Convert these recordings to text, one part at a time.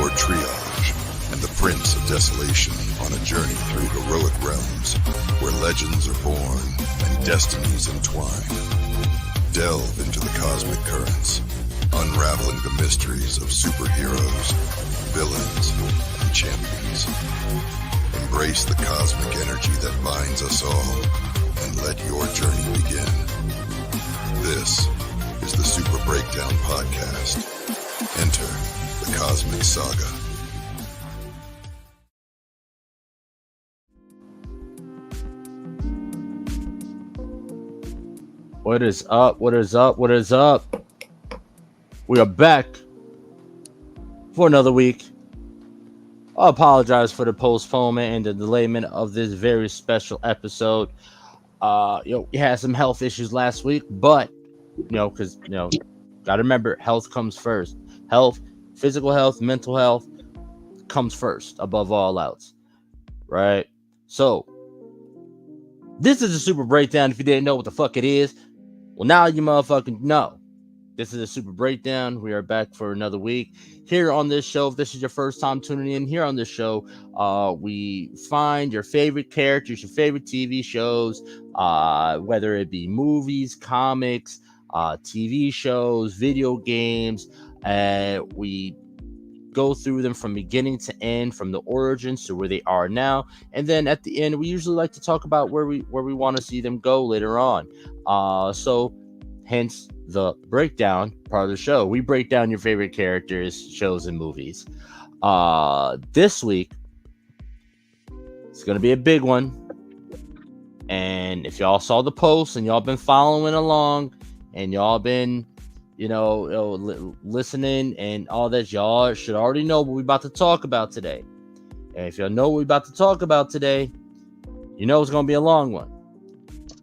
Lord Triage and the Prince of Desolation on a journey through heroic realms where legends are born and destinies entwine. Delve into the cosmic currents, unraveling the mysteries of superheroes, villains, and champions. Embrace the cosmic energy that binds us all and let your journey begin. This is the Super Breakdown Podcast. Enter the Cosmic Saga. What is up? What is up? What is up? We are back for another week. I apologize for the postponement and the delayment of this very special episode. We had some health issues last week, but because gotta remember, health comes first. Health, physical health, mental health comes first above all else, right? So this is a Super Breakdown. If you didn't know what the fuck it is, well, now you motherfucking know. This is a Super Breakdown. We are back for another week here on this show. If this is your first time tuning in here on this show, we find your favorite characters, your favorite TV shows, whether it be movies, comics, TV shows, video games, and we go through them from beginning to end, from the origins to where they are now, and then at the end, we usually like to talk about where we want to see them go later on. So hence the breakdown part of the show. We break down your favorite characters, shows, and movies. This week, it's going to be a big one. And if y'all saw the post and y'all been following along and y'all been, listening and all that, y'all should already know what we're about to talk about today. And if y'all know what we're about to talk about today, you know it's going to be a long one.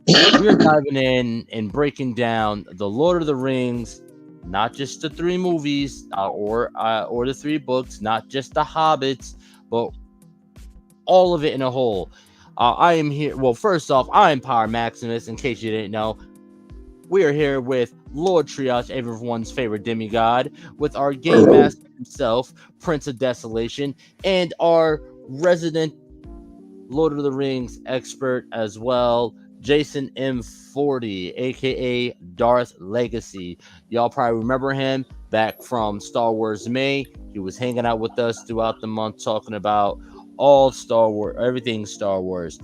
We're diving in and breaking down the Lord of the Rings, not just the 3 movies or the 3 books, not just the Hobbits, but all of it in a whole. I am here. Well, first off, I am Power Maximus. In case you didn't know, we are here with Lord Triage, everyone's favorite demigod, with our game master himself, Prince of Desolation, and our resident Lord of the Rings expert as well, Jason M40, aka Darth Legacy. Y'all probably remember him back from Star Wars May. He was hanging out with us throughout the month, talking about all Star Wars, everything Star Wars.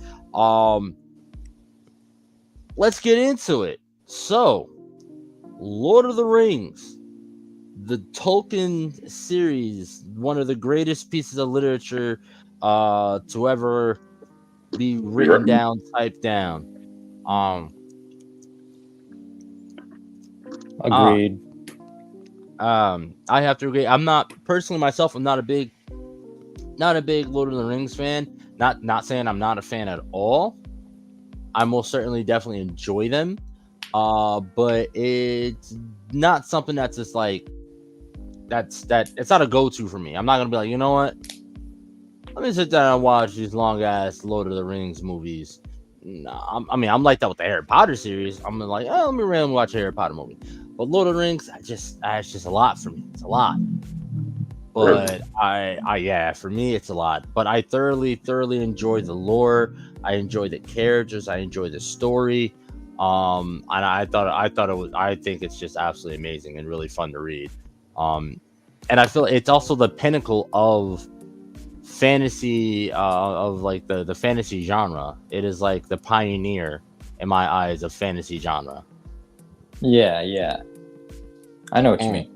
Let's get into it. So, Lord of the Rings, the Tolkien series, one of the greatest pieces of literature to ever be written down, typed down. Agreed. I have to agree. I'm not personally myself. I'm not a big Lord of the Rings fan. Not saying I'm not a fan at all. I most certainly definitely enjoy them. But it's not something that's just like it's not a go-to for me. I'm not gonna be like, you know what? Let me sit down and watch these long ass Lord of the Rings movies. No, I'm like that with the Harry Potter series. I'm like, let me randomly watch a Harry Potter movie. But Lord of the Rings, it's just a lot for me. It's a lot. But for me, it's a lot. But I thoroughly enjoy the lore. I enjoy the characters. I enjoy the story. And I think it's just absolutely amazing and really fun to read. And I feel it's also the pinnacle of fantasy, of like the fantasy genre. It is like the pioneer in my eyes of fantasy genre. Yeah. I know what you mean.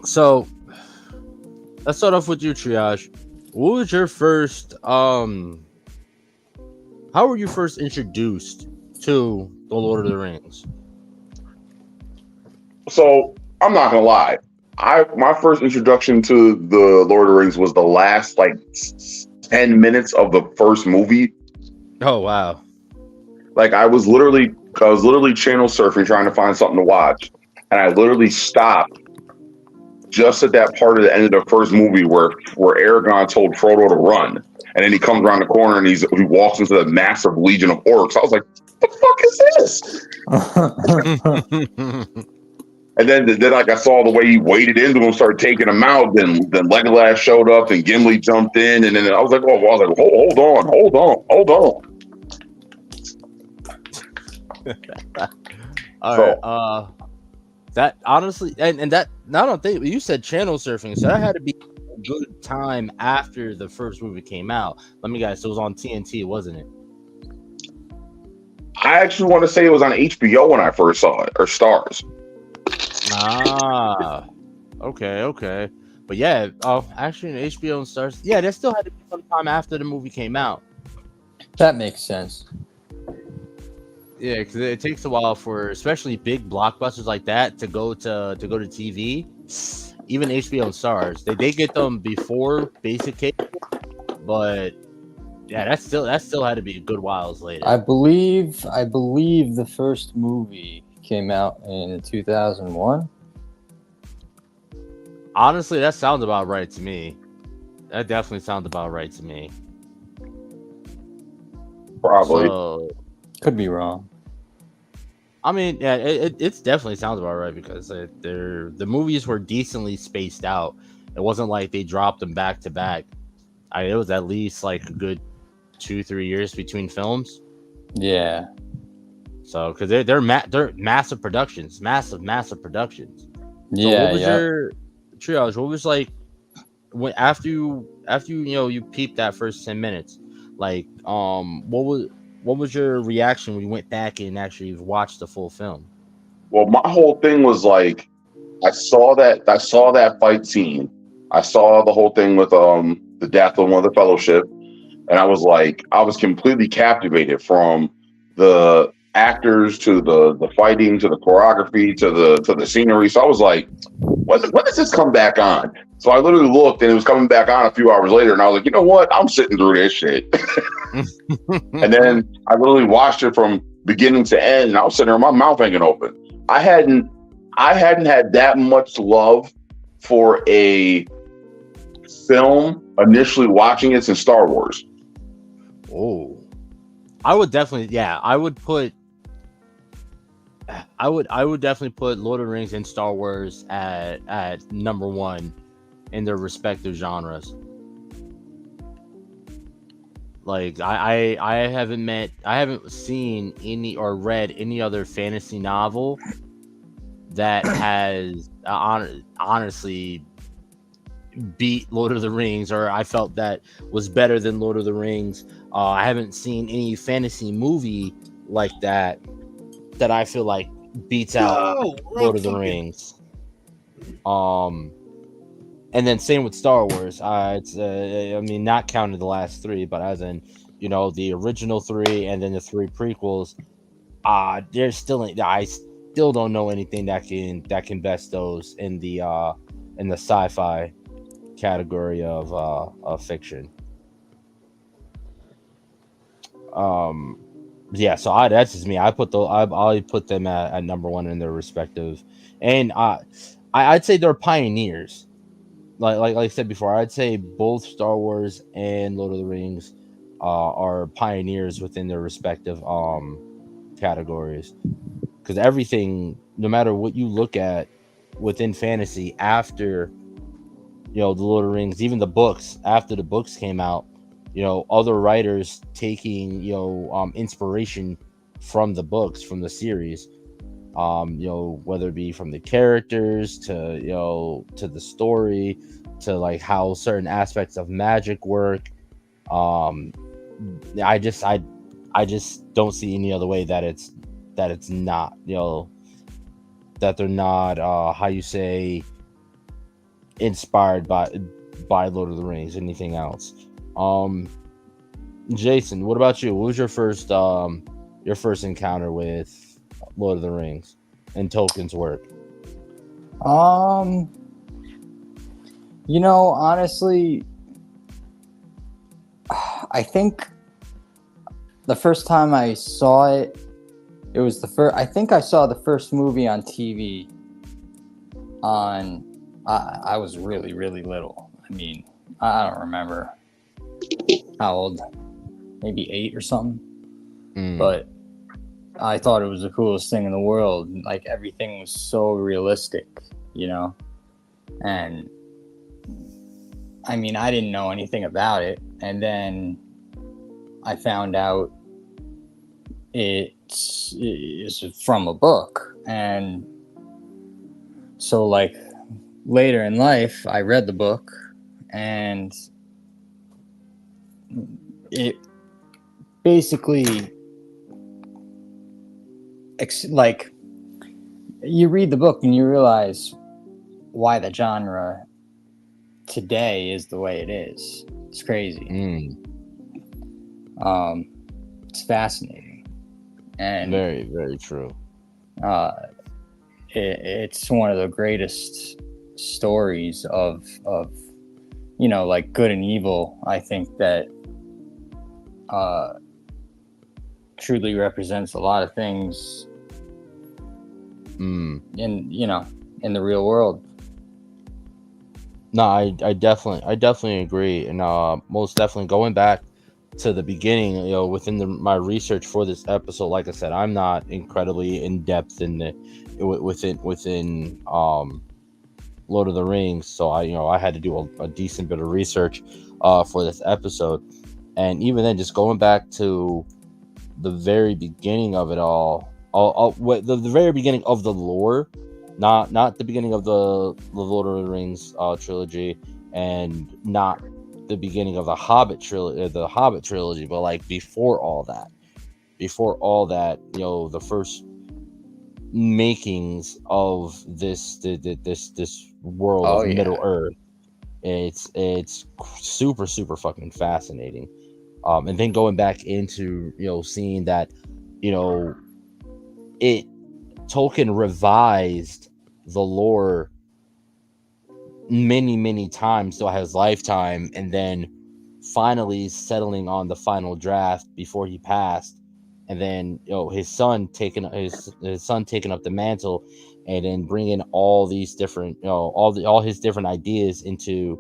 So let's start off with you, Triage. What was your first how were you first introduced to the Lord of the Rings? So I'm not gonna lie. My first introduction to the Lord of the Rings was the last 10 minutes of the first movie. Oh wow. I was literally channel surfing trying to find something to watch, and I literally stopped just at that part of the end of the first movie where Aragorn told Frodo to run, and then he comes around the corner and he walks into the massive legion of orcs. I was like, what the fuck is this? And then like I saw the way he waded into him, started taking him out. Then Legolas showed up, and Gimli jumped in, and then I was like, oh, hold on. All So- right. That honestly, and that I don't think you said channel surfing, so that had to be a good time after the first movie came out. Let me guess, it was on TNT, wasn't it? I actually want to say it was on HBO when I first saw it, or Stars. Ah, okay. But yeah, actually, in HBO and Stars, yeah, that still had to be sometime after the movie came out. That makes sense. Yeah, because it takes a while for especially big blockbusters like that to go to TV. Even HBO and Stars, they get them before basic cable, but yeah, that still had to be a good whiles later. I believe the first movie came out in 2001. Honestly, that sounds about right to me. That definitely sounds about right to me. Probably. So, Could be wrong. I mean, yeah, it definitely sounds about right because the movies were decently spaced out. It wasn't like they dropped them back to back. It was at least like a good 2-3 years between films. Yeah. So, because they're massive productions, massive productions. So Yeah. what was yeah. your triage? What was like when after you you peeped that first 10 minutes? Like, what was your reaction when you went back and actually watched the full film? Well, my whole thing was like, I saw that fight scene. I saw the whole thing with the death of one of the Fellowship, and I was completely captivated from the actors to the fighting to the choreography to the scenery. So I was like, when does this come back on? So I literally looked, and it was coming back on a few hours later, and I was like, you know what? I'm sitting through this shit. And then I literally watched it from beginning to end, and I was sitting there with my mouth hanging open. I hadn't had that much love for a film initially watching it since Star Wars. Oh, I would definitely, yeah, I would definitely put Lord of the Rings and Star Wars at number one in their respective genres. Like I haven't seen any or read any other fantasy novel that has honestly beat Lord of the Rings, or I felt that was better than Lord of the Rings. I haven't seen any fantasy movie like that I feel like beats out Lord of the Rings. And then same with Star Wars. It's I mean, not counting the last three, but as in, the original three and then the three prequels. There's still I still don't know anything that can best those in the sci-fi category of fiction. Yeah, so that's just me. I put them at number one in their respective, and I'd say they're pioneers. Like I said before, I'd say both Star Wars and Lord of the Rings are pioneers within their respective categories. Because everything, no matter what you look at within fantasy after the Lord of the Rings, even the books after the books came out, other writers taking inspiration from the books, from the series, whether it be from the characters to the story, to like how certain aspects of magic work. I just don't see any other way that it's not, that they're not how you say inspired by Lord of the Rings, anything else. Jason, what about you? What was your first encounter with Lord of the Rings and Tolkien's work? Honestly, I think the first time I saw it, it was I think I saw the first movie on TV I was really, really little. I mean, I don't remember how old, maybe 8 or something. But I thought it was the coolest thing in the world. Like everything was so realistic, you know? And I mean, I didn't know anything about it. And then I found out it's from a book. And so, like, later in life, I read the book, and it basically, like, you read the book and you realize why the genre today is the way it is. It's crazy. It's fascinating, and Very, very true. it's one of the greatest stories of you know, like good and evil. I think that truly represents a lot of things in, you know, in the real world. No, I definitely agree, and most definitely going back to the beginning, you know, within my research for this episode. Like I said, I'm not incredibly in depth in the within Lord of the Rings, so I had to do a decent bit of research for this episode, and even then, just going back to the very beginning of it all, the very beginning of the lore. Not the beginning of the Lord of the Rings trilogy, and not the beginning of the Hobbit trilogy, but like before all that, you know, the first makings of this world of Middle Earth. It's super fucking fascinating. And then going back into, you know, seeing that, you know, Tolkien revised the lore many times throughout his lifetime, and then finally settling on the final draft before he passed, and then, you know, his son taking up the mantle, and then bringing all these different, you know, all his different ideas into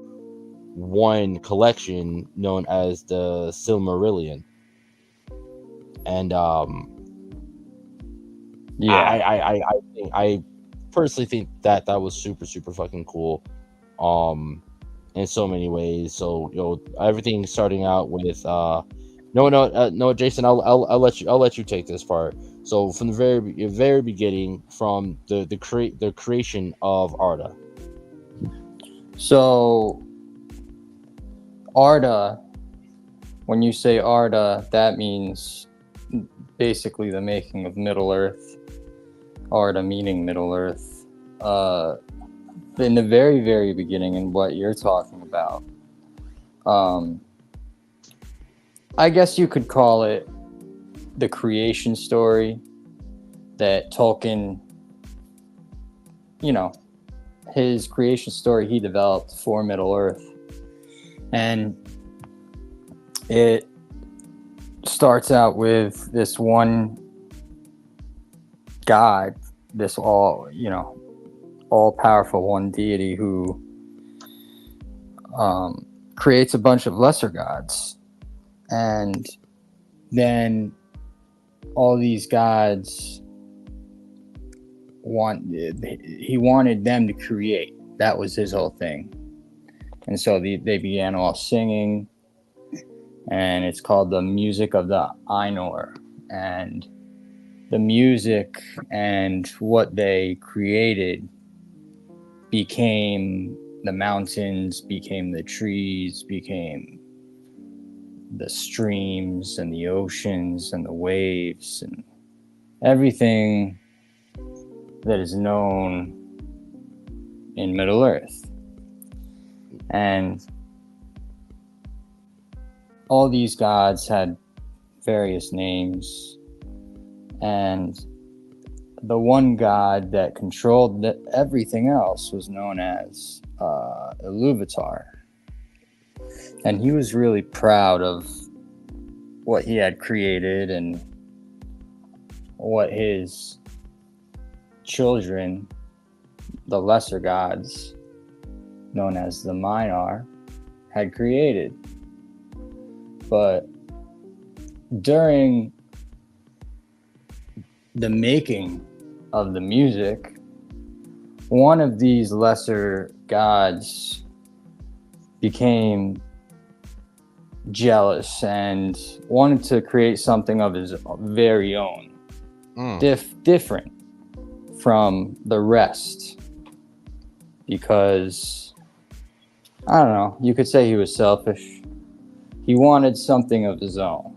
one collection known as the Silmarillion. And I personally think that was super fucking cool, in so many ways. So, you know, everything starting out with no, Jason, I'll let you take this part. So from the very beginning, from the creation of Arda. So Arda, when you say Arda, that means basically the making of Middle Earth. Arda meaning Middle Earth. In the very beginning, and what you're talking about, I guess you could call it the creation story that Tolkien, you know, his creation story he developed for Middle Earth. And it starts out with this one god, this all-powerful one deity who creates a bunch of lesser gods. And then all these gods he wanted them to create. That was his whole thing. And so they began all singing, and it's called the music of the Ainur. And the music and what they created became the mountains, became the trees, became the streams and the oceans and the waves and everything that is known in Middle Earth. And all these gods had various names, and the one god that controlled everything else was known as Iluvatar. And he was really proud of what he had created and what his children, the lesser gods, known as the Maiar, had created. But during the making of the music, one of these lesser gods became jealous and wanted to create something of his very own, different from the rest, because I don't know, you could say he was selfish. He wanted something of his own,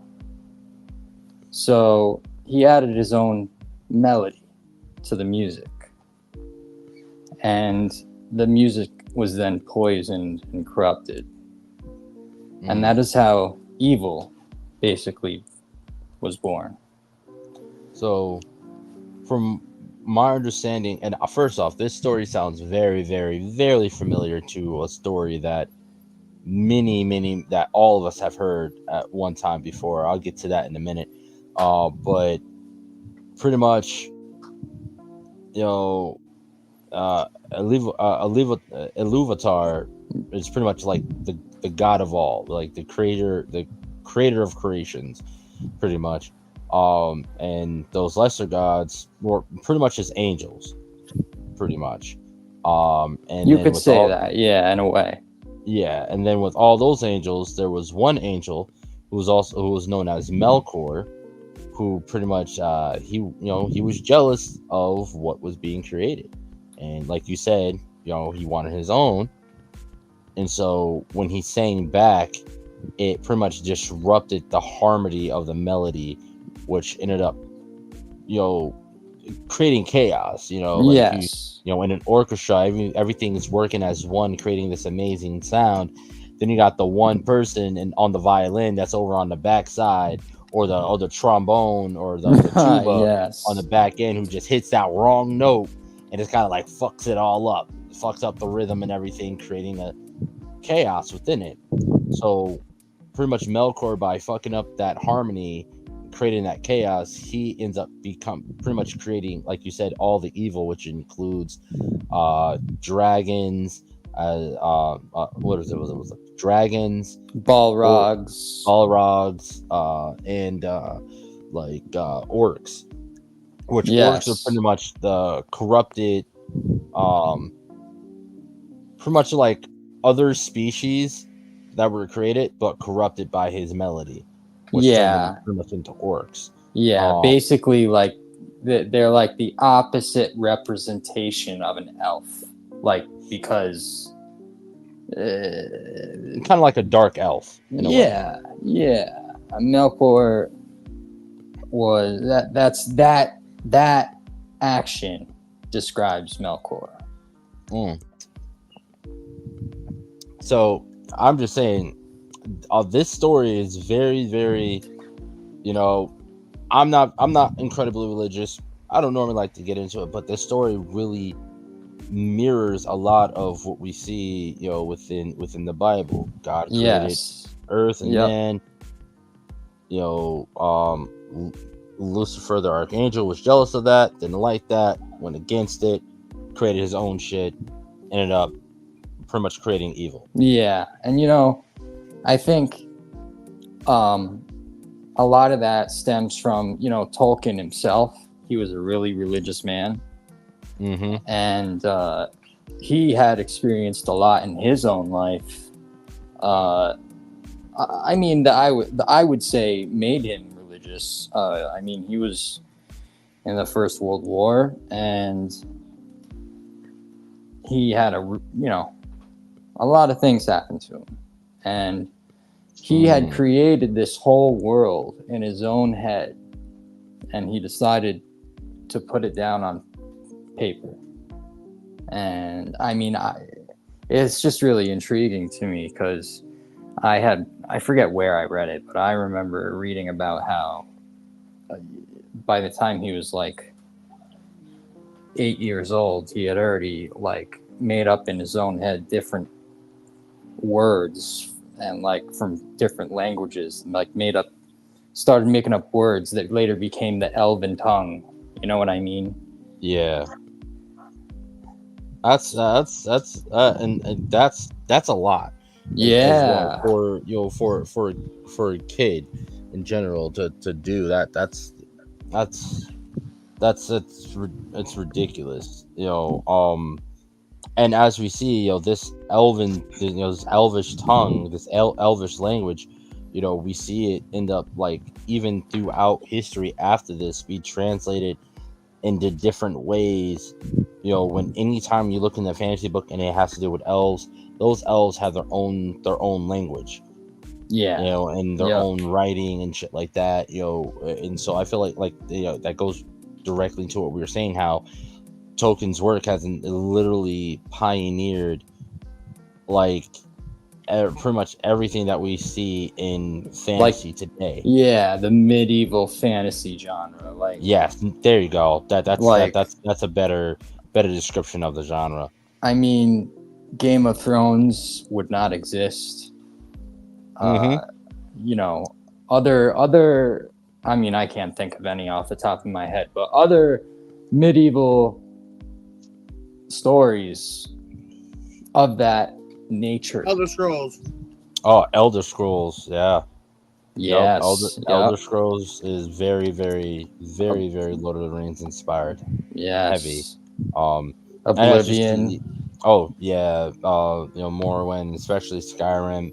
so he added his own melody to the music, and the music was then poisoned and corrupted. And that is how evil basically was born. So, from my understanding, and first off, this story sounds very, very, very familiar to a story that that all of us have heard at one time before. I'll get to that in a minute. But pretty much, you know, Iluvatar is pretty much like the god of all, like the creator of creations, pretty much. And those lesser gods were pretty much his angels, pretty much. And you could say that, yeah, in a way. Yeah, and then with all those angels, there was one angel who was known as Melkor, who pretty much he was jealous of what was being created, and like you said, he wanted his own. And so when he sang back, it pretty much disrupted the harmony of the melody, which ended up, creating chaos. Yes. In an orchestra, everything is working as one, creating this amazing sound. Then you got the one person and on the violin that's over on the backside, or the trombone, or the tuba yes. on the back end, who just hits that wrong note, and it's kind of like fucks it all up, fucks up the rhythm and everything, creating a chaos within it. So pretty much Melkor, by fucking up that harmony, creating that chaos, he ends up pretty much creating, like you said, all the evil, which includes dragons, what is it? Was it dragons, Balrogs, and orcs, which orcs are pretty much the corrupted, pretty much like other species that were created but corrupted by his melody, which turned them pretty much into orcs. Basically, like they're like the opposite representation of an elf, like, because kind of like a dark elf in a way. Melkor was that action describes Melkor. So I'm just saying, this story is very, very, I'm not incredibly religious. I don't normally like to get into it, but this story really mirrors a lot of what we see, within the Bible. God created earth and man. Lucifer, the archangel, was jealous of that, didn't like that, went against it, created his own shit, ended up pretty much creating evil. Yeah, and I think a lot of that stems from Tolkien himself. He was a really religious man, and he had experienced a lot in his own life. I mean, I would say made him religious. I mean, he was in the First World War, and he had a lot of things happened to him, and he had created this whole world in his own head, and he decided to put it down on paper. And I mean, it's just really intriguing to me, because I forget where I read it, but I remember reading about how by the time he was like 8 years old, he had already like made up in his own head different words, and like from different languages, like started making up words that later became the Elven tongue. You know what I mean? Yeah. That's and that's a lot. Yeah. For a kid in general to do that, that's it's ridiculous, and as we see, this elven, this elvish tongue, this elvish language, we see it end up, like, even throughout history after this, be translated into different ways. When anytime you look in the fantasy book and it has to do with elves, those elves have their own language, Yeah. and their Yep. own writing and shit like that, and so I feel like that goes directly to what we were saying, how Tolkien's work has literally pioneered, like, pretty much everything that we see in fantasy today. Yeah, the medieval fantasy genre. Like, Yes, there you go. That's Like- that's a better description of the genre. I mean, Game of Thrones would not exist. Mhm. Other. I mean, I can't think of any off the top of my head, but other medieval stories of that nature. Elder Scrolls. Oh, Elder Scrolls, yeah. Yes. Elder Scrolls is very, very, very, very Lord of the Rings inspired. Yes. heavy. And that's just Oblivion. oh yeah, Morrowind, especially Skyrim.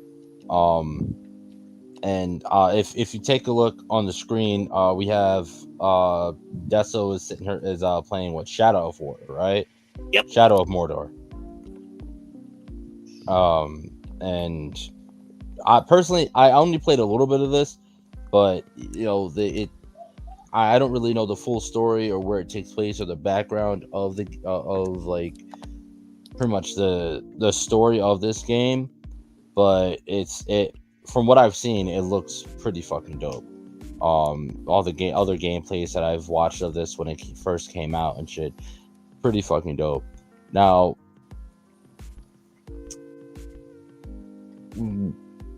And if you take a look on the screen, we have Deso is sitting here is playing Shadow of War, right? Yep. Shadow of Mordor. And I personally, I only played a little bit of this, but I don't really know the full story or where it takes place or the background of the of like pretty much the story of this game, but it from what I've seen, it looks pretty fucking dope. All the other gameplays that I've watched of this when it first came out and shit, pretty fucking dope. Now,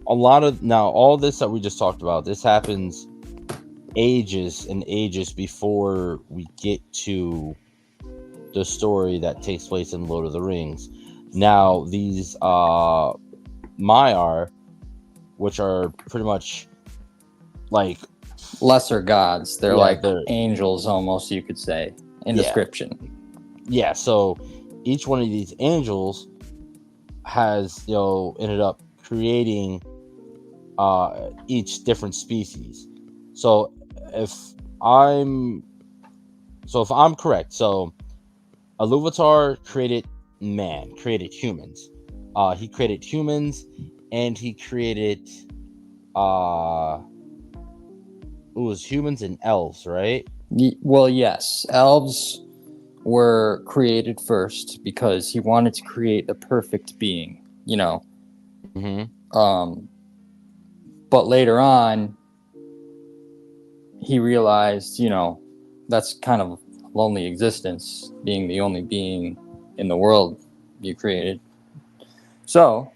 all this that we just talked about, this happens ages and ages before we get to the story that takes place in Lord of the Rings. Now, these Maiar, which are pretty much like Lesser gods. They're they're angels, almost, you could say, in Yeah. description. yeah. So each one of these angels has ended up creating each different species. So if I'm correct, so Iluvatar created humans. He created humans, and he created it was humans and elves, right? Well, yes. Elves were created first because he wanted to create the perfect being, Mm-hmm. But later on, he realized, that's kind of lonely existence, being the only being in the world you created. So,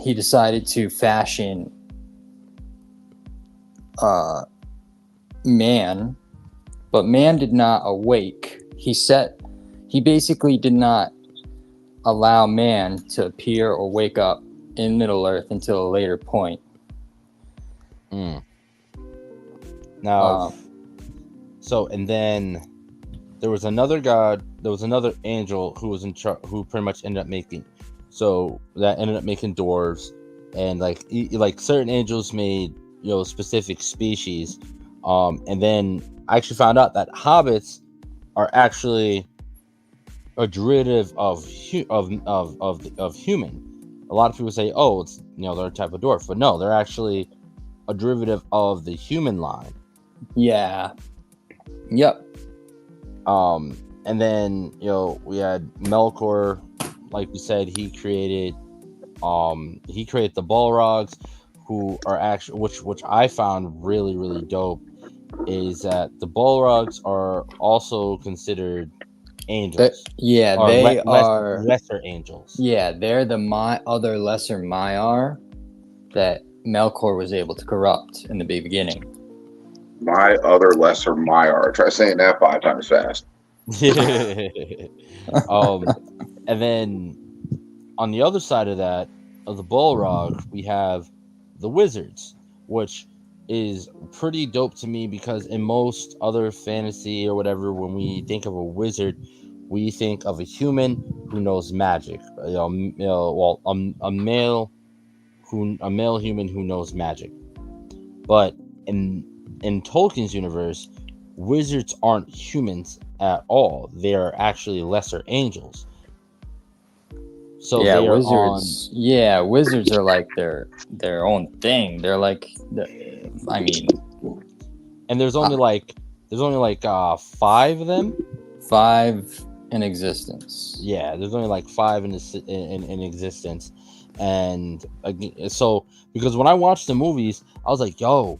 he decided to fashion man, but man did not awake. He basically did not allow man to appear or wake up in Middle Earth until a later point. Now, so, and then there was another angel who was in charge, who pretty much ended up making dwarves, and like certain angels made specific species, and then I actually found out that hobbits are actually a derivative of human. A lot of people say, oh, it's they're a type of dwarf, but no, they're actually a derivative of the human line. Yeah. Yep. And then we had Melkor, like we said, he created the Balrogs, who are actually, which I found really, really dope, is that the Balrogs are also considered angels. Yeah, Or they are lesser angels. Yeah, they're the other lesser Maiar that Melkor was able to corrupt in the beginning. My other lesser Maiar. Try saying that 5 times fast. And then on the other side of that, of the Balrog, we have the wizards, which is pretty dope to me because in most other fantasy or whatever, when we think of a wizard, we think of a human who knows magic. Well, a male human who knows magic. But in Tolkien's universe, wizards aren't humans at all. They are actually lesser angels. So yeah, they are wizards. Yeah, wizards are like their own thing. They're like, I mean, and there's only like 5 of them. 5 in existence. Yeah, there's only like 5 in existence, and so because when I watched the movies, I was like, yo,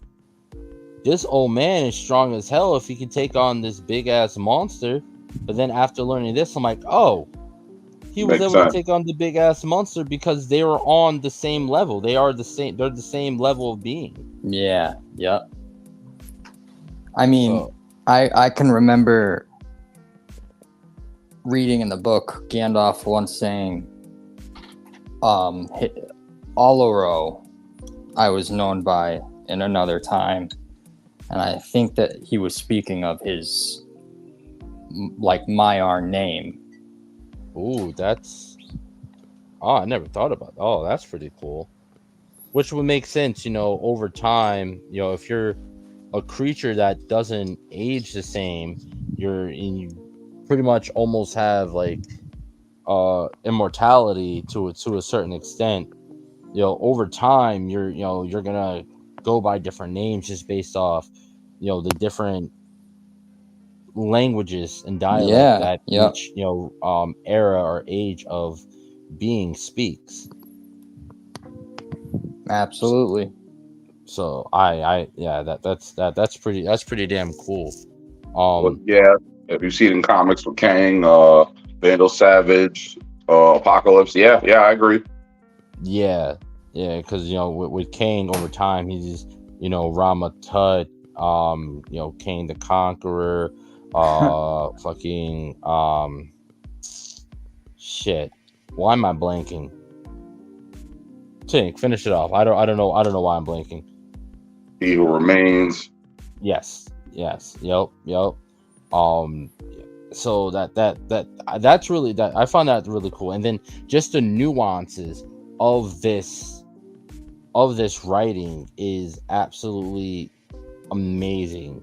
this old man is strong as hell if he can take on this big ass monster. But then after learning this, I'm like, oh, he was Makes able sense. to take on the big ass monster because they were on the same level. They're the same level of being. Yeah, yep. I mean, So, I can remember reading in the book Gandalf once saying, Oloro, I was known by in another time, and I think that he was speaking of his like Maiar name. ooh, that's I never thought about. Oh, that's pretty cool. Which would make sense, over time. If you're a creature that doesn't age the same, you pretty much almost have like immortality to a certain extent. Over time, you're gonna go by different names just based off the different languages and dialect Yeah, that yep, each era or age of being speaks. absolutely. So yeah, that's pretty damn cool. But yeah, if you see it in comics with Kang, Vandal Savage, Apocalypse, yeah, I agree. Yeah, because with Kang over time, he's Rama Tut, Kang the Conqueror, fucking shit. Why am I blanking? Tink, finish it off. I don't know why I'm blanking. He Who Remains. Yes, yep. So that's really that I found that really cool, and then just the nuances of this writing is absolutely amazing.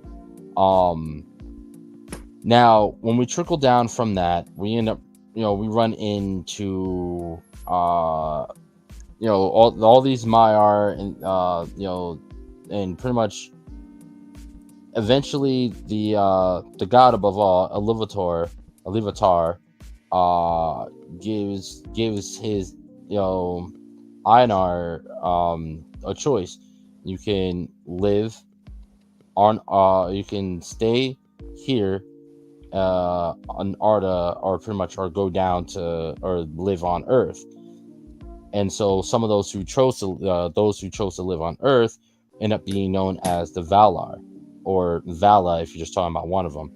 Now when we trickle down from that, we end up we run into all these Maiar and and pretty much eventually the god above all, Iluvatar, gives his Einar a choice. You can live on you can stay here on Arda, or pretty much or go down to or live on Earth. And so some of those who chose to live on Earth end up being known as the Valar, or Vala if you're just talking about one of them.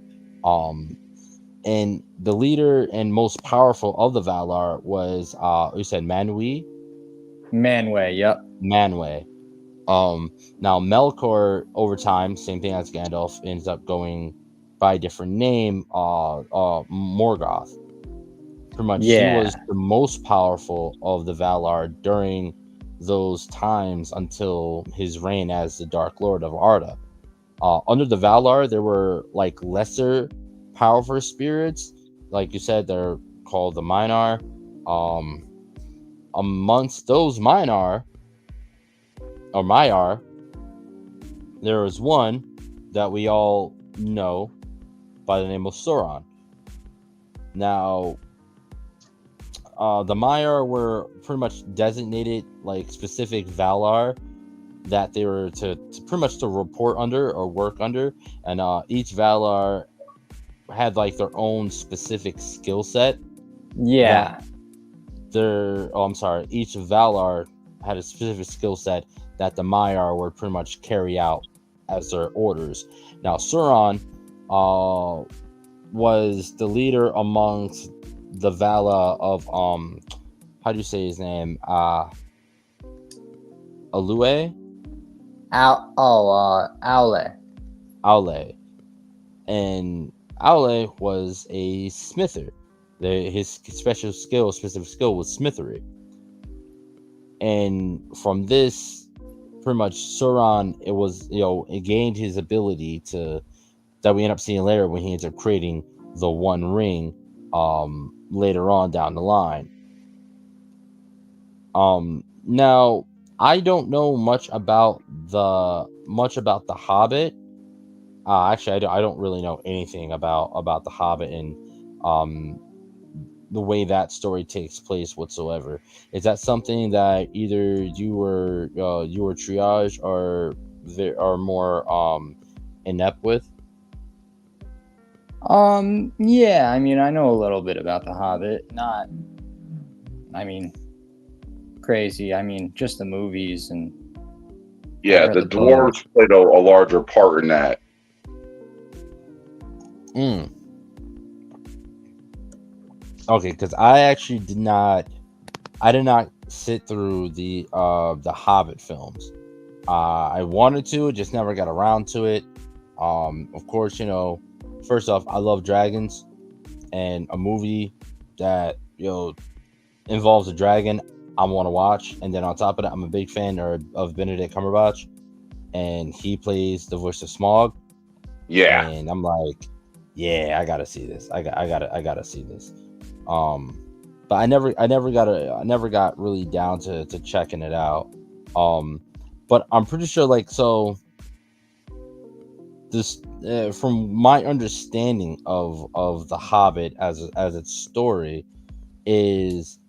And the leader and most powerful of the Valar was you said Manwë. Yep. Manwë. Now Melkor over time, same thing as Gandalf, ends up going by a different name, Morgoth. Pretty much, he was the most powerful of the Valar during those times until his reign as the Dark Lord of Arda. Under the Valar, there were like lesser powerful spirits, like you said, they're called the Maiar. Amongst those Maiar, there was one that we all know by the name of Sauron. Now, the Maiar were pretty much designated like specific Valar that they were to pretty much to report under or work under, and each Valar had like their own specific skill set. Yeah. Each Valar had a specific skill set that the Maiar would pretty much carry out as their orders. Now Sauron was the leader amongst the Vala of how do you say his name? Alue? Owle. Aule. And Aule was a smither. His specific skill was smithery. And from this, pretty much Sauron, it gained his ability that we end up seeing later when he ends up creating the One Ring later on down the line. Now I don't know much about the Hobbit. Actually, I don't really know anything about the Hobbit and the way that story takes place whatsoever. Is that something that either you were triage or are more inept with? Yeah, I mean, I know a little bit about the Hobbit. Not, I mean, crazy. I mean, just the movies and Yeah, the dwarves played a larger part in that. Okay, because I actually did not sit through the Hobbit films. I wanted to, just never got around to it. Of course, first off, I love dragons, and a movie that involves a dragon, I want to watch. And then on top of that, I'm a big fan of Benedict Cumberbatch, and he plays the voice of Smaug. Yeah, and I'm like, yeah, I gotta see this. I gotta see this. But I never got really down to checking it out. But I'm pretty sure, like, so this from my understanding of the Hobbit as its story is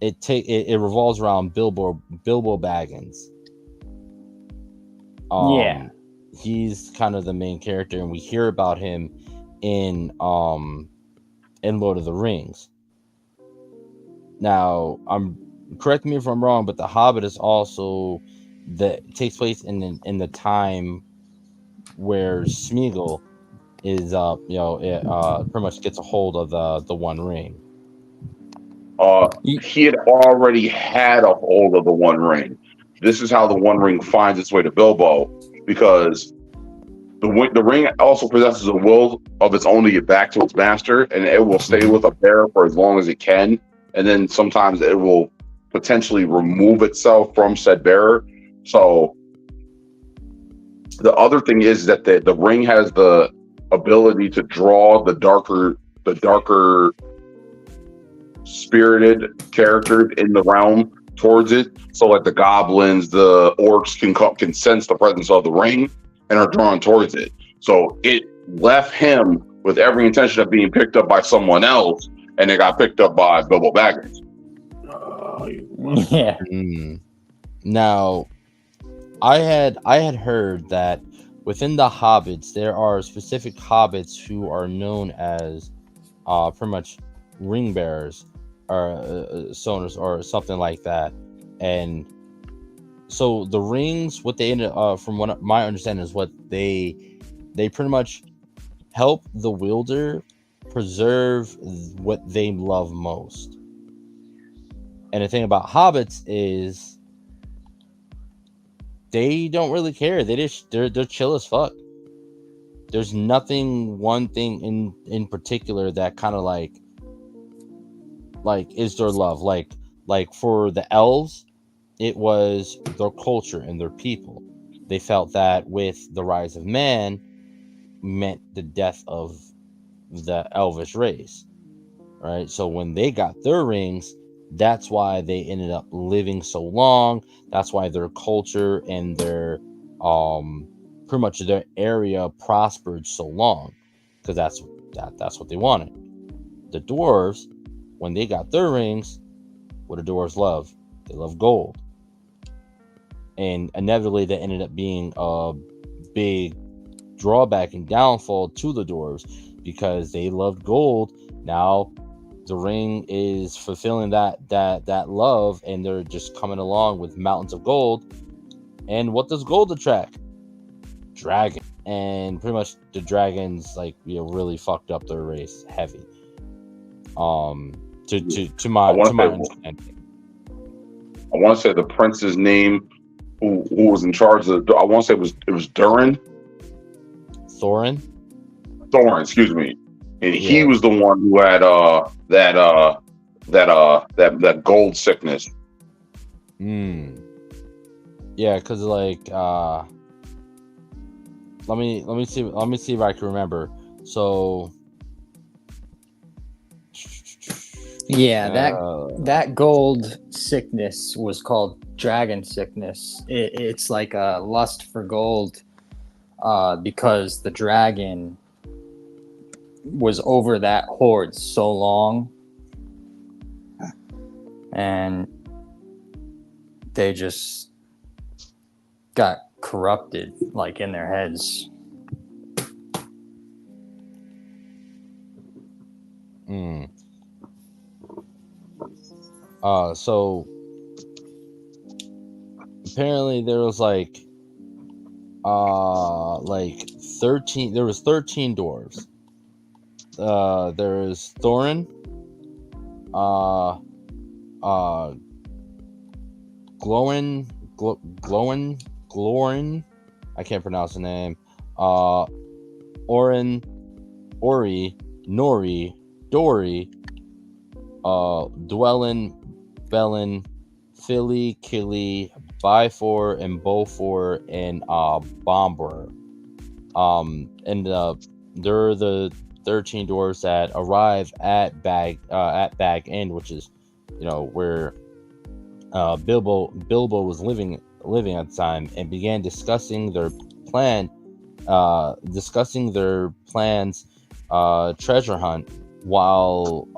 it revolves around Bilbo Baggins. Yeah, he's kind of the main character, and we hear about him in Lord of the Rings. Now, correct me if I'm wrong, but the Hobbit is also takes place in the time where Smeagol is pretty much gets a hold of the One Ring. He had already had a hold of the One Ring. This is how the One Ring finds its way to Bilbo, because the ring also possesses a will of its own to get back to its master, and it will stay with a bearer for as long as it can, and then sometimes it will potentially remove itself from said bearer. So the other thing is that the ring has the ability to draw the darker spirited characters in the realm towards it. So like the goblins, the orcs can sense the presence of the ring and are drawn towards it. So it left him with every intention of being picked up by someone else, and it got picked up by Bilbo Baggins. Yeah. Now, I had heard that within the hobbits there are specific hobbits who are known as pretty much ring bearers or soners or something like that. And so the rings, what they ended from what my understanding is, what they pretty much help the wielder preserve what they love most. And the thing about hobbits is they don't really care. They're chill as fuck. There's one thing in particular that kind of like is their love. Like for the elves, it was their culture and their people. They felt that with the rise of man meant the death of the elvish race, right? So when they got their rings, that's why they ended up living so long. That's why their culture and their pretty much their area prospered so long, because that's what they wanted. The dwarves, when they got their rings, what do dwarves love? They love gold. And inevitably that ended up being a big drawback and downfall to the dwarves, because they loved gold. Now the ring is fulfilling that love, and they're just coming along with mountains of gold. And what does gold attract? Dragon. And pretty much the dragons really fucked up their race heavy. To my understanding. I want to say the prince's name who was in charge of. I want to say it was Thorin, excuse me, and he Yeah. was the one who had that gold sickness. Yeah, because like let me see if I can remember. So Yeah, uh, that gold sickness was called dragon sickness. It's like a lust for gold, because the dragon was over that horde so long, and they just got corrupted, like in their heads. So apparently there was like 13. There was 13 dwarves. There is Thorin, Glorin, I can't pronounce the name. Orin, Ori, Nori, Dory, Dwellin, Bellin, Philly, Killy, Byfor, and Beaufort, and Bomber. And they're the 13 dwarves that arrive at Bag End, which is, where Bilbo was living at the time, and began discussing their plans, treasure hunt, while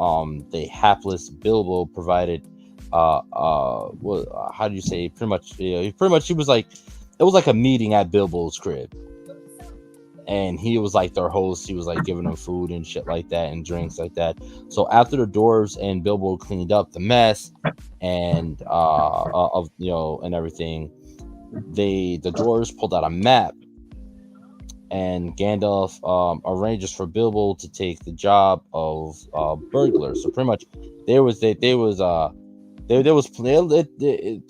the hapless Bilbo provided how do you say, pretty much he was like, it was like a meeting at Bilbo's crib, and he was like their host. He was like giving them food and shit like that, and drinks like that. So after the dwarves and Bilbo cleaned up the mess and and everything, the dwarves pulled out a map, and Gandalf arranges for Bilbo to take the job of burglar. So pretty much the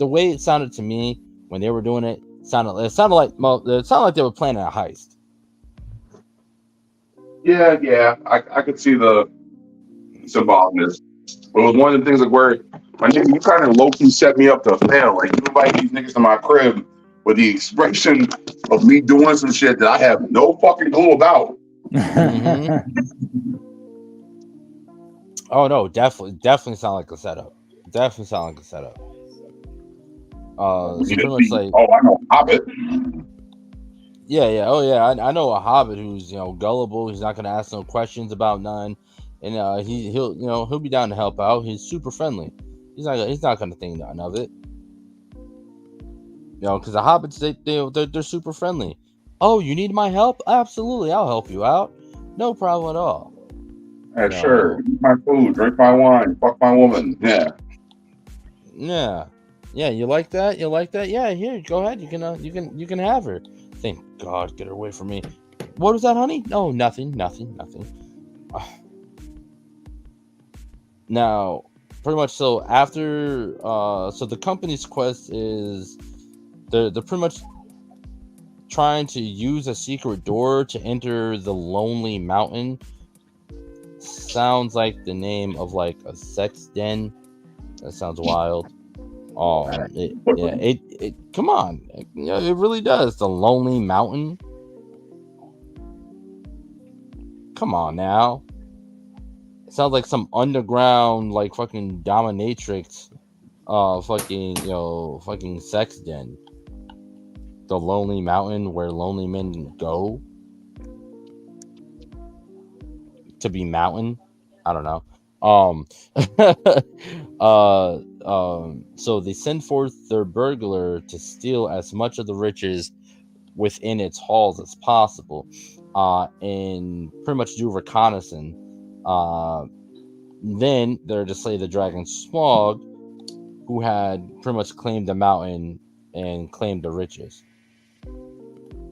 way it sounded to me when they were doing it sounded like they were planning a heist. Yeah, I could see the symbolicness. But it was one of the things like where my nigga, you kind of low key set me up to fail. Like you invite these niggas to my crib with the expression of me doing some shit that I have no fucking clue about. Oh no, definitely sound like a setup. So pretty much like, I know Hobbit. Yeah. Oh yeah, I know a hobbit who's gullible. He's not gonna ask no questions about none, and he'll be down to help out. He's super friendly. He's not gonna think none of it. Because the hobbits they're super friendly. Oh, you need my help? Absolutely, I'll help you out. No problem at all. Yeah, sure. Eat my food, drink my wine, fuck my woman. Yeah. Yeah. You like that? Yeah. Here, go ahead. You can have her. Thank God, get her away from me. What was that, honey? No, nothing. Now, pretty much. So after, so the company's quest is they're pretty much trying to use a secret door to enter the Lonely Mountain. Sounds like the name of like a sex den. That sounds wild. It come on, it really does. The Lonely Mountain. Come on now. It sounds like some underground, like fucking dominatrix, fucking sex den. The Lonely Mountain, where lonely men go to be mountain. I don't know. So they send forth their burglar to steal as much of the riches within its halls as possible, and pretty much do reconnaissance. Then they're to slay the dragon Smaug, who had pretty much claimed the mountain and claimed the riches.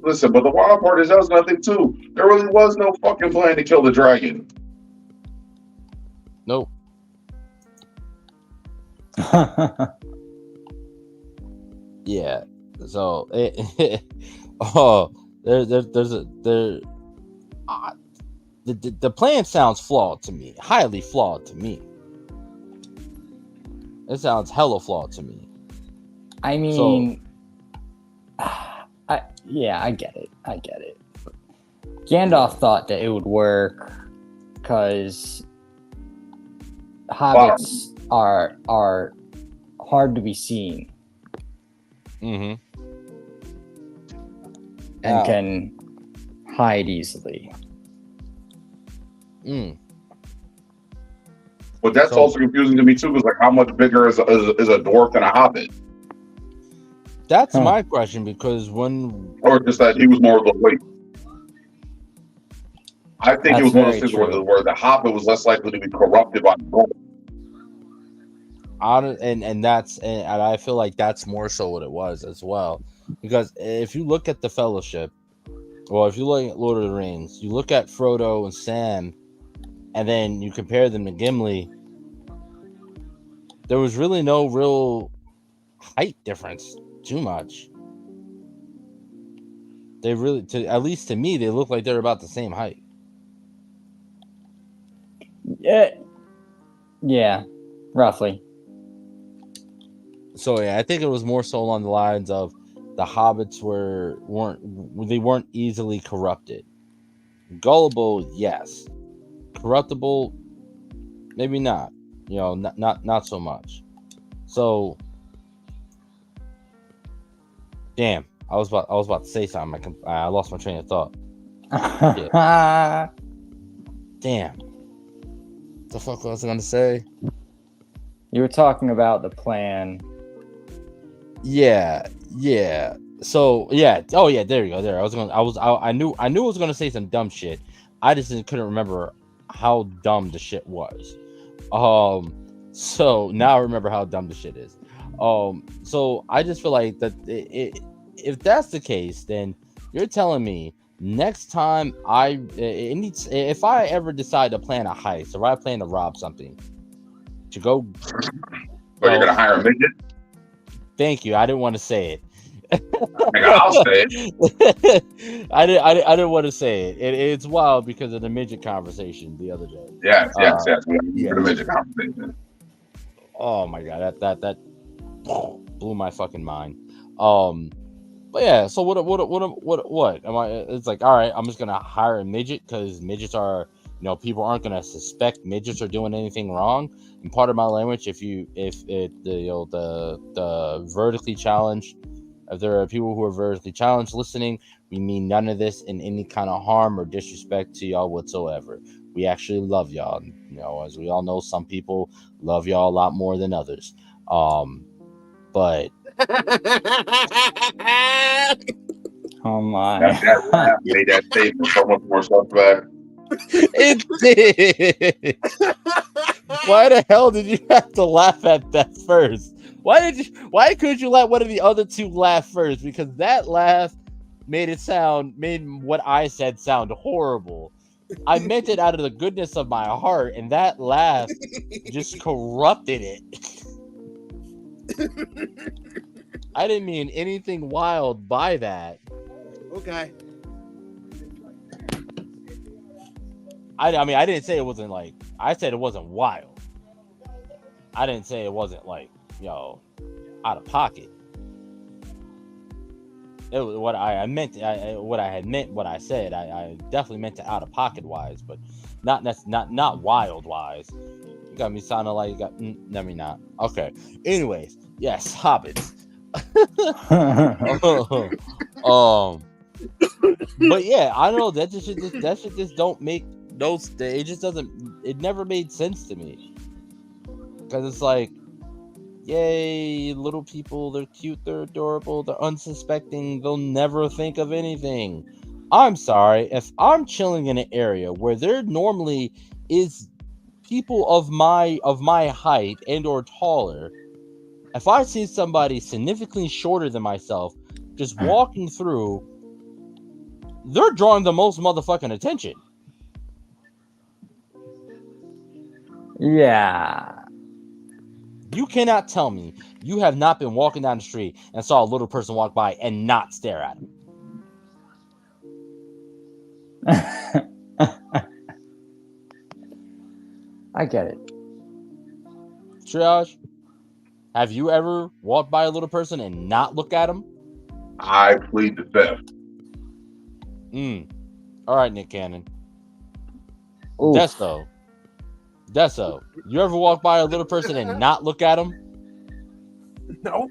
Listen, but the wild part is that was nothing too. There really was no fucking plan to kill the dragon. Nope. Yeah. So oh, there's a the plan sounds flawed to me, highly flawed to me. It sounds hella flawed to me. I mean, I get it. Gandalf thought that it would work because hobbits are hard to be seen Mm-hmm. and can hide easily. But that's also confusing to me too, because like, how much bigger is a dwarf than a hobbit? That's my question, because or just that he was more of the weight. I think it was one of those things where the hobbit was less likely to be corrupted by the dwarf. And I feel like that's more so what it was as well, because if you look at the Fellowship, well, if you look at Lord of the Rings, you look at Frodo and Sam, and then you compare them to Gimli, there was really no real height difference too much. They really, at least to me, they look like they're about the same height. Yeah, roughly. So yeah, I think it was more so along the lines of the hobbits weren't easily corrupted. Gullible, yes. Corruptible, maybe not. You know, not so much. So, damn, I was about to say something. I lost my train of thought. Yeah. Damn. The fuck was I gonna say? You were talking about the plan. Yeah. So yeah. Oh yeah. There you go. There. I knew I was gonna say some dumb shit. I just couldn't remember how dumb the shit was. So now I remember how dumb the shit is. So I just feel like that if that's the case, then you're telling me next time if I ever decide to plan a heist, or I plan to rob something, to go. But you're gonna hire a midget? Thank you. I didn't want to say it. I'll say it. I didn't want to say it. It's wild because of the midget conversation the other day. Yes. The midget conversation. Oh my god, that blew my fucking mind. But yeah, so what am I? It's like, all right, I'm just gonna hire a midget because midgets are, people aren't gonna suspect midgets are doing anything wrong. And part of my language, if the vertically challenged, if there are people who are vertically challenged listening, we mean none of this in any kind of harm or disrespect to y'all whatsoever. We actually love y'all. As we all know, some people love y'all a lot more than others. But oh my! That made that statement so much more suspect. It did. Why the hell did you have to laugh at that first? Why couldn't you let one of the other two laugh first? Because that laugh made what I said sound horrible. I meant it out of the goodness of my heart, and that laugh just corrupted it. I didn't mean anything wild by that. Okay. I mean, I didn't say it wasn't like. I said it wasn't wild. I didn't say it wasn't like, out of pocket. It was what I meant. What I had meant. What I said. I definitely meant it out of pocket wise, but not wild wise. You got me sounding like you got. Let me not. Okay. Anyways, yes, hobbits. But yeah, I don't know, that shit just don't make those. It just doesn't. It never made sense to me, because it's like, yay, little people, they're cute, they're adorable, they're unsuspecting, they'll never think of anything. I'm sorry, if I'm chilling in an area where there normally is people of my height and or taller, if I see somebody significantly shorter than myself just walking through, they're drawing the most motherfucking attention. Yeah. You cannot tell me you have not been walking down the street and saw a little person walk by and not stare at him. I get it. Triage, have you ever walked by a little person and not look at him? I plead the fifth. All right, Nick Cannon. Oof. Deso, you ever walk by a little person and not look at him? No.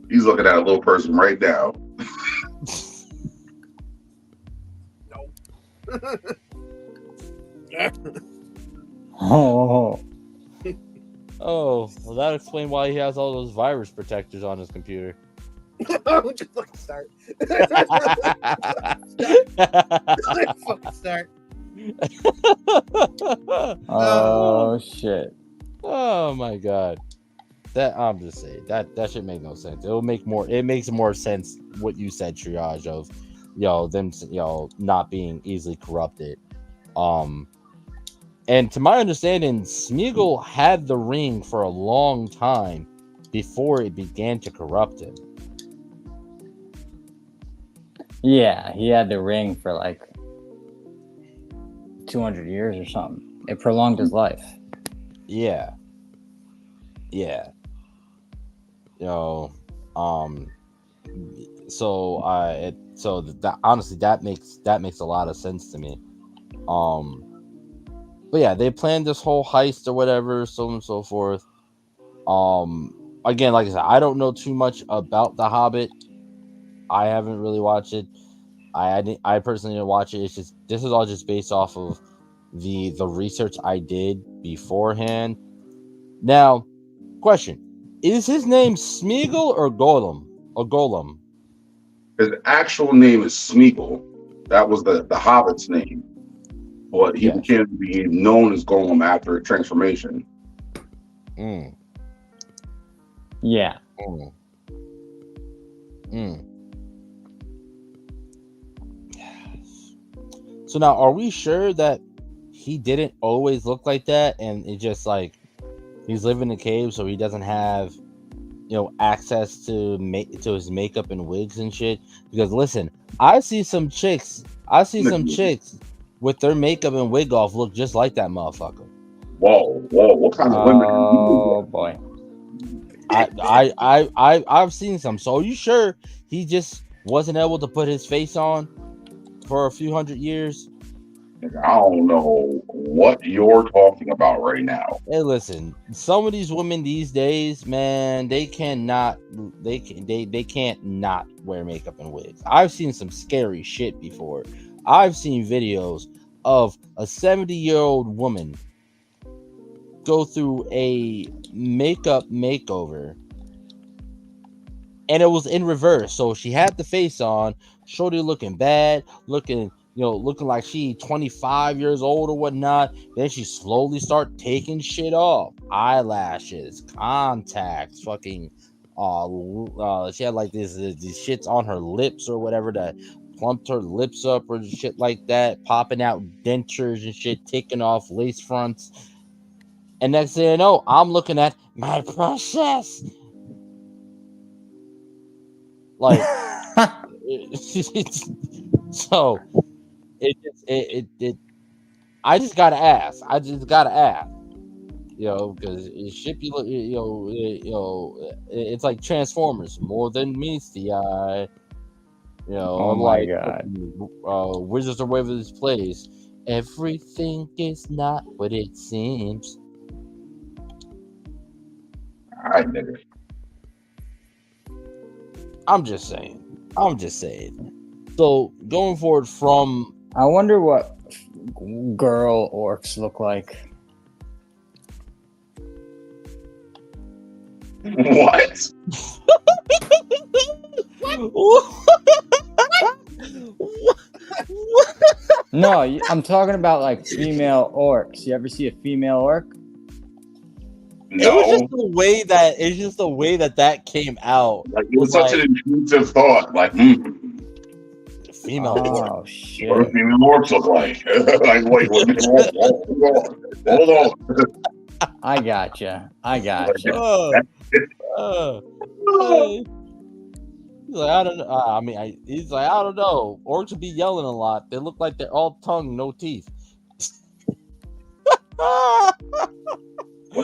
He's looking at a little person right now. Oh, Oh, well, that explains why he has all those virus protectors on his computer. Just fucking start. Fucking start. oh shit. Oh my god. That I'm just saying that should make no sense. It makes more sense what you said, Triage, of them not being easily corrupted. And to my understanding, Smeagol had the ring for a long time before it began to corrupt him. Yeah, he had the ring for like 200 years or something. It prolonged his life. Yeah. Honestly, that makes a lot of sense to me. But yeah, they planned this whole heist or whatever, so on and so forth. Again, like I said, I don't know too much about The Hobbit. I haven't really watched it. I personally didn't watch it. It's just this is all just based off of the research I did beforehand. Now, question: is his name Smeagol or Gollum? His actual name is Smeagol. That was the Hobbit's name. But he became known as Gollum after a transformation. Yeah. So now, are we sure that he didn't always look like that, and it just like he's living in a cave, so he doesn't have, access to his makeup and wigs and shit? Because listen, I see some chicks with their makeup and wig off look just like that motherfucker. Whoa! What kind of women? Oh boy! I've seen some. So are you sure he just wasn't able to put his face on for a few hundred years? I don't know what you're talking about right now. Hey, listen, some of these women these days, man, they can't not wear makeup and wigs. I've seen some scary shit before. I've seen videos of a 70-year-old woman go through a makeup makeover, and it was in reverse. So she had the face on, shorty looking bad, looking like she 25 years old or whatnot. Then she slowly start taking shit off, eyelashes, contacts, fucking she had like these shits on her lips or whatever that plumped her lips up or shit like that, popping out dentures and shit, taking off lace fronts. And next thing you know, I'm looking at my precious. Like, so it I just gotta ask. Because it should be, it's like Transformers, more than meets the eye. Oh my god! Wizards of Waverly Place. Everything is not what it seems. All right, nigga. I'm just saying. So going forward from, I wonder what girl orcs look like. What? No, I'm talking about like female orcs. You ever see a female orc? No. It was just the way that came out. Like, it was such an intrusive thought. Like, female orc. Oh shit! What do female orcs look like? Like, wait, hold on. I gotcha. Uh, hey. He's like, I don't know. He's like, I don't know. Orcs would be yelling a lot. They look like they're all tongue, no teeth. Well,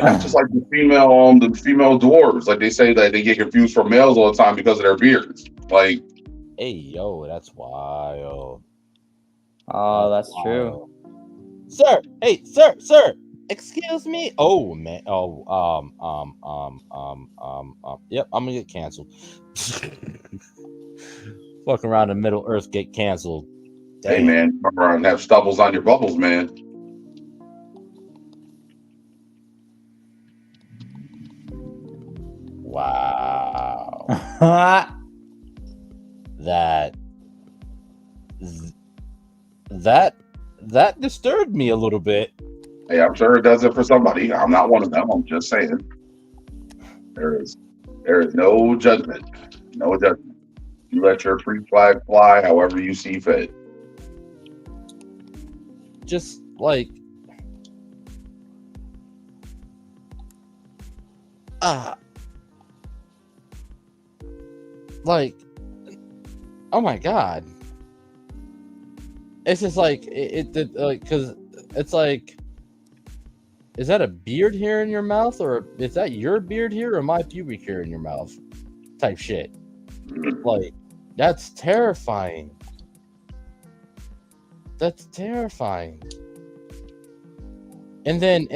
that's just like the female dwarves. Like they say that they get confused for males all the time because of their beards. Like, Hey, yo, that's wild. Oh, that's true. Sir, hey, sir. Excuse me. Oh man. Oh, Yep, I'm gonna get canceled. Fucking around in Middle Earth, get canceled. hey Damn. man, come around and have stubbles on your bubbles, man. Wow. That disturbed me a little bit. Hey, I'm sure it does it for somebody. I'm not one of them. I'm just saying. There is no judgment. No judgment. You let your free flag fly however you see fit. Just like like, oh my god, it's just like because it's like, is that a beard here in your mouth, or is that your beard here, or my pubic hair in your mouth type shit? Like, that's terrifying. And then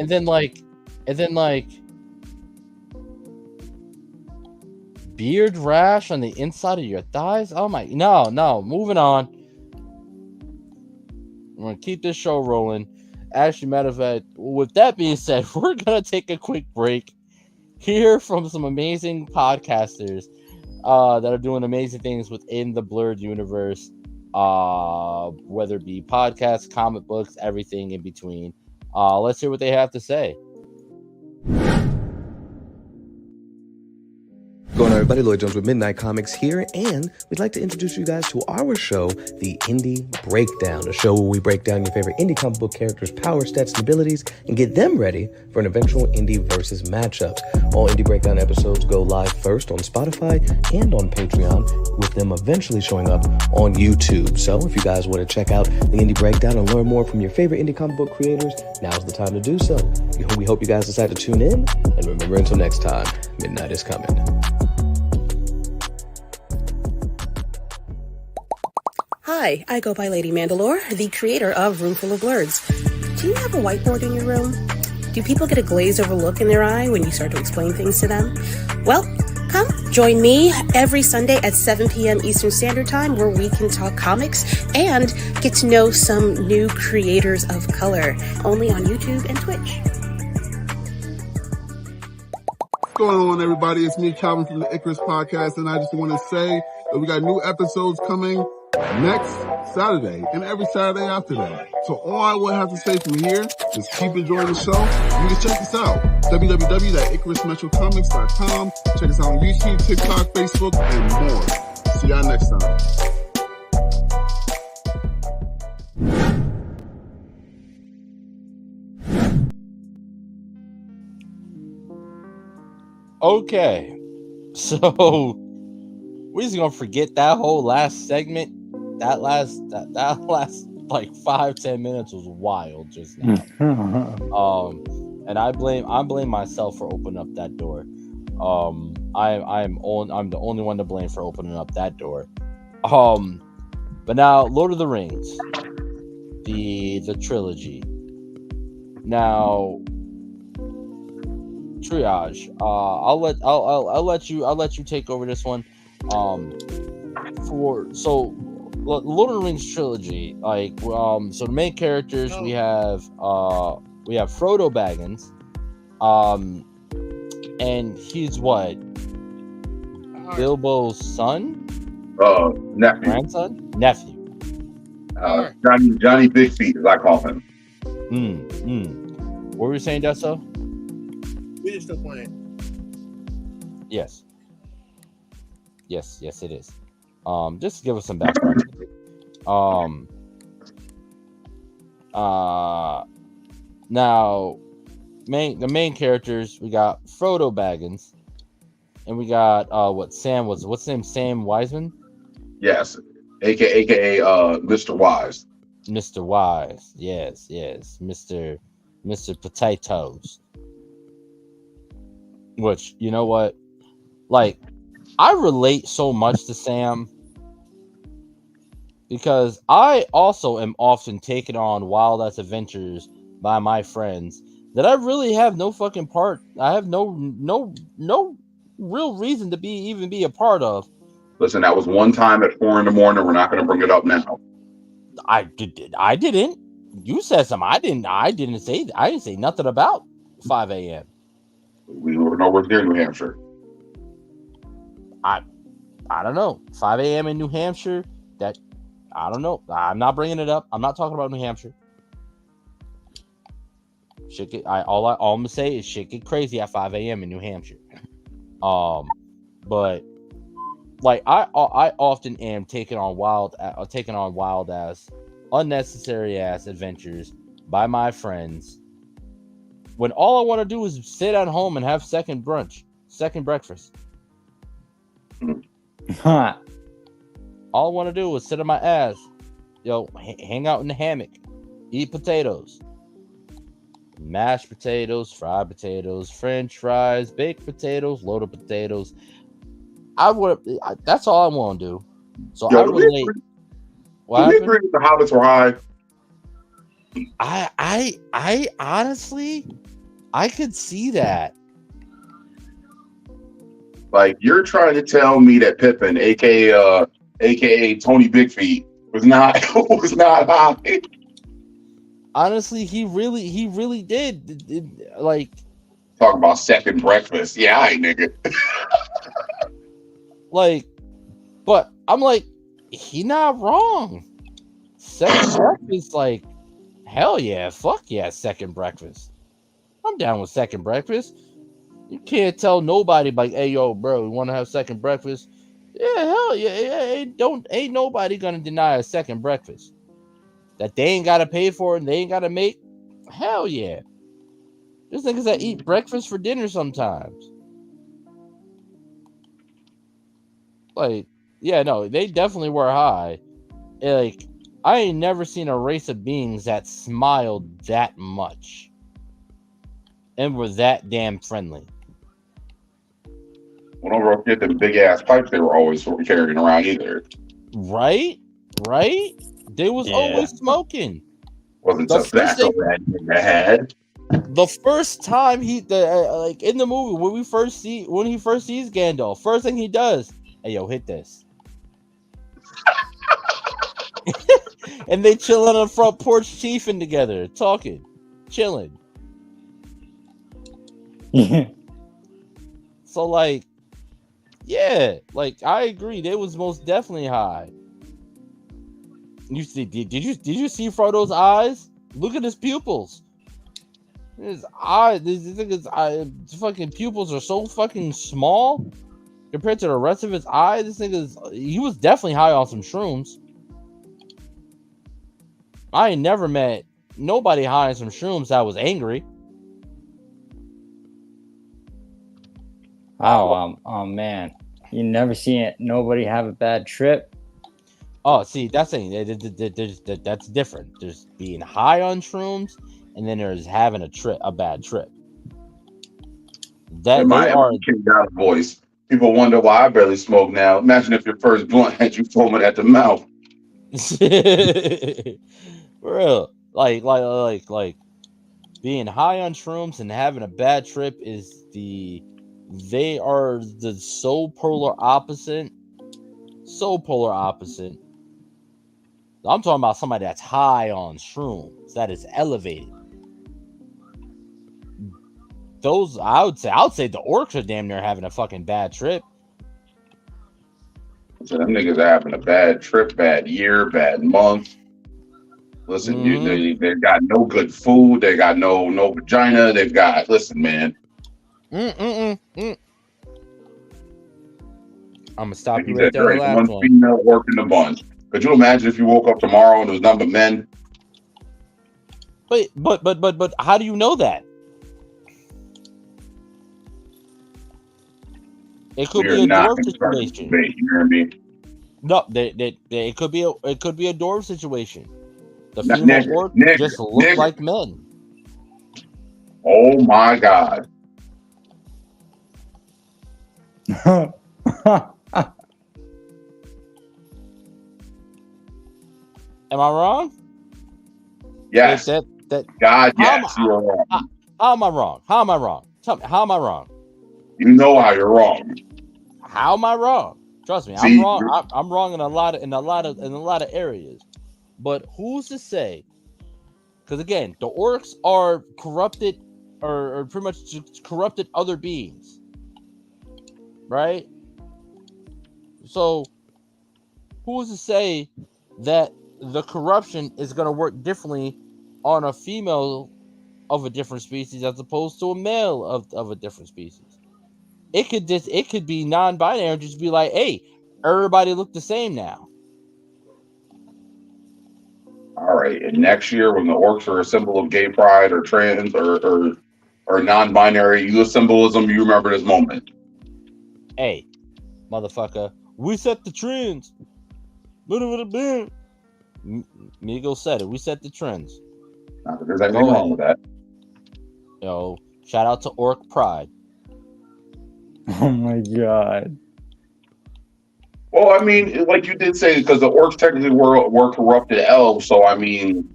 beard rash on the inside of your thighs. Oh my, no, moving on. I'm gonna keep this show rolling. Actually, matter of fact, with that being said, we're gonna take a quick break, hear from some amazing podcasters that are doing amazing things within the Blurred universe, whether it be podcasts, comic books, everything in between. Let's hear what they have to say. Going on, everybody, Lloyd Jones with Midnight Comics here, and we'd like to introduce you guys to our show, The Indie Breakdown, a show where we break down your favorite indie comic book characters' power, stats, and abilities, and get them ready for an eventual indie versus matchup. All Indie Breakdown episodes go live first on Spotify and on Patreon, with them eventually showing up on YouTube. So if you guys want to check out The Indie Breakdown and learn more from your favorite indie comic book creators, now's the time to do so. We hope you guys decide to tune in, and remember, until next time, midnight is coming. Hi, I go by Lady Mandalore, the creator of Roomful of Blurs. Do you have a whiteboard in your room? Do people get a glazed over look in their eye when you start to explain things to them? Well, come join me every Sunday at 7 p.m. Eastern Standard Time, where we can talk comics and get to know some new creators of color, only on YouTube and Twitch. What's going on, everybody? It's me, Calvin, from the Icarus Podcast, and I just want to say that we got new episodes coming next Saturday and every Saturday after that. So all I would have to say from here is keep enjoying the show. You can check us out, www.icarusmetrocomics.com. Check us out on YouTube, TikTok, Facebook, and more. See y'all next time. Okay, so we're just gonna forget that whole last segment. That last like 5-10 minutes was wild just now. And I blame myself for opening up that door. I'm the only one to blame for opening up that door. But now Lord of the Rings, the trilogy. Now, Triage. I'll let you take over this one. Lord of the Rings trilogy, like, so the main characters, we have Frodo Baggins, and he's what, Bilbo's son, nephew, Johnny Big Feet, as I call him. What were you saying, Deso? We just still playing. Yes, it is. Just to give us some background. Now main characters, we got Frodo Baggins, and we got what's his name? Sam Wiseman? Yes. AKA Mr. Wise. Mr. Wise. Yes. Mr. Potatoes. Which, you know what? Like, I relate so much to Sam because I also am often taken on wild ass adventures by my friends that I really have no fucking part. I have no real reason to even be a part of. Listen, that was one time at 4 a.m. We're not going to bring it up now. I didn't. You said something. I didn't say nothing about 5 a.m. We were nowhere near New Hampshire. I don't know. 5 a.m. in New Hampshire. That I don't know. I'm not bringing it up. I'm not talking about New Hampshire. All I'm gonna say is shit get crazy at 5 a.m. in New Hampshire. But like I often am taking on wild ass, unnecessary ass adventures by my friends. When all I want to do is sit at home and have second breakfast. Huh. All I want to do is sit on my ass, hang out in the hammock, eat potatoes, mashed potatoes, fried potatoes, French fries, baked potatoes, loaded potatoes. That's all I want to do. So I relate. Do we agree with the hobbits were high? I honestly, I could see that. Like, you're trying to tell me that Pippin, aka Tony Big Feet, was not high. Honestly, he really did. Like, talk about second breakfast. Yeah, I ain't nigga. Like, but I'm like, he not wrong. Second breakfast, like, hell yeah, fuck yeah, second breakfast. I'm down with second breakfast. You can't tell nobody like, hey yo, bro, you want to have second breakfast? Yeah, hell yeah, ain't nobody gonna deny a second breakfast. That they ain't gotta pay for it and they ain't gotta make. Hell yeah. There's niggas that eat breakfast for dinner sometimes. Like, yeah, no, they definitely were high. Like, I ain't never seen a race of beings that smiled that much and were that damn friendly. Well, don't forget the big ass pipes they were always carrying around either. Right? They was always smoking. Wasn't just that they had. The first time like in the movie when he first sees Gandalf, first thing he does, hey yo, hit this. And they chilling on the front porch, chiefing together, talking, chilling. So like, yeah, like I agree, they was most definitely high. You see, did you see Frodo's eyes? Look at his pupils. His eyes, his fucking pupils are so fucking small compared to the rest of his eyes. He was definitely high on some shrooms. I ain't never met nobody high on some shrooms that was angry. Oh man, you never seen nobody have a bad trip. Oh, see, that's different. There's being high on shrooms, and then there's having a bad trip. That my King got a voice. People wonder why I barely smoke now. Imagine if your first blunt had you foaming at the mouth. For real, like being high on shrooms and having a bad trip is they are the so polar opposite. I'm talking about somebody that's high on shrooms, that is elevated. Those, I would say the orcs are damn near having a fucking bad trip. So them niggas are having a bad trip, bad year, bad month. Listen, they've got no good food. They got no vagina. They've got, listen, man. I'm gonna stop you right there. There ain't one female orc in the bunch. Could you imagine if you woke up tomorrow and there was nothing but men? But how do you know that? It could We're be a not dwarf going to start this situation. debate. You hear me? No, it could be a dwarf situation. The Now, female nigga, orc nigga, just look nigga. like men. Oh my God. Am I wrong? Yes. That God, How am yes, you are wrong. how am I wrong? How am I wrong? Tell me, how am I wrong? You know how you're wrong. How am I wrong? Trust me, I'm See, wrong. I'm wrong in a lot of areas. But who's to say? Because again, the orcs are corrupted, or pretty much just corrupted other beings, right? So, who's to say that the corruption is going to work differently on a female of a different species as opposed to a male of a different species? It could be non-binary and just be like, hey, everybody look the same now. all right. And next year, when the orcs are a symbol of gay pride or trans or non-binary, you symbolism, you remember this moment. Hey, motherfucker, we set the trends. Migos said it. We set the trends. Not that there's anything wrong with that. Yo, shout out to Orc Pride. Oh my God. Well, I mean, like you did say, because the orcs technically were corrupted elves, so I mean,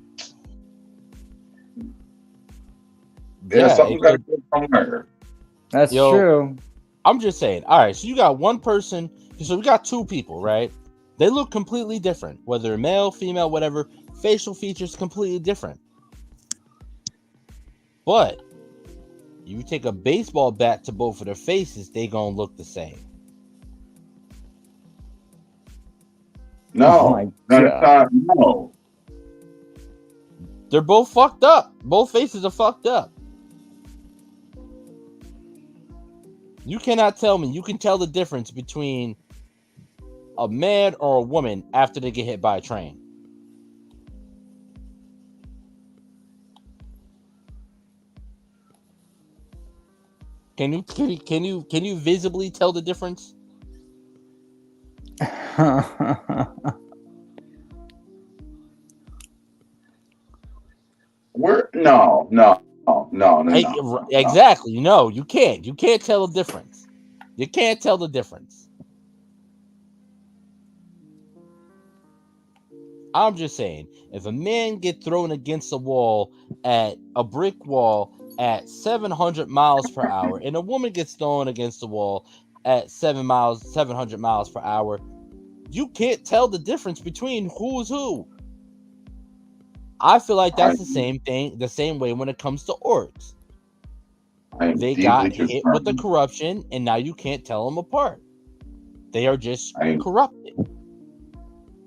something's got to go somewhere. That's true. I'm just saying. All right, so you got one person. So we got two people, right? They look completely different, whether male, female, whatever. Facial features completely different. But you take a baseball bat to both of their faces, they gonna look the same. No, Oh my God. no. They're both fucked up. Both faces are fucked up. You cannot tell me you can tell the difference between a man or a woman after they get hit by a train. Can you visibly tell the difference? No. Exactly. No, you can't. You can't tell the difference. You can't tell the difference. I'm just saying, if a man get thrown against a wall at a brick wall at 700 miles per hour, and a woman gets thrown against the wall at 700 miles per hour, you can't tell the difference between who's who. I feel like that's the same thing, the same way when it comes to orcs. They got hit with the corruption, and now you can't tell them apart. They are just corrupted.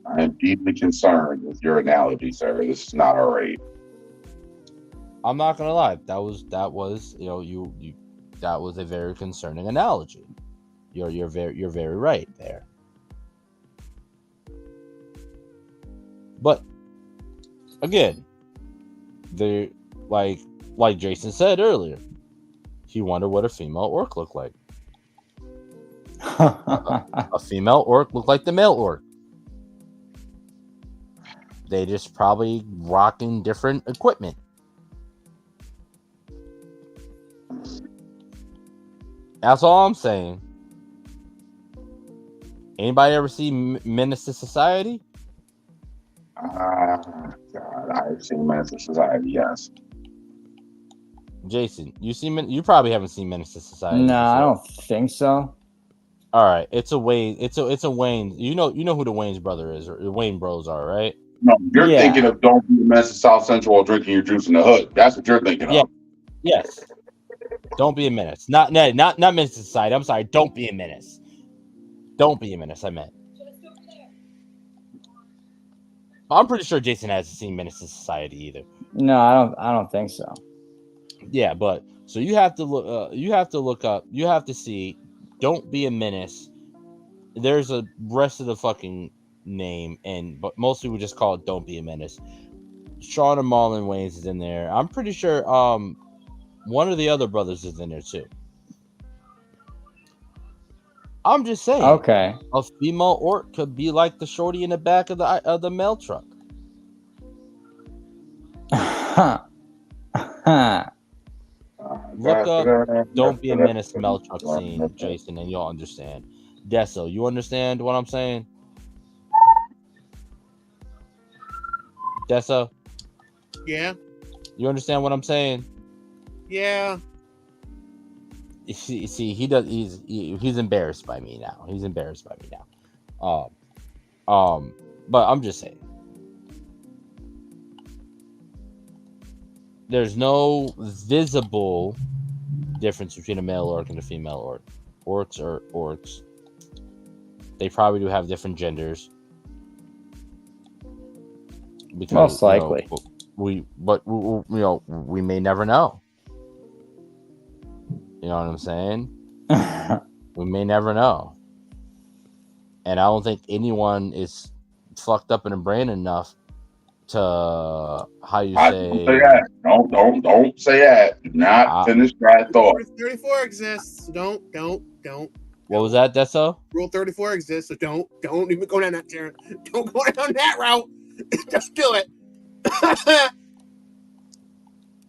I am deeply concerned with your analogy, sir. This is not all right. I'm not gonna lie. That was that was a very concerning analogy. You're very right there. But again, they like Jason said earlier, he wondered what a female orc looked like. A female orc looked like the male orc. They just probably rocking different equipment. That's all I'm saying. Anybody ever see Menace to Society? God, I've seen Menace to Society, yes. Jason, you probably haven't seen Menace to Society. No, I don't think so. All right, it's a Wayne. It's a Wayne. You know who the Wayne's brother is, or the Wayne Bros are, right? No, you're thinking of Don't Be a Menace to South Central while drinking your juice in the hood. That's what you're thinking of. Yes. Don't be a menace. Not Menace to Society. I'm sorry. Don't be a menace. Don't be a menace. I meant. I'm pretty sure Jason hasn't seen Menace to Society either. No, I don't think so. Yeah, but so you have to look. You have to look up. You have to see. Don't be a menace. There's a rest of the fucking name, but most people just call it Don't Be a Menace. Sean and Marlon Wayans is in there. I'm pretty sure one of the other brothers is in there too. I'm just saying. Okay. A female orc could be like the shorty in the back of the mail truck. Look up "Don't Be a Menace" mail truck scene, Jason, and you'll understand. Deso, you understand what I'm saying? Deso, Yeah. you understand what I'm saying? Yeah. You see, he does. He's embarrassed by me now. He's embarrassed by me now. But I'm just saying. There's no visible difference between a male orc and a female orc. Orcs are orcs. They probably do have different genders. Because, Most likely. we may never know. You know what I'm saying? We may never know. And I don't think anyone is fucked up in the brain enough to Don't say that. Don't say that. Do not finish that thought. Rule 34 exists. Don't. What was that, Deso? Rule 34 exists, so don't even go down that turn. Don't go down that route. Just do it.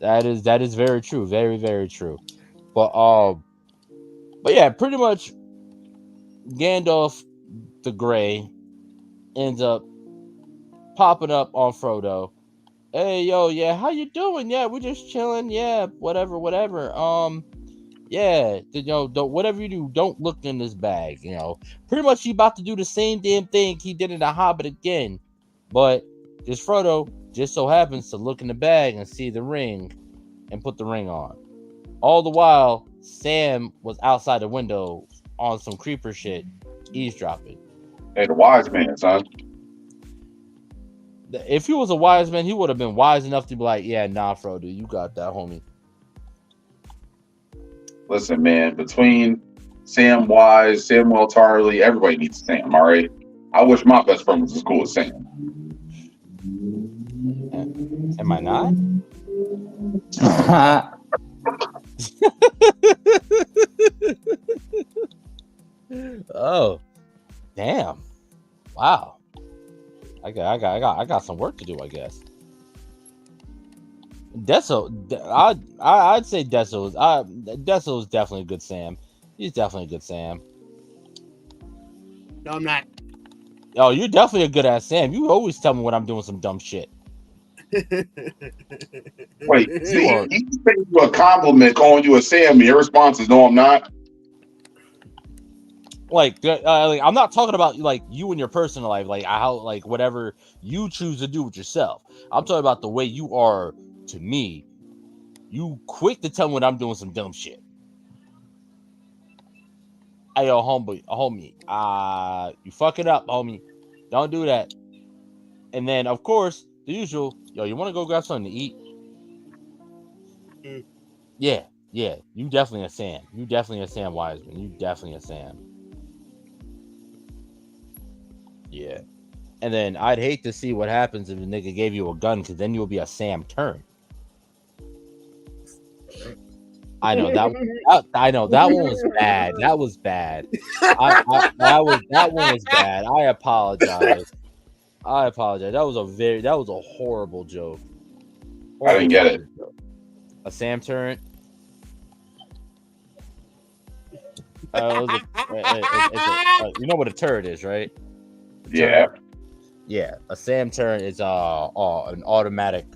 That is very true. Very, very true. But yeah, pretty much Gandalf the Grey ends up popping up on Frodo. Hey, yo, yeah, how you doing? Yeah, we're just chilling. Yeah, whatever. Yeah, don't whatever you do, don't look in this bag. Pretty much he about to do the same damn thing he did in The Hobbit again, but this Frodo just so happens to look in the bag and see the ring and put the ring on. All the while, Sam was outside the window on some creeper shit, eavesdropping. Hey, the wise man, son. If he was a wise man, he would have been wise enough to be like, yeah, nah, Frodo, you got that, homie. Listen, man, between Sam Wise, Samuel Tarley, everybody needs Sam, all right? I wish my best friend was as cool as Sam. Am I not? Oh, damn! Wow, I got some work to do, I guess. Deso, I'd say Deso is definitely a good Sam. He's definitely a good Sam. No, I'm not. Oh, you're definitely a good ass Sam. You always tell me when I'm doing some dumb shit. Wait, see, he's paying you a compliment calling you a Sam. Your response is no, I'm not. Like I'm not talking about like you in your personal life, like how like whatever you choose to do with yourself. I'm talking about the way you are to me. You quick to tell me when I'm doing some dumb shit. Hey, yo, homie, you fuck it up, homie. Don't do that. And then, of course, the usual, yo, you want to go grab something to eat? Yeah. You definitely a Sam. You definitely a Sam Wiseman. You definitely a Sam. Yeah. And then I'd hate to see what happens if a nigga gave you a gun, because then you'll be a Sam turn. I know that one was bad. That was bad. That one was bad. I apologize. That was a horrible joke. I didn't get it. A Sam turret. You know what a turret is, right? Yeah. Yeah, a Sam turret is an automatic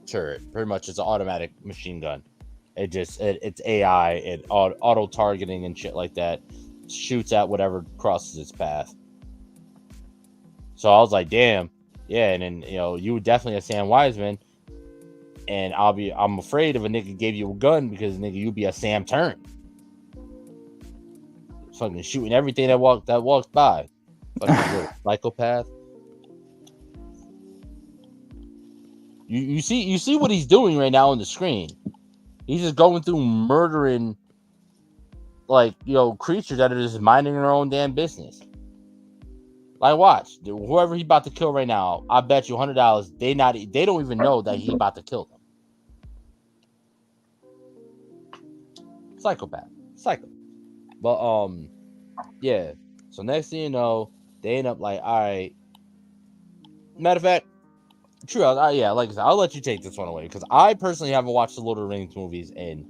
turret. Pretty much, it's an automatic machine gun. It's AI, it auto targeting and shit like that. Shoots at whatever crosses its path. So I was like, damn, yeah. And then you definitely a Sam Wiseman, and I'm afraid if a nigga gave you a gun, because nigga you'd be a Sam turn, fucking shooting everything that walked by. Fucking little psychopath. You see what he's doing right now on the screen. He's just going through murdering, creatures that are just minding their own damn business. Like, watch, whoever he's about to kill right now, I bet you $100 they don't even know that he's about to kill them. Psychopath. But Yeah. So next thing you know, they end up like, all right. Matter of fact, true. Yeah, like I said, I'll let you take this one away because I personally haven't watched the Lord of the Rings movies in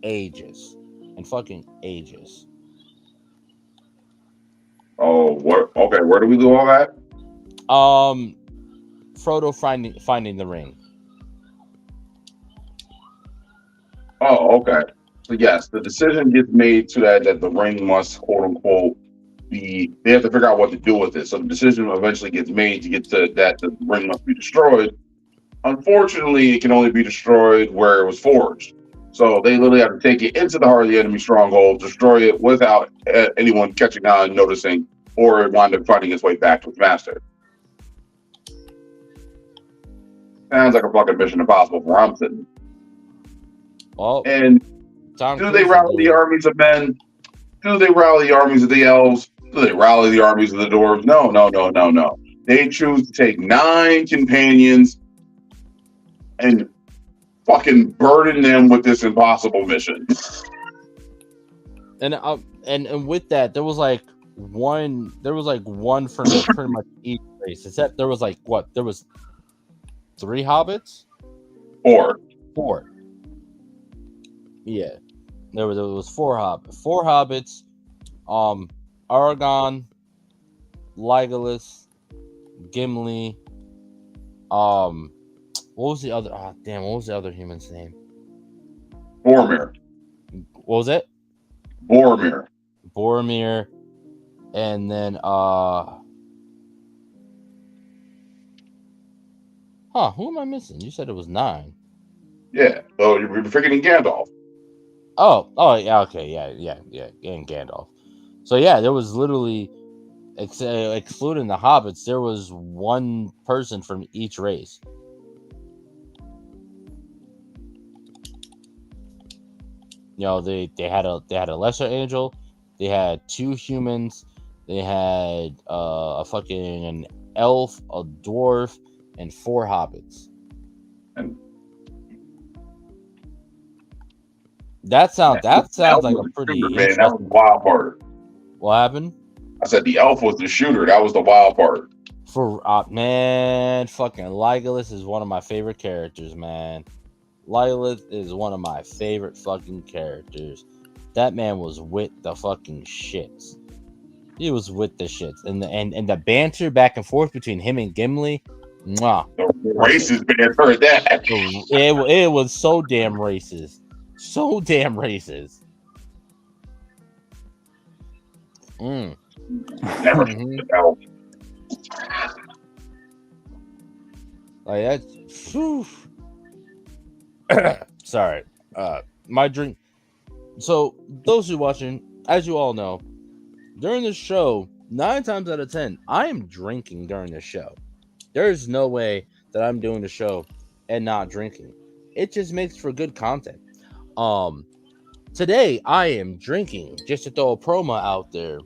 ages, and fucking ages. Oh, what? Okay, where do we do all that? Frodo finding the ring. Oh, okay. So yes, the decision gets made to that the ring must quote unquote be. They have to figure out what to do with it. So the decision eventually gets made to get to that the ring must be destroyed. Unfortunately, it can only be destroyed where it was forged. So they literally have to take it into the heart of the enemy stronghold, destroy it without anyone catching on, noticing, or it wind up finding its way back to its master. Sounds like a fucking Mission Impossible where I'm sitting. Well, And Tom do they Cruise rally will the do it. armies of men? Do they rally the armies of the elves? Do they rally the armies of the dwarves? No, no, no, no, no. They choose to take 9 companions and fucking burden them with this impossible mission. And with that, there was like one from pretty much each race. Except there was like what? There was 3 hobbits? 4. 4. Yeah. There was 4 hobbits. Aragorn, Legolas, Gimli. What was the other? Oh, damn! What was the other human's name? Boromir. What was it? Boromir. And then who am I missing? You said it was 9. Yeah. So you're forgetting Gandalf. Oh, yeah, okay, yeah, and Gandalf. So yeah, there was literally, excluding the hobbits, there was 1 person from each race. You know, they had a lesser angel, they had 2 humans, they had an elf, a dwarf, and 4 hobbits. And That sounds like a pretty shooter, man. interesting. That was the wild part. What happened? I said the elf was the shooter. That was the wild part. Man, fucking Legolas is one of my favorite characters, man. Legolas is one of my favorite fucking characters. That man was with the fucking shits. He was with the shits, and the banter back and forth between him and Gimli. Mwah. The racist banter at that. It was so damn racist. So damn racist. Never Mhm. the elf. Like that's whew. Sorry. My drink. So those who are watching, as you all know, during the show, 9 times out of 10, I am drinking during the show. There's no way that I'm doing the show and not drinking. It just makes for good content. Today I am drinking, just to throw a promo out there,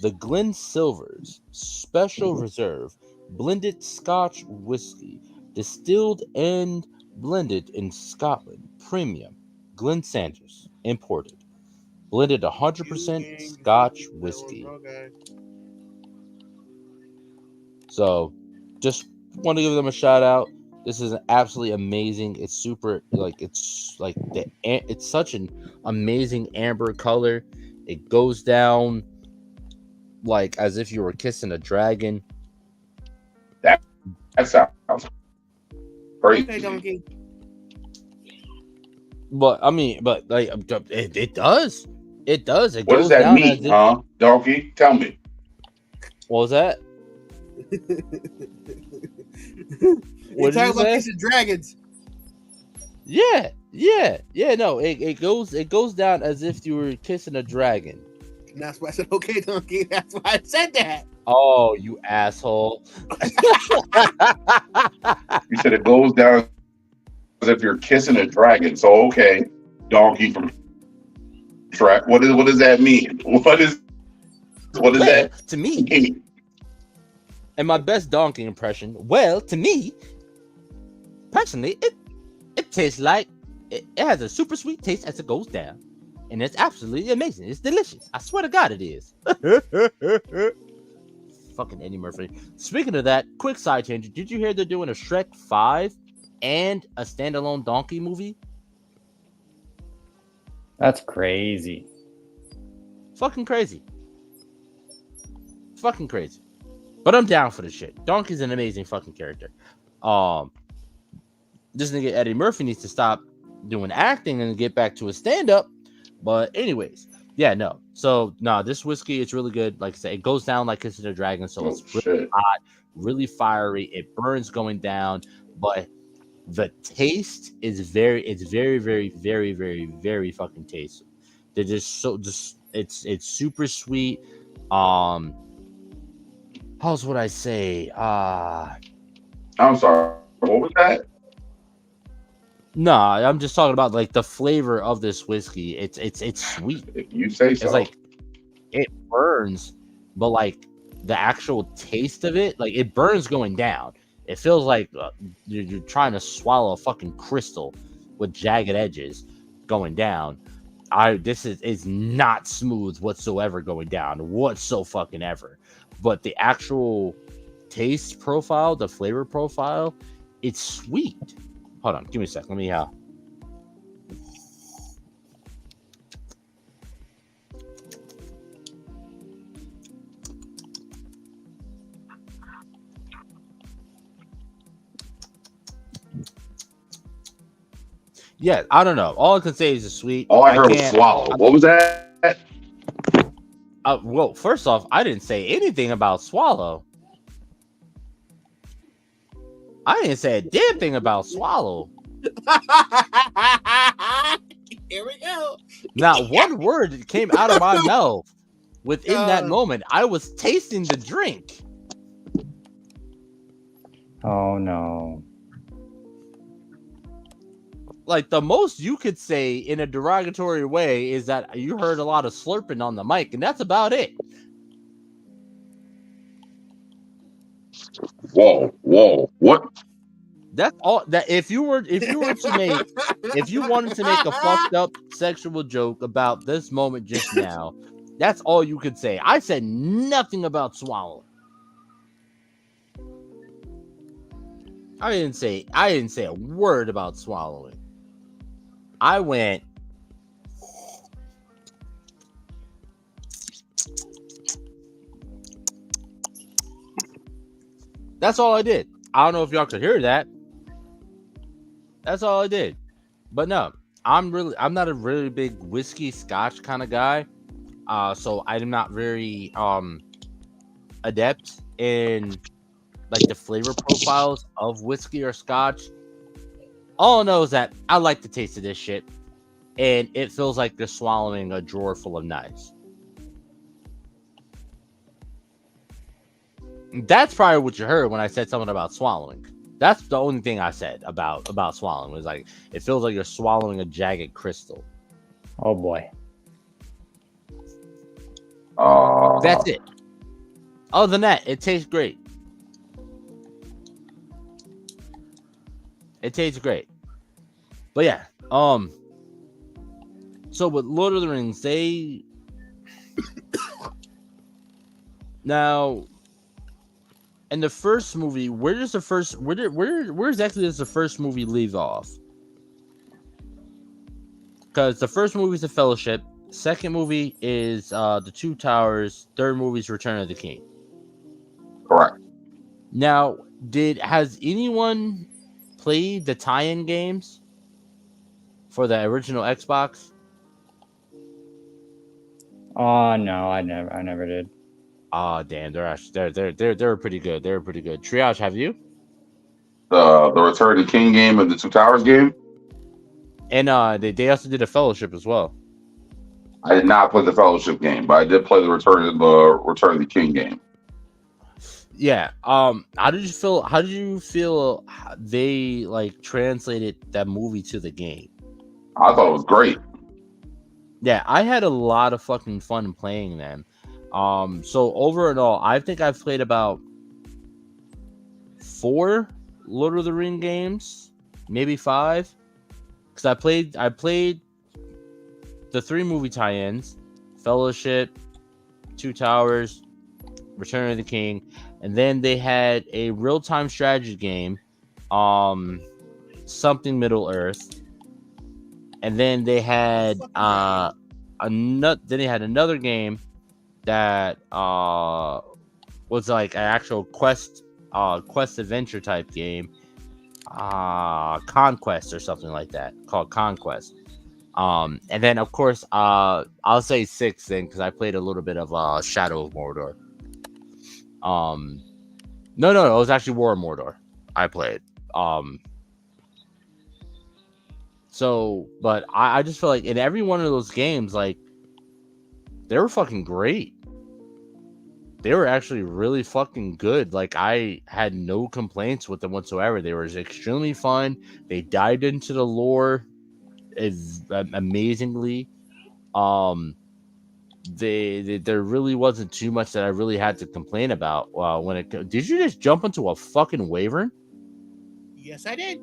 the Glen Silver's Special Reserve Blended Scotch Whiskey, distilled and blended in Scotland, premium, Glen Sanders, imported, blended 100% Scotch whiskey. Okay. So, just want to give them a shout out. This is absolutely amazing. It's super, it's such an amazing amber color. It goes down like as if you were kissing a dragon. That sounds crazy. Okay, donkey. But like it does. It does. It What goes does that down mean, as if, huh? Donkey, tell me. what was that? What did you talking about say? kissing dragons? Yeah. No, it goes down as if you were kissing a dragon. And that's why I said, okay, donkey. That's why I said that. Oh, you asshole! You said it goes down as if you're kissing a dragon. So okay, donkey from Shrek. What does that mean? What does that To me, mean? and my best donkey impression. Well, to me, personally, it tastes like it has a super sweet taste as it goes down. and it's absolutely amazing. It's delicious. I swear to God, it is. Fucking Eddie Murphy. Speaking of that, quick side tangent. Did you hear they're doing a Shrek 5 and a standalone Donkey movie? That's crazy. Fucking crazy. Fucking crazy. But I'm down for the shit. Donkey's an amazing fucking character. This nigga Eddie Murphy needs to stop doing acting and get back to his stand-up. But anyways, yeah, no. So no, this whiskey is really good. Like I said, it goes down like Kiss of the Dragon, so it's really hot, really fiery. It burns going down, but the taste is very, very fucking tasty. They're it's super sweet. How's what I say? I'm sorry. What was that? Nah, I'm just talking about like the flavor of this whiskey. It's sweet. If you say so. It's like it burns, but like the actual taste of it, like it burns going down. It feels like you're trying to swallow a fucking crystal with jagged edges going down. This is not smooth whatsoever going down, fucking ever. But the actual taste profile, the flavor profile, it's sweet. Hold on, give me a sec. Let me yeah, I don't know. All I can say is it's sweet. All I heard was swallow. What was that? Well, first off, I didn't say anything about swallow. I didn't say a damn thing about swallow. Here we go. Not one word came out of my mouth. Within that moment, I was tasting the drink. Oh no. Like the most you could say in a derogatory way is that you heard a lot of slurping on the mic, and that's about it. Whoa, what? That's all. That if you wanted to make a fucked up sexual joke about this moment just now, that's all you could say. I said nothing about swallowing. I didn't say a word about swallowing. I went. That's all I did. I don't know if y'all could hear that. That's all I did. But no, I'm not a really big whiskey scotch kind of guy. So I'm not very adept in like the flavor profiles of whiskey or scotch. All I know is that I like the taste of this shit, and it feels like they're swallowing a drawer full of knives. That's probably what you heard when I said something about swallowing. That's the only thing I said about swallowing. It was like it feels like you're swallowing a jagged crystal. Oh boy. That's it. Other than that, it tastes great. It tastes great. But yeah, so with Lord of the Rings, they now in the first movie, where exactly does the first movie leave off? Because the first movie is The Fellowship, second movie is The Two Towers, third movie is Return of the King. Correct. Now, has anyone played the tie-in games for the original Xbox? Oh no, I never did. Oh damn, they're pretty good. They're pretty good. Triage, have you? The Return of the King game and the Two Towers game. And they also did a Fellowship as well. I did not play the Fellowship game, but I did play the Return of the King game. Yeah. How did you feel they like translated that movie to the game? I thought it was great. Yeah, I had a lot of fucking fun playing them. So over and all, I think I've played about 4 Lord of the Ring games, maybe 5. Because I played the 3 movie tie-ins: Fellowship, Two Towers, Return of the King, and then they had a real-time strategy game, something Middle Earth, and then they had another game that was like an actual quest adventure type game, Conquest or something like that, called Conquest. And then of course I'll say 6 then, because I played a little bit of Shadow of Mordor. No, it was actually War of Mordor I played. So, but I just feel like in every one of those games, like, they were fucking great. They were actually really fucking good. Like, I had no complaints with them whatsoever. They were extremely fun. They dived into the lore amazingly. There really wasn't too much that I really had to complain about. Did you just jump into a fucking wyvern? Yes, I did.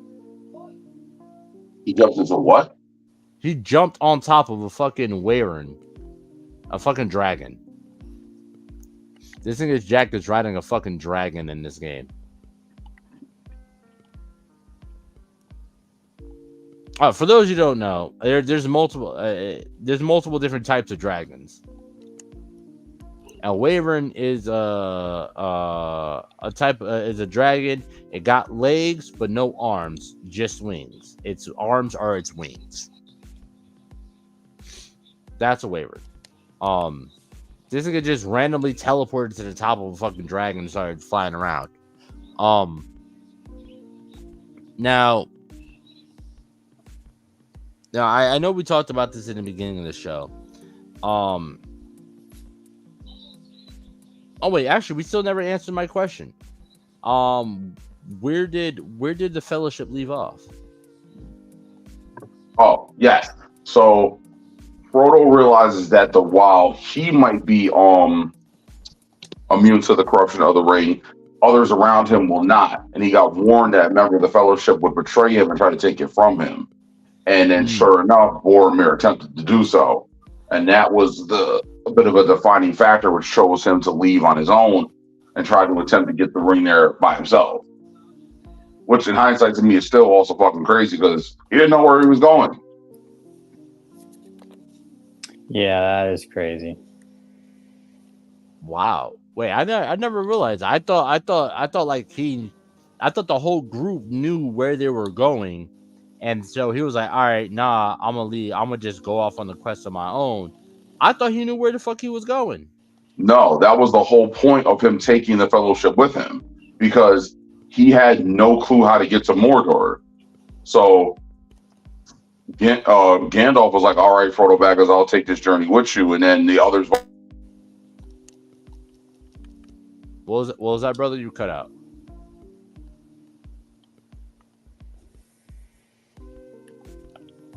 He jumped into what? He jumped on top of a fucking wyvern, a fucking dragon. This thing is Jack is riding a fucking dragon in this game. For those who don't know, there's multiple different types of dragons. A wyvern is a type is a dragon. It got legs but no arms, just wings. Its arms are its wings. That's a wyvern. This thing just randomly teleported to the top of a fucking dragon and started flying around. Now I know we talked about this in the beginning of the show. Oh wait, actually, we still never answered my question. Where did the Fellowship leave off? Oh, yes. So Frodo realizes that while he might be immune to the corruption of the ring, others around him will not. And he got warned that a member of the Fellowship would betray him and try to take it from him. And then, sure enough, Boromir attempted to do so. And that was a bit of a defining factor, which chose him to leave on his own and try to attempt to get the ring there by himself. Which, in hindsight, to me, is still also fucking crazy because he didn't know where he was going. Yeah, that is crazy. Wow. Wait, I never realized. I thought the whole group knew where they were going. And so he was like, all right, nah, I'm going to leave. I'm going to just go off on the quest of my own. I thought he knew where the fuck he was going. No, that was the whole point of him taking the Fellowship with him, because he had no clue how to get to Mordor. So Gandalf was like, all right, Frodo Baggins, I'll take this journey with you. And then the others... What was that, brother? You cut out.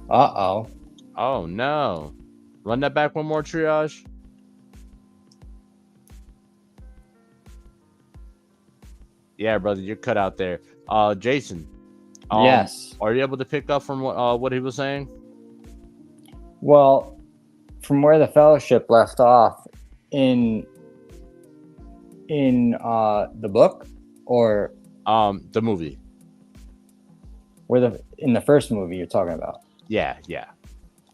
Uh-oh. Oh, no. Run that back one more, Triage. Yeah, brother, you're cut out there. Jason. Yes. Are you able to pick up from what he was saying? Well, from where the Fellowship left off in the book, or the movie, in the first movie you're talking about. Yeah.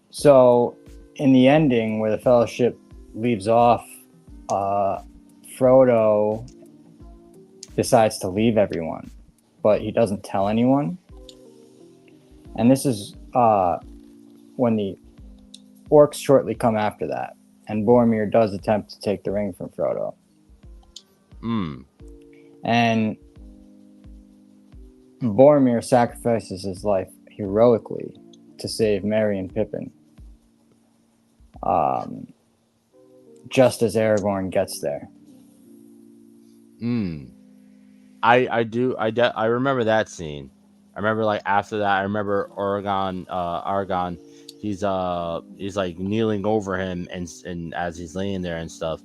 So in the ending where the Fellowship leaves off, Frodo decides to leave everyone, but he doesn't tell anyone. And this is when the orcs shortly come after that, and Boromir does attempt to take the ring from Frodo. And Boromir sacrifices his life heroically to save Merry and Pippin, just as Aragorn gets there. I remember that scene. I remember, like, after that, I remember Aragorn, he's like kneeling over him and as he's laying there and stuff,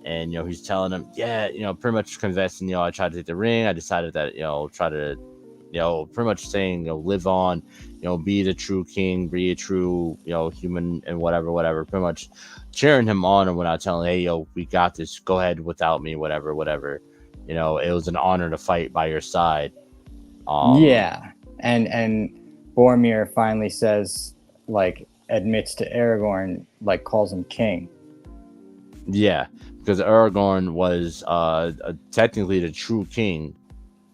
and he's telling him, pretty much confessing, I tried to take the ring, I decided that try to pretty much saying, live on, be the true king, be a true, human and whatever, pretty much cheering him on and whatnot, telling, hey, we got this, go ahead without me, whatever. It was an honor to fight by your side. Yeah. And Boromir finally says, like, admits to Aragorn, like, calls him king. Yeah, because Aragorn was technically the true king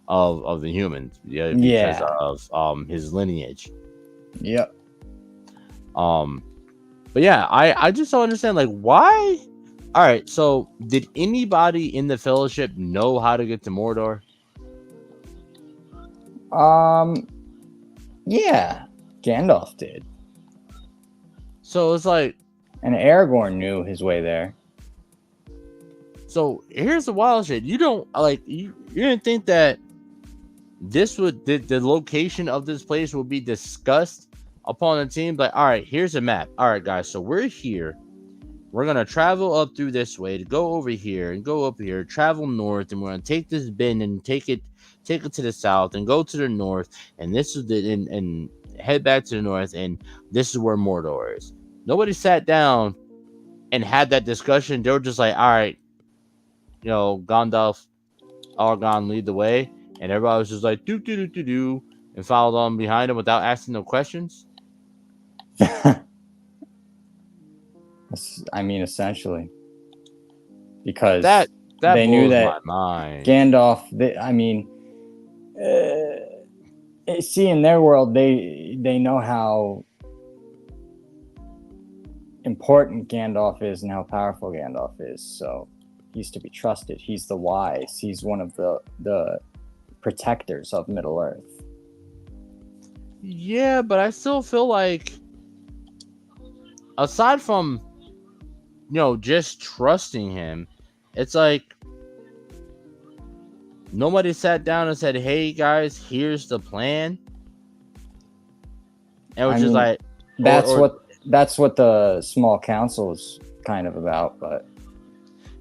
of the humans, because of his lineage. Yep. But yeah, I just don't understand, like, why. All right, so did anybody in the Fellowship know how to get to Mordor? Yeah, Gandalf did. So it's like, and Aragorn knew his way there. So here's the wild shit. You don't you didn't think that this would the location of this place would be discussed upon the team? Like, all right, here's a map. All right, guys, so we're here. We're gonna travel up through this way to go over here and go up here, travel north, and we're gonna take this bend and take it to the south and go to the north, and this is and head back to the north, and this is where Mordor is. Nobody sat down and had that discussion. They were just like, all right, Gandalf, Aragorn lead the way, and everybody was just like do and followed on behind him without asking no questions. I mean, essentially, because that they knew that my mind. Gandalf. See, in their world, they know how important Gandalf is and how powerful Gandalf is. So he's to be trusted. He's the wise. He's one of the protectors of Middle Earth. Yeah, but I still feel like, aside from just trusting him, it's like nobody sat down and said, hey guys, here's the plan. And which is like, that's what the small council is kind of about. But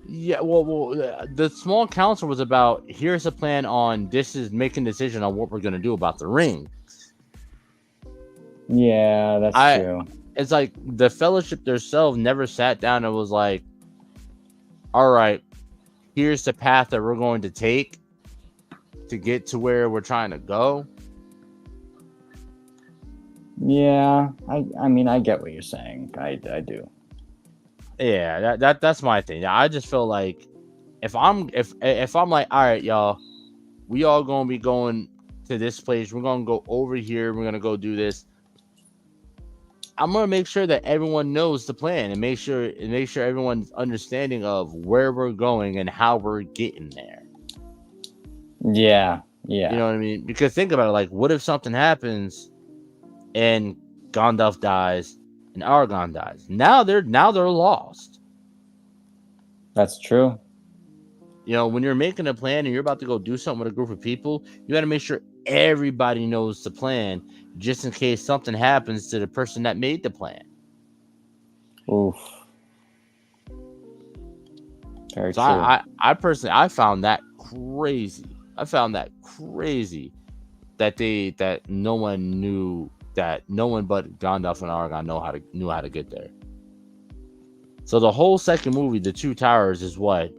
yeah, well, the small council was about, here's a plan on, this is making a decision on what we're going to do about the ring. Yeah, that's true. It's like the Fellowship themselves never sat down and was like, all right, here's the path that we're going to take to get to where we're trying to go. Yeah, I mean, I get what you're saying. I do. Yeah, that's my thing. I just feel like if I'm like, all right, y'all, we all gonna be going to this place. We're gonna go over here. We're gonna go do this. I'm gonna make sure that everyone knows the plan and make sure everyone's understanding of where we're going and how we're getting there. Yeah. You know what I mean? Because think about it, like, what if something happens and Gandalf dies and Aragorn dies? Now they're lost. That's true. When you're making a plan and you're about to go do something with a group of people, you got to make sure everybody knows the plan, just in case something happens to the person that made the plan. Oof. Very so true. I personally found that crazy. I found that crazy that no one knew, that no one but Gandalf and Aragorn knew how to get there. So the whole second movie, The Two Towers, is what?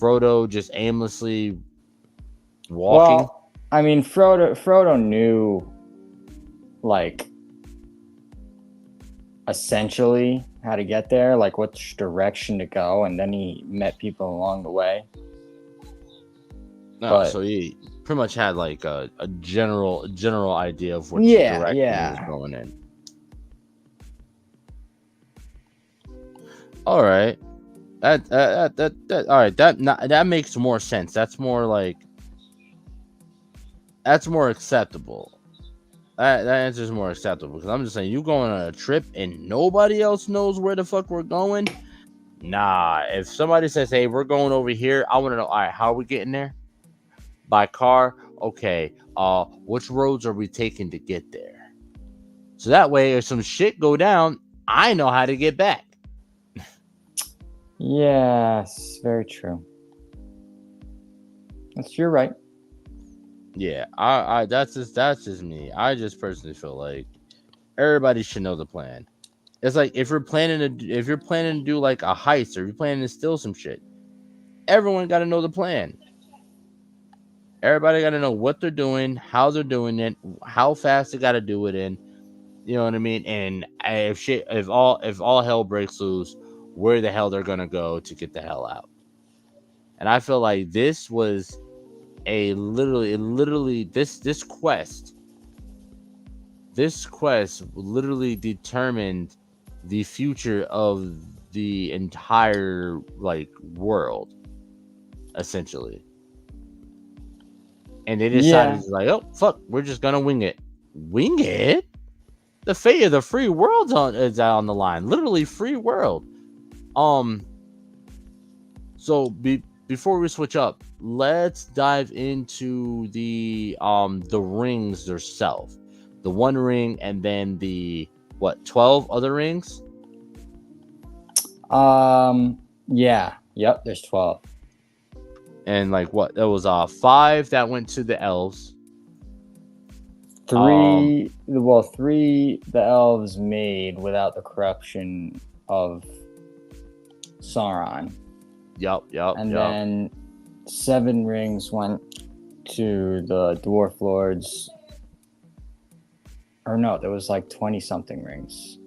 Frodo just aimlessly walking? Well, I mean, Frodo knew, like, essentially how to get there, like which direction to go, and then he met people along the way. So he pretty much had like a general idea of which direction he was going in. All right, that all right. That makes more sense. That's more acceptable. That answer is more acceptable, because I'm just saying, you going on a trip and nobody else knows where the fuck we're going. Nah, if somebody says, hey, we're going over here, I want to know, all right, how are we getting there? By car? Okay. Which roads are we taking to get there? So that way, if some shit go down, I know how to get back. Yes, very true. You're right. Yeah, I that's just me. I just personally feel like everybody should know the plan. It's like if you're planning to do like a heist or you're planning to steal some shit, everyone got to know the plan. Everybody got to know what they're doing, how they're doing it, how fast they got to do it in. You know what I mean? And if all hell breaks loose, where the hell they're gonna go to get the hell out? And I feel like this was literally this quest literally determined the future of the entire like world, essentially. And they decided like, oh fuck, we're just gonna wing it. Wing it? The fate of the free world is on the line. Literally free world. So before we switch up, let's dive into the rings themselves. The one ring and then the 12 other rings? Yeah. Yep, there's 12. And like what? There was 5 that went to the elves. 3 the elves made without the corruption of Sauron. Yep. And then 7 rings went to the dwarf lords. Or no, there was like 20-something rings.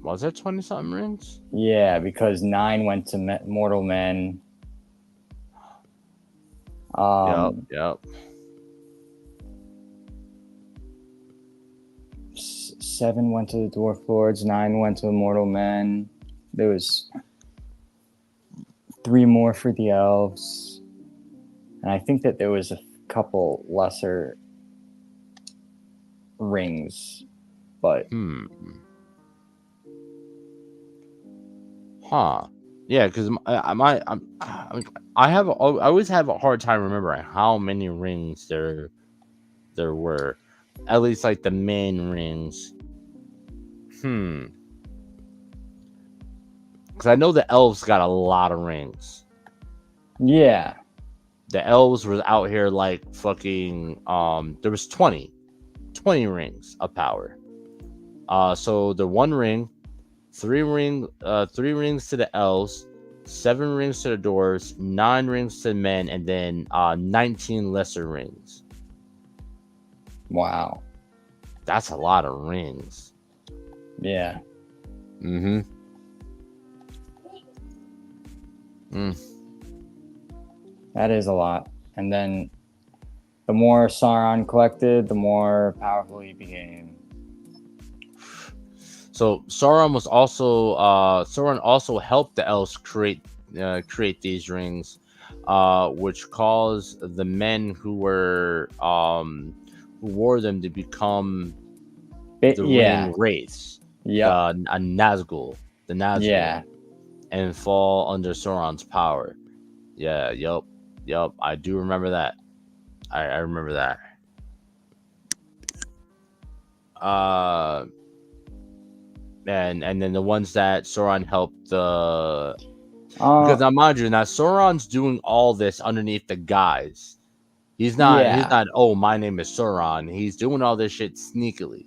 Was there 20-something rings? Yeah, because 9 went to mortal men. Yep. 7 went to the dwarf lords. 9 went to the mortal men. There was 3 more for the elves, and I think that there was a couple lesser rings, but yeah, because I always have a hard time remembering how many rings there were, at least like the main rings. Because I know the elves got a lot of rings. Yeah, the elves were out here like fucking. There was 20 rings of power. So the 1 ring, 3 rings to the elves, 7 rings to the dwarves, 9 rings to the men, and then 19 lesser rings. Wow, that's a lot of rings. Yeah. That is a lot. And then the more Sauron collected, the more powerful he became. So Sauron also helped the elves create these rings, which caused the men who wore them to become the ring race. Yeah, a Nazgul, the Nazgul. Yeah, and fall under Sauron's power. Yeah, yup. I do remember that. I remember that. And then the ones that Sauron helped because now mind you, now Sauron's doing all this underneath the guise. He's not, oh, my name is Sauron. He's doing all this shit sneakily.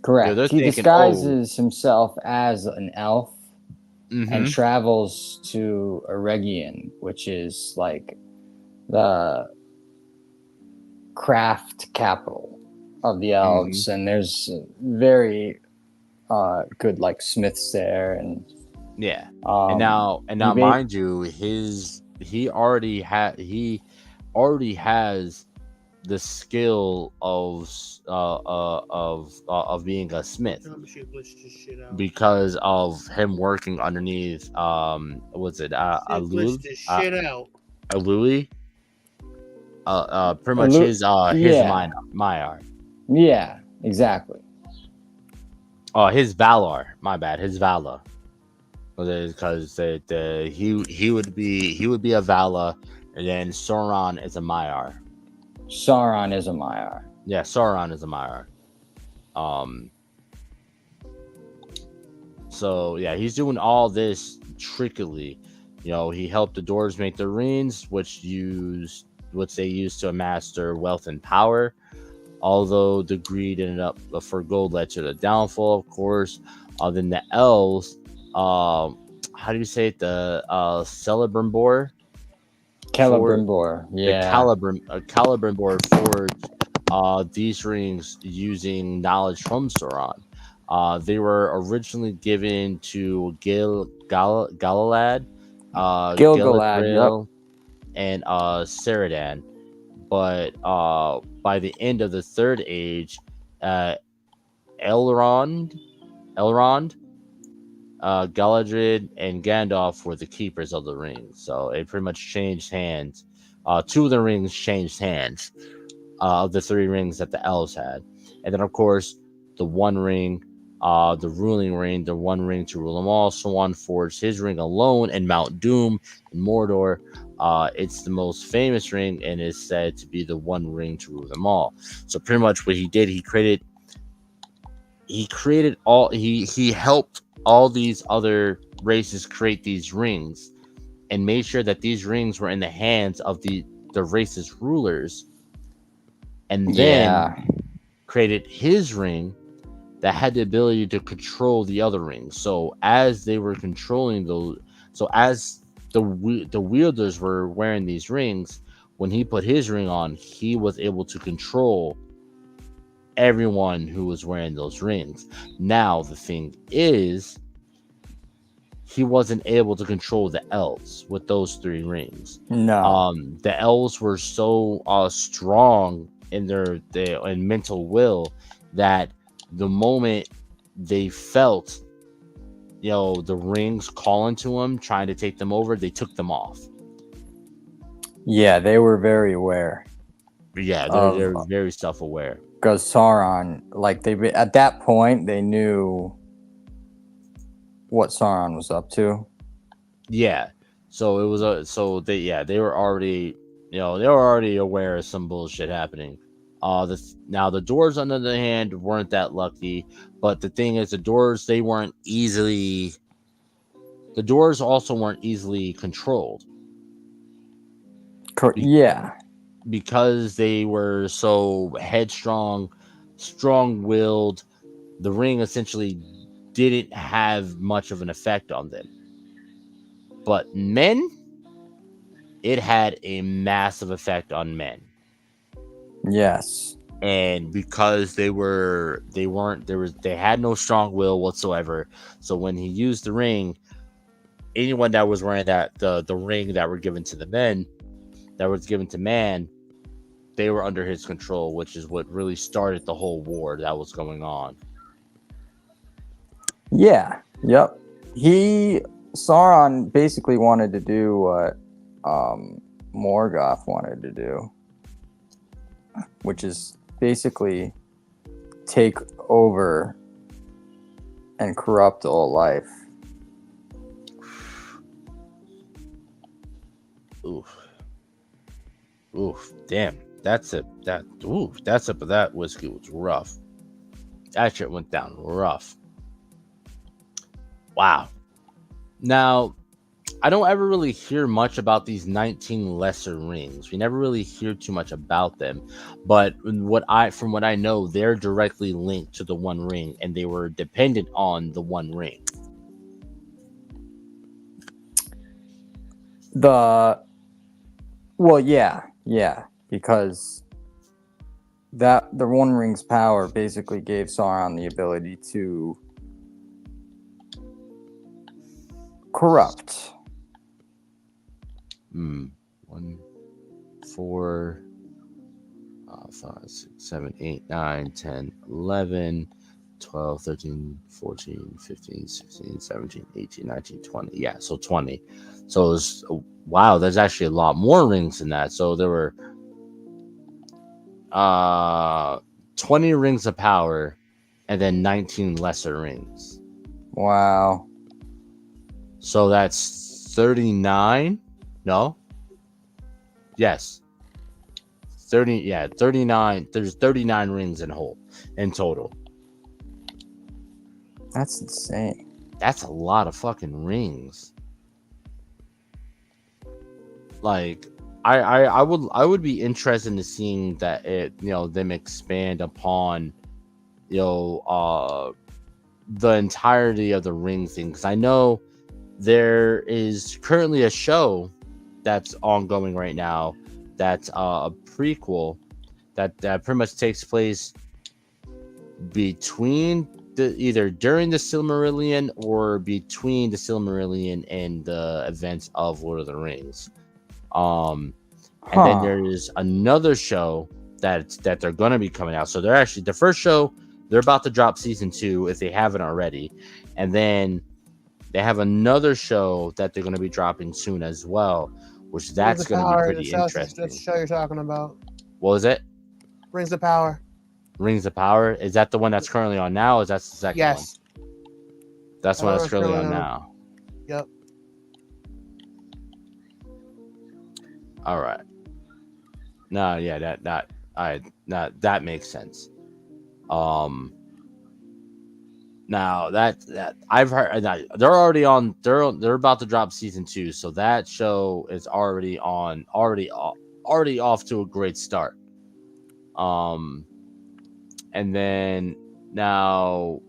Correct. He disguises himself as an elf and travels to Eregion, which is like the craft capital of the elves, and there's very good like smiths there, and and now mind you, he already has the skill of being a smith because of him working underneath what's it Aluli? Pretty much his Maiar. Yeah, exactly. His Valar. My bad. His Valar. Because he would be a Valar, and then Sauron is a Maiar. Sauron is a Maiar. Yeah, Sauron is a Maiar. So yeah, he's doing all this trickily. You know, he helped the dwarves make the rings, which which they used to amass their wealth and power. Although the greed ended up for gold led to the downfall, of course. Then the elves, how do you say it? The Celebrimbor? Celebrimbor, yeah. The Celebrimbor forged these rings using knowledge from Sauron. They were originally given to Gilgalad, Gilgalad, Galadriel, and Ceradan. But by the end of the Third Age, Elrond, Galadriel, and Gandalf were the keepers of the rings. So it pretty much changed hands. Two of the rings changed hands of the three rings that the elves had. And then, of course, the One Ring, the ruling ring, the One Ring to rule them all. Sauron forged his ring alone in Mount Doom in Mordor. It's the most famous ring and is said to be the One Ring to rule them all. So pretty much what he did, he helped all these other races create these rings and made sure that these rings were in the hands of the race's rulers, and then created his ring that had the ability to control the other rings. So as they were controlling those, so as the wielders were wearing these rings, when he put his ring on, he was able to control everyone who was wearing those rings. Now the thing is, he wasn't able to control the elves with those three rings. No. The elves were so strong in their mental will that the moment they felt, the rings calling to them, trying to take them over, they took them off. Yeah, they were very aware. Yeah, they're very self-aware. Because Sauron, at that point, they knew what Sauron was up to. Yeah, so it was they were already, they were already aware of some bullshit happening. Now the Dwarves, on the other hand, weren't that lucky. But the thing is, the Dwarves also weren't easily controlled. Yeah. Because they were so headstrong, strong-willed, the ring essentially didn't have much of an effect on them. But men, it had a massive effect on men. Yes. And because they had no strong will whatsoever. So when he used the ring, anyone that was wearing the ring that were given to the men, that was given to man, they were under his control, which is what really started the whole war that was going on. Yeah. Yep. Sauron basically wanted to do what Morgoth wanted to do, which is basically take over and corrupt all life. Oof, damn. That whiskey was rough. That shit went down rough. Wow. Now, I don't ever really hear much about these 19 lesser rings. We never really hear too much about them. But from what I know, they're directly linked to the One Ring, and they were dependent on the One Ring. Yeah, because the One Ring's power basically gave Sauron the ability to corrupt. 1, 4, 5, 6, 7, 8, 9, 10, 11, 12, 13, 14, 15, 16, 17, 18, 19, 20. Yeah, so 20. So it was, wow, there's actually a lot more rings than that. So there were 20 rings of power and then 19 lesser rings. Wow. So that's 39. No. Yes. 39. There's 39 rings in total. That's insane. That's a lot of fucking rings. Like, I would be interested in seeing that them expand upon the entirety of the ring thing, because I know there is currently a show that's ongoing right now that's a prequel that pretty much takes place between either during the Silmarillion or between the Silmarillion and the events of Lord of the Rings. And then there's another show that they're going to be coming out. So they're actually the first show. They're about to drop season 2 if they haven't already, and then they have another show that they're going to be dropping soon as well, which that's going to be pretty interesting. That's the show you're talking about. What was it? Rings of Power. Rings of Power. Is that the one that's currently on now? Or is that the second one? Yes. That's the one that's currently on now. Yep. All right. No, yeah, that makes sense. Now that I've heard they're already on. They're about to drop season 2, so that show is already off to a great start. And then now,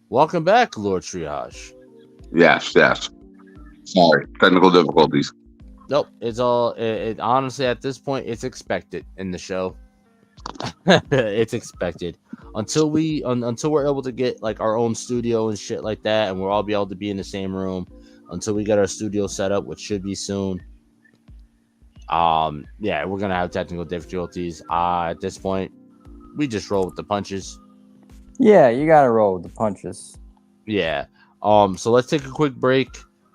welcome back, Lord Triage. Yes. Sorry, technical difficulties. Nope, it's all. It honestly, at this point, it's expected in the show. It's expected until we're able to get like our own studio and shit like that, and we'll all be able to be in the same room. Until we get our studio set up, which should be soon. Yeah, we're gonna have technical difficulties. At this point, we just roll with the punches. Yeah, you gotta roll with the punches. Yeah. So let's take a quick break.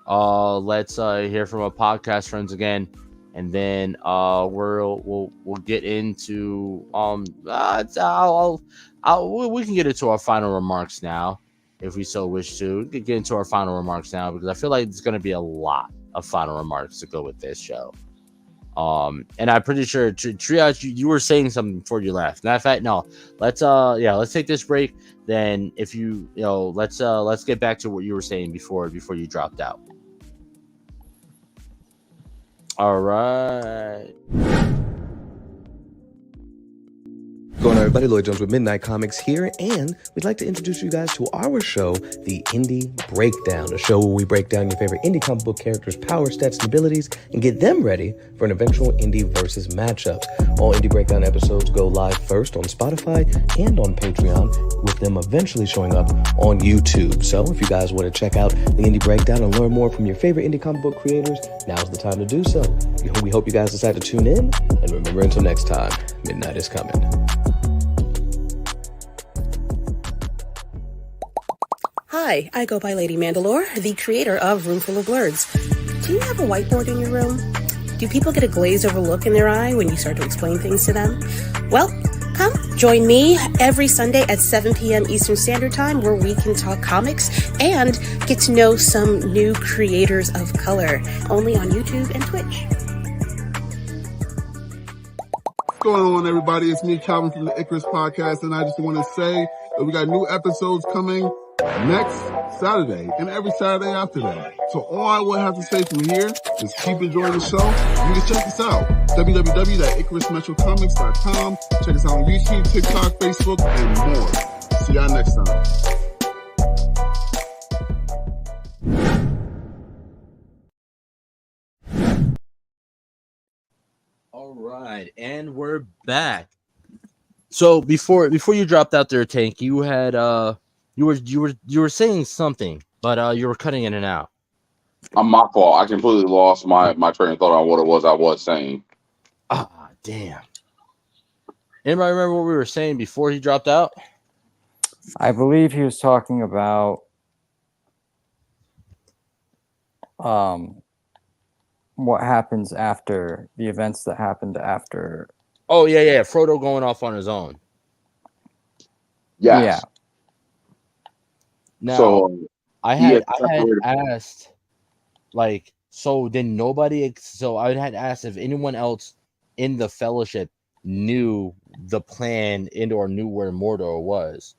Let's hear from our podcast friends again, and then we'll get into we can get into our final remarks now if we so wish to. We can get into our final remarks now because I feel like there's going to be a lot of final remarks to go with this show. And I'm pretty sure Triage, you were saying something before you left. Matter of fact, no. Let's take this break. Then if let's get back to what you were saying before you dropped out. All right. Going on, everybody, Lloyd Jones with Midnight Comics here, and we'd like to introduce you guys to our show, The Indie Breakdown, a show where we break down your favorite indie comic book characters' power, stats, and abilities, and get them ready for an eventual indie versus matchup. All Indie Breakdown episodes go live first on Spotify and on Patreon, with them eventually showing up on YouTube. So if you guys want to check out The Indie Breakdown and learn more from your favorite indie comic book creators, now's the time to do so. We hope you guys decide to tune in, and remember, until next time, midnight is coming. Hi, I go by Lady Mandalore, the creator of Roomful of Blurs. Do you have a whiteboard in your room? Do people get a glazed over look in their eye when you start to explain things to them? Well, come join me every Sunday at 7 p.m. Eastern Standard Time, where we can talk comics and get to know some new creators of color, only on YouTube and Twitch. What's going on, everybody? It's me, Calvin, from the Icarus Podcast, and I just want to say that we got new episodes coming next Saturday and every Saturday after that. So all I would have to say from here is keep enjoying the show. You can check us out, www.icarusmetrocomics.com. Check us out on YouTube, TikTok, Facebook, and more. See y'all next time. All right, and we're back. So before you dropped out there, Tank, you had you were saying something, but you were cutting in and out. My fault. I completely lost my train of thought on what it was I was saying. Ah, damn. Anybody remember what we were saying before he dropped out? I believe he was talking about what happens after the events that happened after. Oh yeah, Frodo going off on his own. Yes. Yeah. Now, So I had asked, like, so then nobody. So I had asked if anyone else in the Fellowship knew the plan or knew where Mordor was.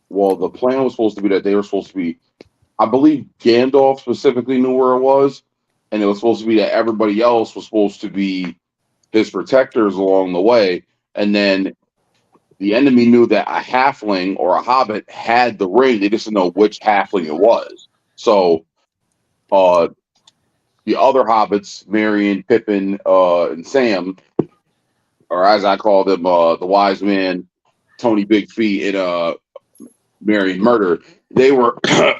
Well, the plan was supposed to be that they were supposed to be I believe Gandalf specifically knew where it was, and it was supposed to be that everybody else was supposed to be his protectors along the way. And then the enemy knew that a halfling or a hobbit had the ring. They just didn't know which halfling it was. So the other hobbits, Merry, Pippin, and Sam, or as I call them, the wise man, Tony Big Feet, and Merry Murder, they were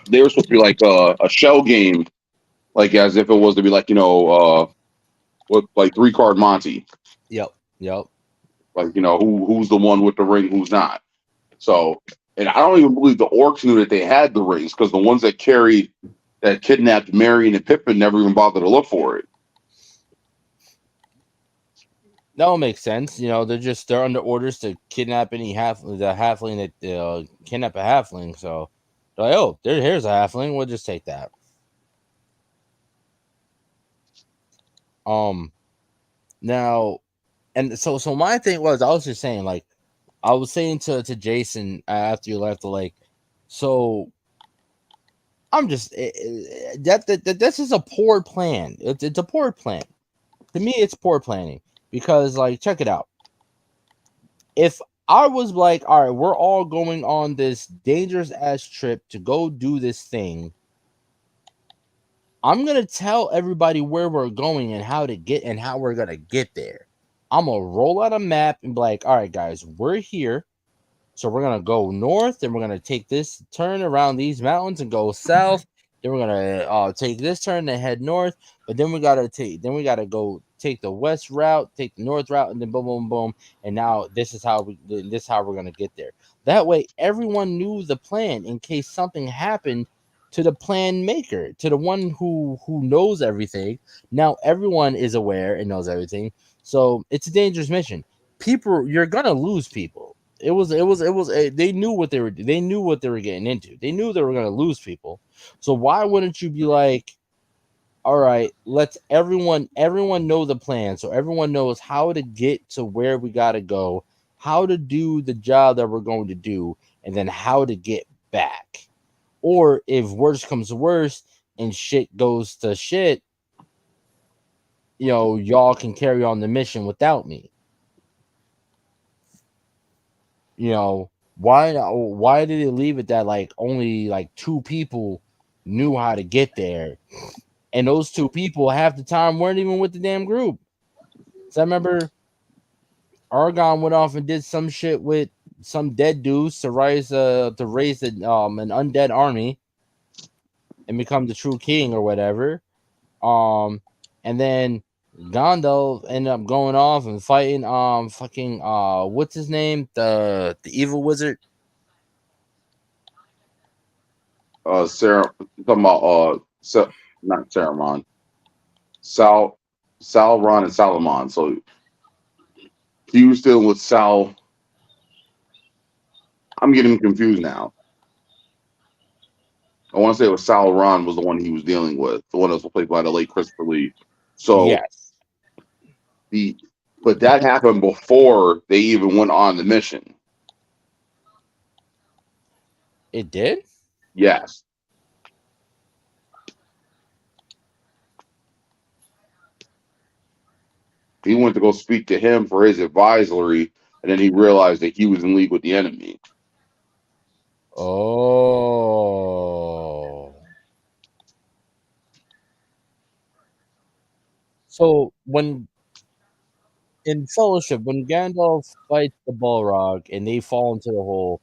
they were supposed to be like a shell game, like as if it was to be like what like 3-card Monty, Yep. like who's the one with the ring, who's not. So, and I don't even believe the orcs knew that they had the rings because the ones that kidnapped Merry and Pippin never even bothered to look for it. That will make sense. They're under orders to kidnap the halfling that kidnap a halfling. So they're like, oh, here's a halfling. We'll just take that. Now, and so my thing was, I was just saying, like, I was saying to Jason after you left, like, so I'm just this is a poor plan. It's a poor plan. To me, it's poor planning because, like, check it out. If I was like, all right, we're all going on this dangerous ass trip to go do this thing, I'm gonna tell everybody where we're going and how we're gonna get there. I'm gonna roll out a map and be like, all right, guys, we're here. So we're gonna go north, and we're gonna take this turn around these mountains and go south. Then we're gonna take this turn and head north. But then we gotta go take the west route, take the north route, and then boom, boom, boom. And now this is how we're gonna get there. That way, everyone knew the plan in case something happened to the plan maker, to the one who knows everything. Now everyone is aware and knows everything. So it's a dangerous mission. People, you're gonna lose people. They knew what they were getting into. They knew they were going to lose people. So why wouldn't you be like, all right, let's everyone know the plan, so everyone knows how to get to where we got to go, how to do the job that we're going to do, and then how to get back. Or if worse comes to worse and shit goes to shit, y'all can carry on the mission without me. Why did it leave it that like only like 2 people knew how to get there, and those 2 people half the time weren't even with the damn group? So I remember Aragorn went off and did some shit with some dead dudes to raise an undead army and become the true king or whatever. And then Gandalf ended up going off and fighting what's his name, the evil wizard. Sarah, talking about not Saruman, Sauron and Salamon. So he was dealing with Sal. I'm getting confused now. I want to say it was Sauron was the one he was dealing with, the one that was played by the late Christopher Lee. So yes. But that happened before they even went on the mission. It did? Yes. He went to go speak to him for his advisory, and then he realized that he was in league with the enemy. Oh. So when in Fellowship, when Gandalf fights the Balrog and they fall into the hole,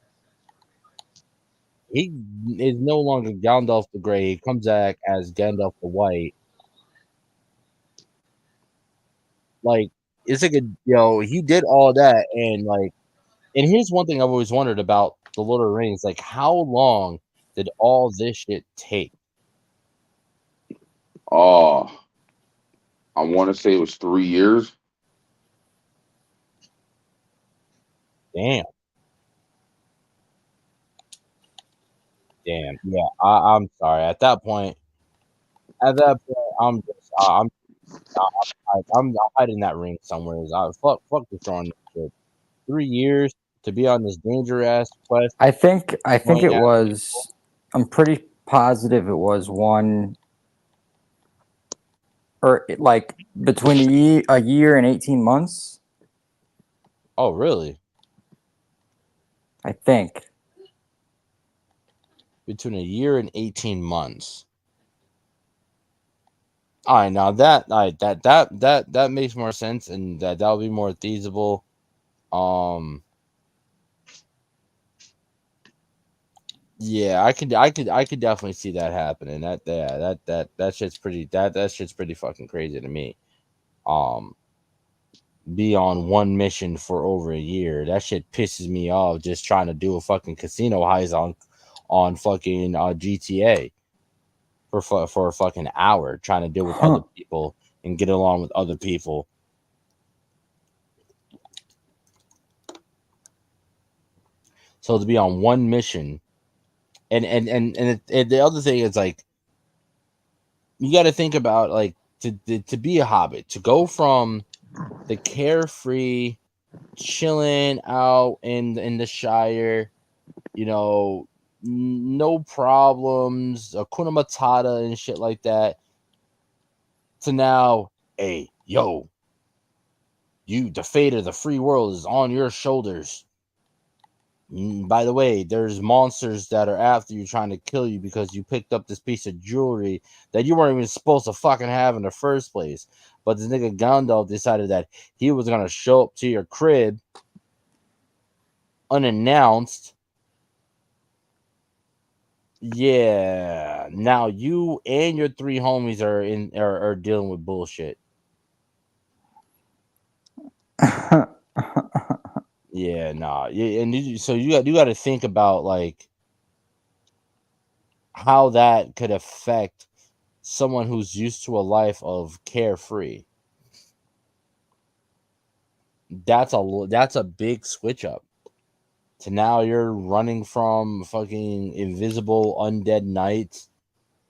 he is no longer Gandalf the Grey. He comes back as Gandalf the White. Like, it's like he did all that, and here's one thing I've always wondered about the Lord of the Rings: like, how long did all this shit take? I want to say it was 3 years. Damn. Yeah, I'm sorry. At that point, I'm hiding that ring somewhere. Fuck destroying this shit. 3 years to be on this dangerous ass quest. I think it was. I'm pretty positive it was one, or like between a year and 18 months, Oh, really? I think. Between a year and 18 months. All right, now that makes more sense, and that would be more feasible. Yeah, I could definitely see that happening. That shit's pretty that shit's pretty fucking crazy to me. Um, be on one mission for over a year. That shit pisses me off. Just trying to do a fucking casino heist on fucking GTA for a fucking hour, trying to deal with other people and get along with other people. So to be on one mission, and the other thing is like, you got to think about like to be a hobbit, to go from the carefree, chilling out in the Shire, you know, no problems, Hakuna Matata and shit like that, to now, hey, yo, the fate of the free world is on your shoulders. By the way, there's monsters that are after you, trying to kill you because you picked up this piece of jewelry that you weren't even supposed to fucking have in the first place. But this nigga Gandalf decided that he was gonna show up to your crib unannounced. Yeah, now you and your three homies are dealing with bullshit. Yeah, nah. Yeah, and so you got to think about like how that could affect someone who's used to a life of carefree. That's a big switch up. To now you're running from fucking invisible undead knights.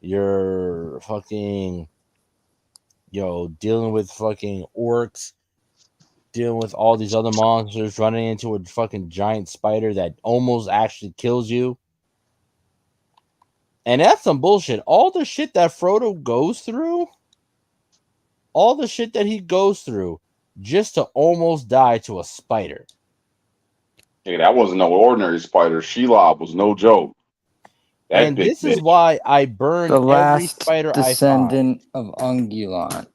You're fucking, dealing with fucking orcs, dealing with all these other monsters, running into a fucking giant spider that almost actually kills you. And that's some bullshit. All the shit that Frodo goes through, all the shit that he goes through just to almost die to a spider. Hey, that wasn't no ordinary spider. Shelob was no joke. That And big this is bitch. why I burned The every last spider I find. descendant of Ungulon.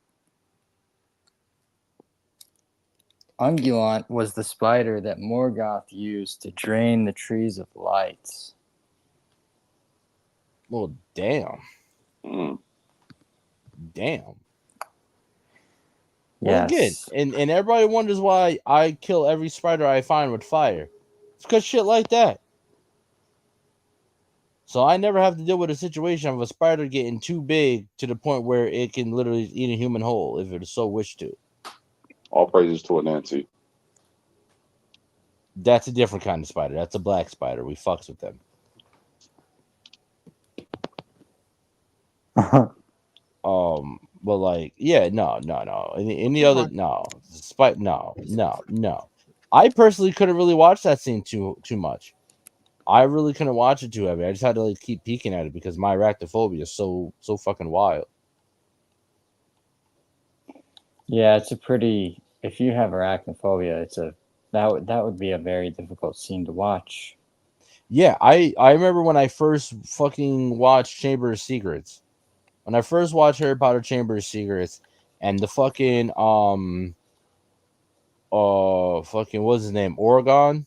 Ungulon was the spider that Morgoth used to drain the trees of lights. Well, damn. Damn. Well, again, Yes. and everybody wonders why I kill every spider I find with fire. It's because shit like that. So I never have to deal with a situation of a spider getting too big to the point where it can literally eat a human whole if it so wished to. All praises to it, Nancy. That's a different kind of spider. That's a black spider. We fucks with them. But like, yeah, no. Any other, no. No. I personally couldn't really watch that scene too much. I really couldn't watch it too heavy. I just had to like keep peeking at it because my arachnophobia is so fucking wild. Yeah, it's a pretty. If you have arachnophobia, that would be a very difficult scene to watch. Yeah, I remember when I first fucking watched Chamber of Secrets. When I first watched Harry Potter Chamber of Secrets, and the fucking fucking what's his name? Aragorn.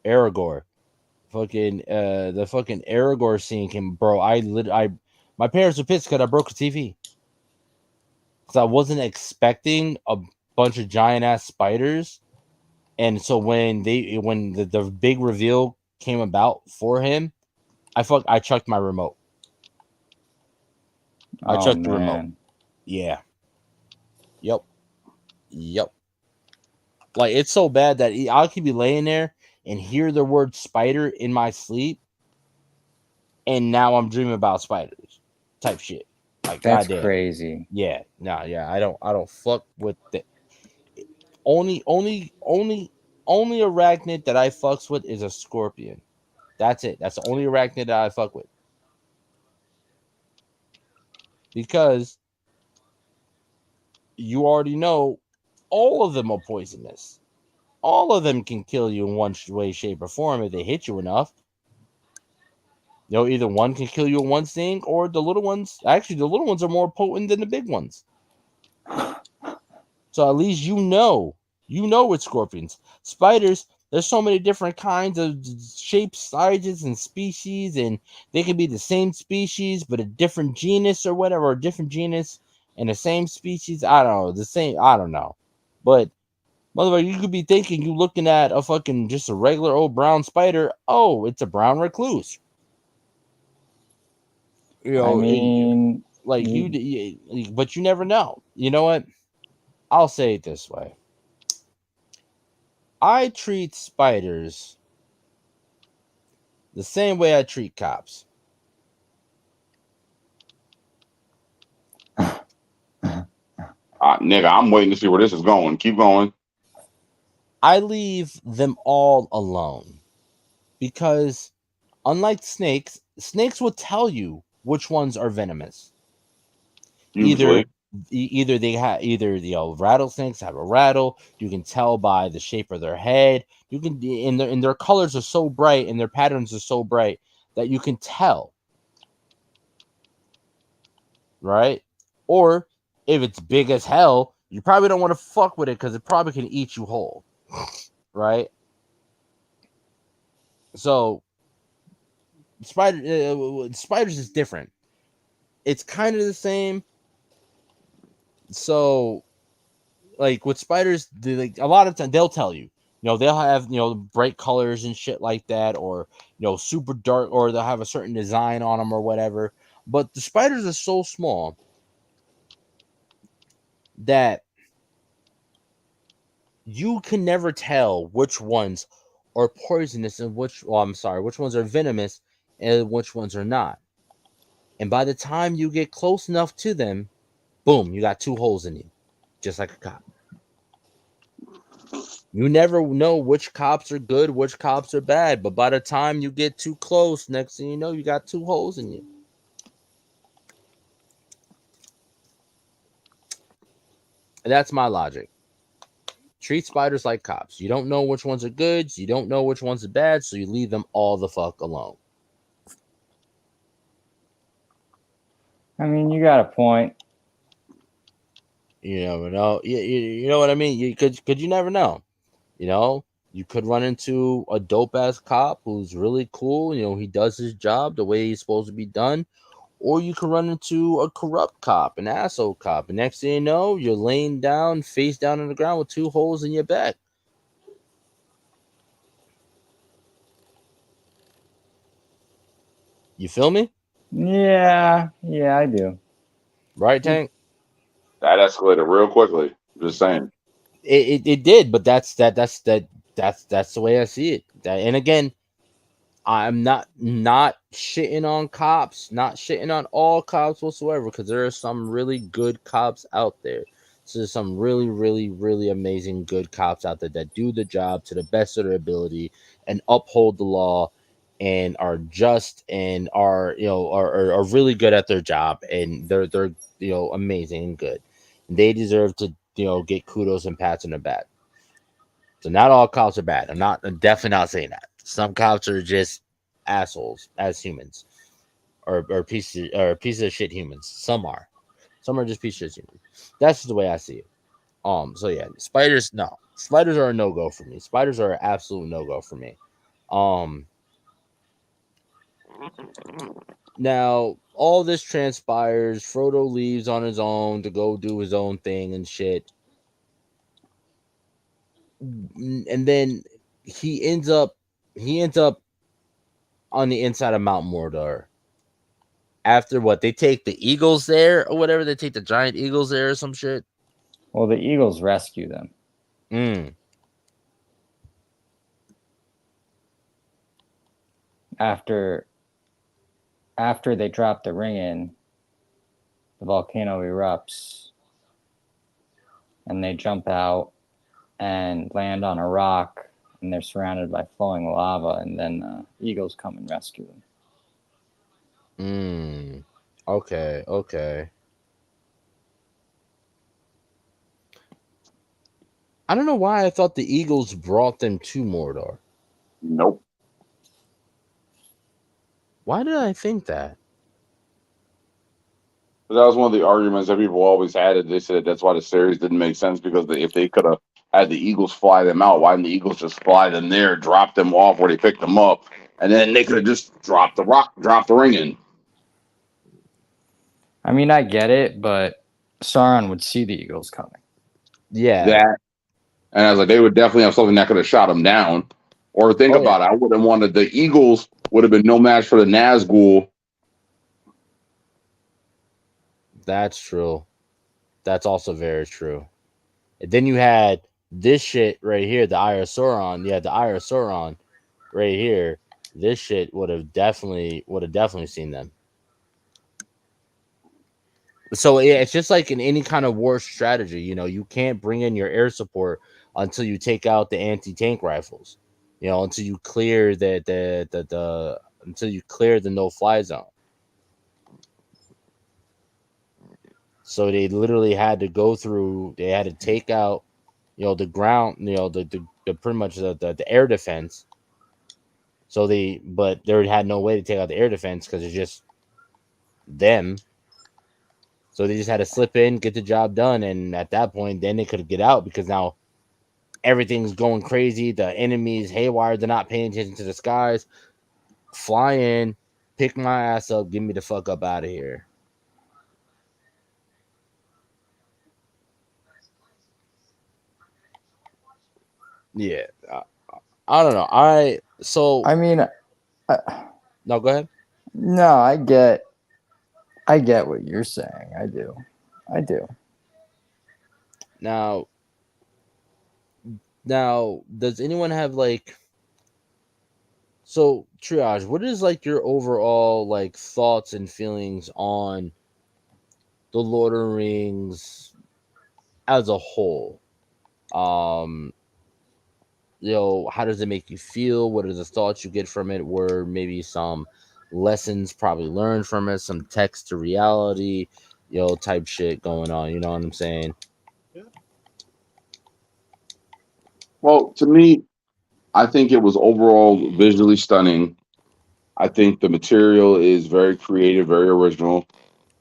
Fucking the fucking Aragorn scene came, bro. My parents were pissed because I broke the TV. Because I wasn't expecting a bunch of giant ass spiders. And so when the big reveal came about for him, I chucked my remote. I chucked the remote. Yeah. Yep. Like, it's so bad that I could be laying there and hear the word spider in my sleep, and now I'm dreaming about spiders type shit. Like, that's goddamn. crazy. Yeah. Nah, yeah. I don't fuck with the only arachnid that I fucks with is a scorpion. That's it. That's the only arachnid that I fuck with. because you already know all of them are poisonous. All of them can kill you in one way, shape, or form if they hit you enough. You know, either one can kill you in one sting, or the little ones. Actually, the little ones are more potent than the big ones. So at least you know with scorpions. Spiders, there's so many different kinds of shapes, sizes, and species, and they can be the same species, but a different genus or whatever, or a different genus and the same species. I don't know, the same. I don't know, but motherfucker, you could be thinking you looking at a fucking just a regular old brown spider. Oh, it's a brown recluse. You know, I mean, but you never know. You know what? I'll say it this way. I treat spiders the same way I treat cops. Nigga, I'm waiting to see where this is going. Keep going. I leave them all alone because, unlike snakes will tell you which ones are venomous. Usually. Either rattlesnakes have a rattle. You can tell by the shape of their head. You can, and their colors are so bright and their patterns are so bright that you can tell. Right? Or if it's big as hell, you probably don't want to fuck with it because it probably can eat you whole. Right? So spiders is different. It's kind of the same. So, like with spiders, a lot of times they'll tell you, they'll have bright colors and shit like that, or super dark, or they'll have a certain design on them or whatever. But the spiders are so small that you can never tell which ones are poisonous and which ones are venomous and which ones are not. And by the time you get close enough to them, boom, you got two holes in you, just like a cop. You never know which cops are good, which cops are bad, but by the time you get too close, next thing you know, you got two holes in you. And that's my logic. Treat spiders like cops. You don't know which ones are good, so you don't know which ones are bad, so you leave them all the fuck alone. I mean, you got a point. You never know. You know what I mean? You never know. You could run into a dope ass cop who's really cool. He does his job the way he's supposed to be done. Or you could run into a corrupt cop, an asshole cop. And next thing you know, you're laying down, face down on the ground with two holes in your back. You feel me? Yeah, I do. Right, Tank? That escalated real quickly. Just saying. It did, but that's the way I see it. And again, I'm not shitting on cops, not shitting on all cops whatsoever, because there are some really good cops out there. So there's some really, really, really amazing good cops out there that do the job to the best of their ability and uphold the law and are just and are really good at their job, and they're amazing and good. And they deserve to get kudos and pats on the back. So not all cops are bad. I'm definitely not saying that. Some cops are just assholes as humans, or pieces of shit humans. Some are just pieces of shit humans. That's just the way I see it. So yeah, spiders are a no go for me. Spiders are an absolute no go for me. Now all this transpires. Frodo leaves on his own to go do his own thing and shit. And then he ends up on the inside of Mount Mordor. After what, they take the eagles there or whatever, they take the giant eagles there or some shit. Well, the eagles rescue them. After they drop the ring in, the volcano erupts, and they jump out and land on a rock, and they're surrounded by flowing lava, and then eagles come and rescue them. Okay. I don't know why I thought the Eagles brought them to Mordor. Nope. Why did I think that? But that was one of the arguments that people always had. They said that's why the series didn't make sense because if they could have had the Eagles fly them out, why didn't the Eagles just fly them there, drop them off where they picked them up, and then they could have just dropped the ring in. I mean, I get it, but Sauron would see the Eagles coming. Yeah. That, and I was like, they would definitely have something that could have shot them down. Or think about it, I would have wanted the Eagles would have been no match for the Nazgul. That's true. That's also very true. And then you had this shit right here, the Eye of Sauron. Yeah, the Eye of Sauron right here. This shit would have definitely seen them. So yeah, it's just like in any kind of war strategy, you can't bring in your air support until you take out the anti-tank rifles. Until you clear the no-fly zone. So they literally had to go through. They had to take out, the ground, the pretty much the air defense. But they had no way to take out the air defense because it's just them. So they just had to slip in, get the job done, and at that point, then they could get out because now everything's going crazy. The enemy's haywire. They're not paying attention to the skies. Fly in, pick my ass up, get me the fuck up out of here. Yeah, I don't know. No, go ahead. No, I get what you're saying. I do. Now, does anyone have so Triage? What is your overall thoughts and feelings on the Lord of the Rings as a whole? How does it make you feel? What are the thoughts you get from it? Were maybe some lessons probably learned from it, some text to reality, type shit going on? You know what I'm saying? Yeah. Well, to me, I think it was overall visually stunning. I think the material is very creative, very original.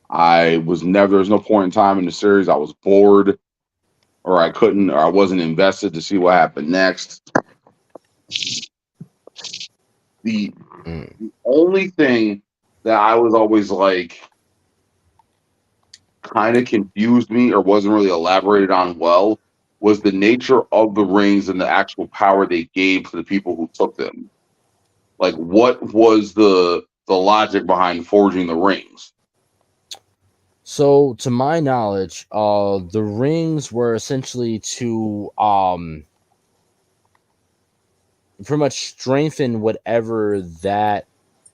There's no point in time in the series I was bored or I wasn't invested to see what happened next. The only thing that I was always kind of confused me or wasn't really elaborated on well was the nature of the rings and the actual power they gave to the people who took them. What was the logic behind forging the rings? So, to my knowledge, the rings were essentially to pretty much strengthen whatever that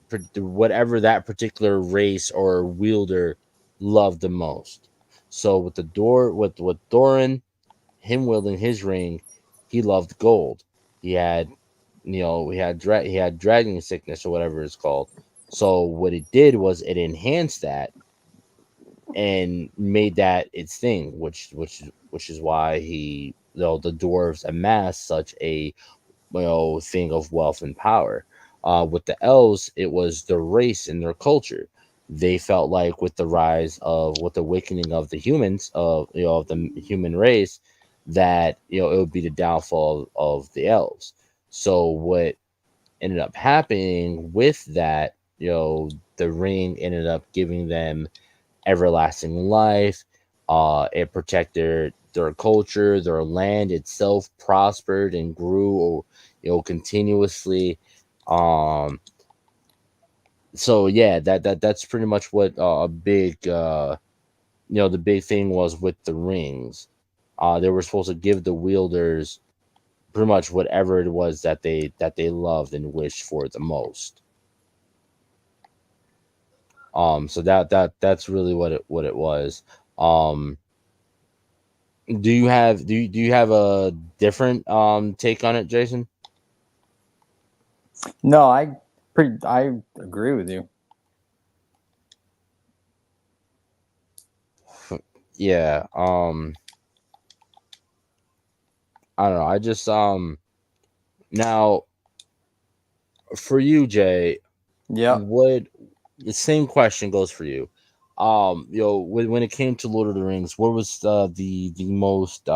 particular race or wielder loved the most. So with Thorin, him wielding his ring, he loved gold. He had dragon sickness or whatever it's called. So what it did was it enhanced that and made that its thing, which is why the dwarves amassed such a thing of wealth and power. With the elves, it was their race and their culture. They felt like with the awakening of the humans of the human race, that it would be the downfall of the elves. So what ended up happening with that, the ring ended up giving them everlasting life. It protected their culture, their land itself prospered and grew, continuously. So yeah, that's pretty much what a big, the big thing was with the rings. They were supposed to give the wielders pretty much whatever it was that they loved and wished for the most. So that's really what it was. Do you have a different take on it, Jason? No, I agree with you. Yeah. I don't know. I just now for you, Jay, Yep. what the same question goes for you. When it came to Lord of the Rings, what was the most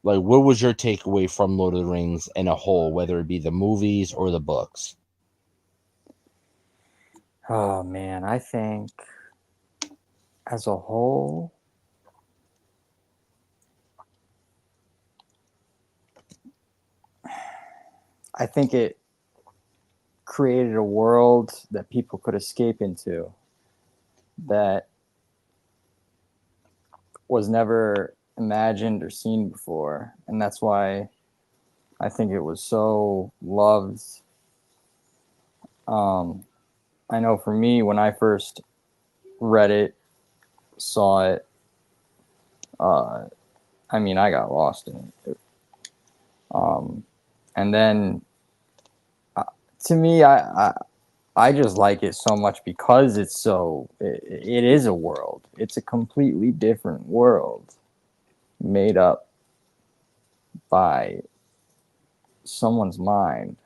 like what was your takeaway from Lord of the Rings in a whole, whether it be the movies or the books? Oh man, I think as a whole, I think it created a world that people could escape into that was never imagined or seen before. And that's why I think it was so loved. I know for me, when I first read it, saw it, I mean, I got lost in it. And then to me, I just like it so much because it's so, it is a world. It's a completely different world made up by someone's mind.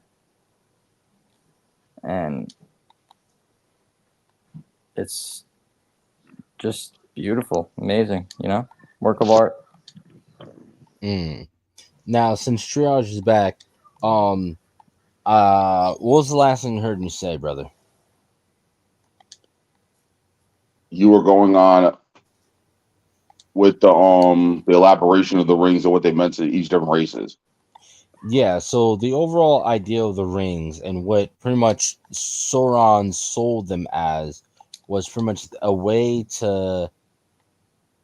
And it's just beautiful, amazing, work of art. Now, since Triage is back, what was the last thing you heard me say, brother? You were going on with the elaboration of the rings and what they meant to each different races. Yeah, so the overall idea of the rings and what pretty much Sauron sold them as was pretty much a way to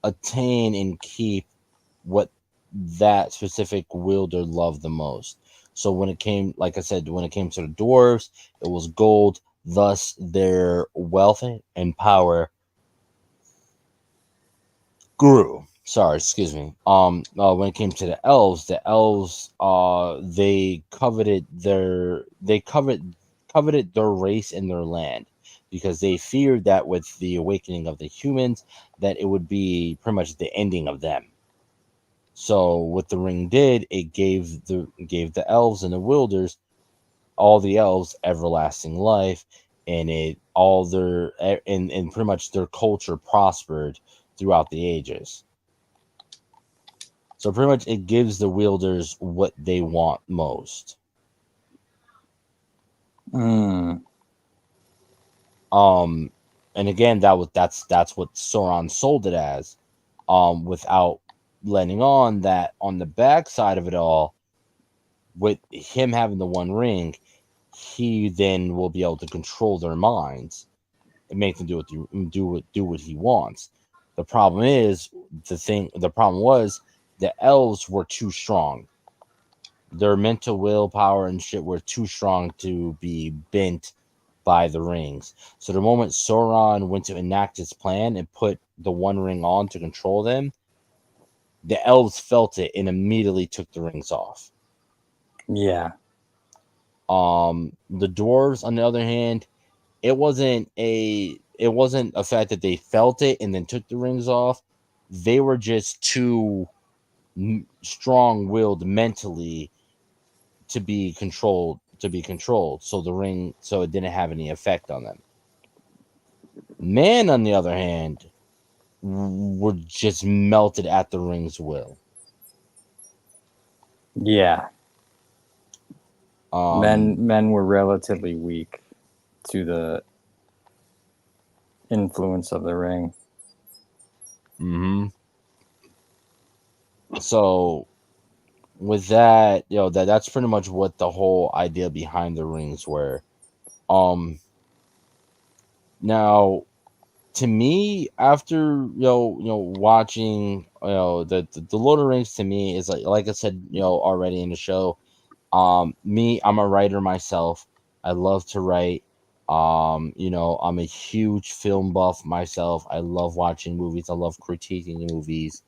attain and keep what that specific wielder loved the most. So when it came, like I said, when it came to the dwarves, it was gold, thus their wealth and power grew. Sorry, excuse me. When it came to the elves, they coveted their race and their land because they feared that with the awakening of the humans, that it would be pretty much the ending of them. So what the ring did, it gave the elves and the wielders, all the elves, everlasting life, and and pretty much their culture prospered throughout the ages. So pretty much it gives the wielders what they want most. And again, that's what Sauron sold it as, without letting on that on the backside of it all, with him having the One Ring, he then will be able to control their minds and make them do what he wants. The problem was the elves were too strong. Their mental willpower and shit were too strong to be bent by the rings. So the moment Sauron went to enact his plan and put the One Ring on to control them, the elves felt it and immediately took the rings off. Yeah. The dwarves, on the other hand, it wasn't a fact that they felt it and then took the rings off. They were just too strong-willed mentally to be controlled. So it didn't have any effect on them. Man, on the other hand, were just melted at the ring's will. Yeah. Men were relatively weak to the influence of the ring. So with that, that's pretty much what the whole idea behind the rings were. Now, to me, after watching the Lord of the Rings, to me is like I said already in the show. I'm a writer myself. I love to write. I'm a huge film buff myself. I love watching movies. I love critiquing movies.